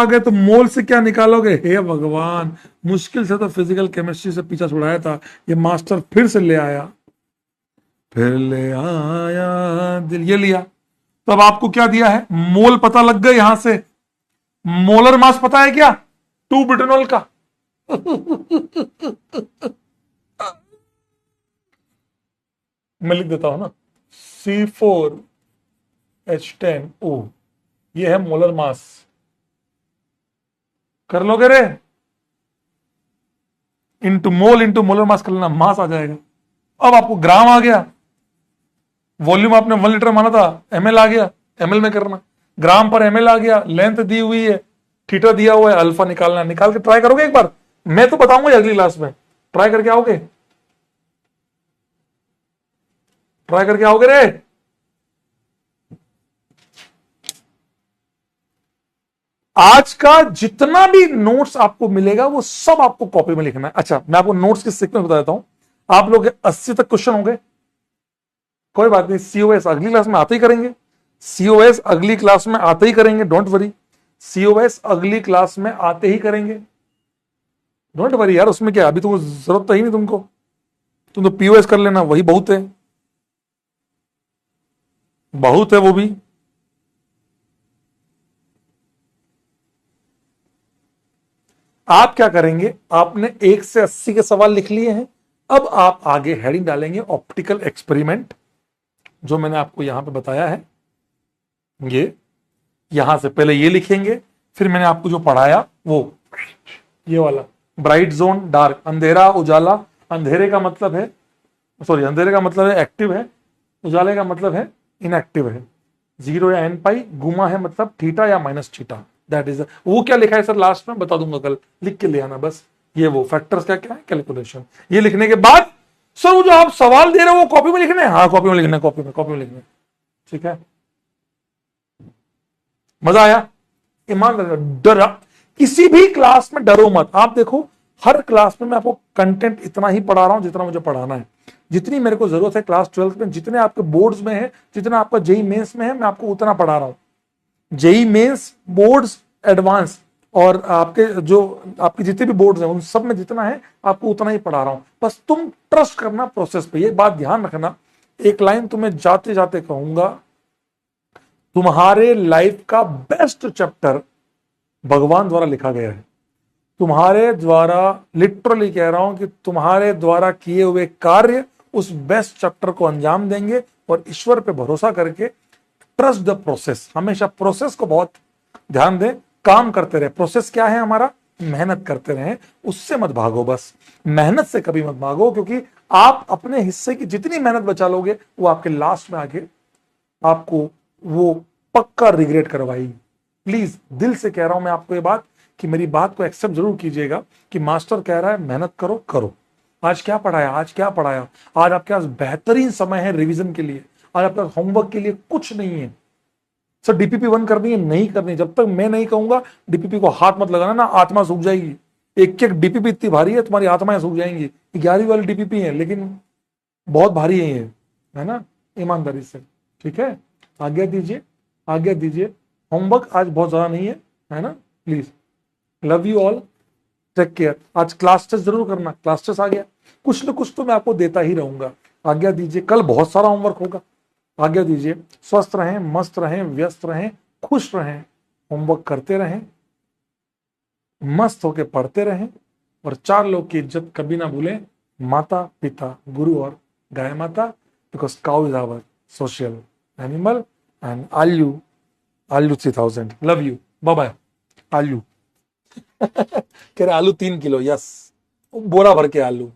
गए, तो मोल से क्या निकालोगे? हे भगवान, मुश्किल से तो फिजिकल केमिस्ट्री से पीछा छुड़ाया था, ये मास्टर फिर से ले आया। फिर ले आया दिल, ये लिया। तो अब आपको क्या दिया है, मोल पता लग गए यहां से। मोलर मास पता है क्या, 2 ब्यूटेनॉल का। मैं लिख देता हूं ना, C4H10O, ये है मोलर मास। कर लोगे रे, इंटू मोलर मास कर लेना, मास आ जाएगा। अब आपको ग्राम आ गया, वॉल्यूम आपने 1 लीटर माना था, ml आ गया, ml में करना, ग्राम पर ml आ गया, लेंथ दी हुई है, थीटा दिया हुआ है, अल्फा निकालना। निकाल के ट्राई करोगे एक बार, मैं तो बताऊंगा अगली क्लास में, ट्राई करके आओगे, ट्राई करके आओगे रे। आज का जितना भी नोट्स आपको मिलेगा वो सब आपको कॉपी में लिखना है। अच्छा, मैं आपको नोट्स के सीक्वेंस बता देता हूं। आप लोग 80 तक क्वेश्चन होंगे, कोई बात नहीं, सीओएस अगली क्लास में आते ही करेंगे, सीओएस अगली क्लास में आते ही करेंगे, डोंट वरी, सीओएस अगली क्लास में आते ही करेंगे, डोंट वरी यार, उसमें क्या, अभी तो जरूरत ही नहीं तुमको, तुम तो पीओएस कर लेना, वही बहुत है, बहुत है वो भी। आप क्या करेंगे, आपने 1 से 80 के सवाल लिख लिए हैं। अब आप आगे हेडिंग डालेंगे ऑप्टिकल एक्सपेरिमेंट, जो मैंने आपको यहां पे बताया है। ये यहां से पहले ये लिखेंगे, फिर मैंने आपको जो पढ़ाया वो ये वाला, ब्राइट जोन डार्क, अंधेरा उजाला। अंधेरे का मतलब है, सॉरी, अंधेरे का मतलब है एक्टिव है, उजाले का मतलब है इनएक्टिव है। 0 या n पाई, गुमा है मतलब थीटा या माइनस थीटा, दैट इज। वो क्या लिखा है सर लास्ट में बता दूंगा कल, लिख के ले आना बस। ये वो फैक्टर्स क्या क्या है, कैलकुलेशन। ये लिखने के बाद सर वो जो आप सवाल दे रहे हो वो कॉपी में लिखने हैं, हाँ कॉपी में लिखने, कॉपी में लिखने, ठीक है। मजा आया, ईमानदारी, डरा, किसी भी क्लास में डरो मत। आप देखो हर क्लास में मैं आपको कंटेंट इतना ही पढ़ा रहा हूं जितना मुझे पढ़ाना है, जितनी मेरे को जरूरत है क्लास 12 में, जितने आपके बोर्ड्स में है, जितना आपका जेई मेंस में है, मैं आपको उतना पढ़ा रहा हूं। जेई मेंस, बोर्ड्स, एडवांस, और आपके जो आपके जितने भी बोर्ड्स हैं उन सब में जितना है आपको उतना ही पढ़ा रहा हूं। बस तुम ट्रस्ट करना प्रोसेस पे, ये बात ध्यान रखना। एक लाइन तुम्हें जाते जाते कहूंगा, तुम्हारे लाइफ का बेस्ट चैप्टर भगवान द्वारा लिखा गया है। तुम्हारे द्वारा, लिटरली कह रहा हूं कि तुम्हारे द्वारा किए हुए कार्य उस बेस्ट चैप्टर को अंजाम देंगे। और ईश्वर पे भरोसा करके ट्रस्ट द प्रोसेस, हमेशा प्रोसेस को बहुत ध्यान दें, काम करते रहे। प्रोसेस क्या है हमारा, मेहनत करते रहे, उससे मत भागो, बस मेहनत से कभी मत भागो, क्योंकि आप अपने हिस्से की जितनी मेहनत बचा लोगे वो आपके लास्ट में आके आपको वो पक्का रिग्रेट करवाएगी। प्लीज दिल से कह रहा हूं मैं आपको ये बात, कि मेरी बात को एक्सेप्ट जरूर कीजिएगा कि मास्टर कह रहा है मेहनत करो, करो। आज क्या पढ़ाया, आज क्या पढ़ाया, आज आपके पास बेहतरीन समय है रिवीजन के लिए, आज आपके पास होमवर्क के लिए कुछ नहीं है। सर डीपीपी 1 करनी है, नहीं करनी, जब तक मैं नहीं कहूंगा डीपीपी को हाथ मत लगाना ना, आत्मा सूख जाएगी। एक एक डीपीपी इतनी भारी है तुम्हारी आत्माएं सूख जाएंगी। 11वीं वाली डीपीपी है लेकिन बहुत भारी है ये, है ना, ईमानदारी से, ठीक है। आज्ञा दीजिए, आज्ञा दीजिए, होमवर्क आज बहुत ज्यादा नहीं है ना, please, love you all, take care. आज क्लास टेस्ट जरूर करना, क्लास टेस्ट आ गया, कुछ न कुछ तो मैं आपको देता ही रहूंगा। आज्ञा दीजिए, कल बहुत सारा होमवर्क होगा। आज्ञा दीजिए, स्वस्थ रहें, मस्त रहें, व्यस्त रहें, खुश रहें, होमवर्क करते रहें, मस्त होके पढ़ते रहें, और 4 लोग की इज्जत कभी ना भूलें, माता पिता गुरु और गाय माता, because cow is our social animal. And आलू 3000, लव यू, बाय बाय। आलू कह रहे आलू 3 किलो, यस, बोरा भर के आलू।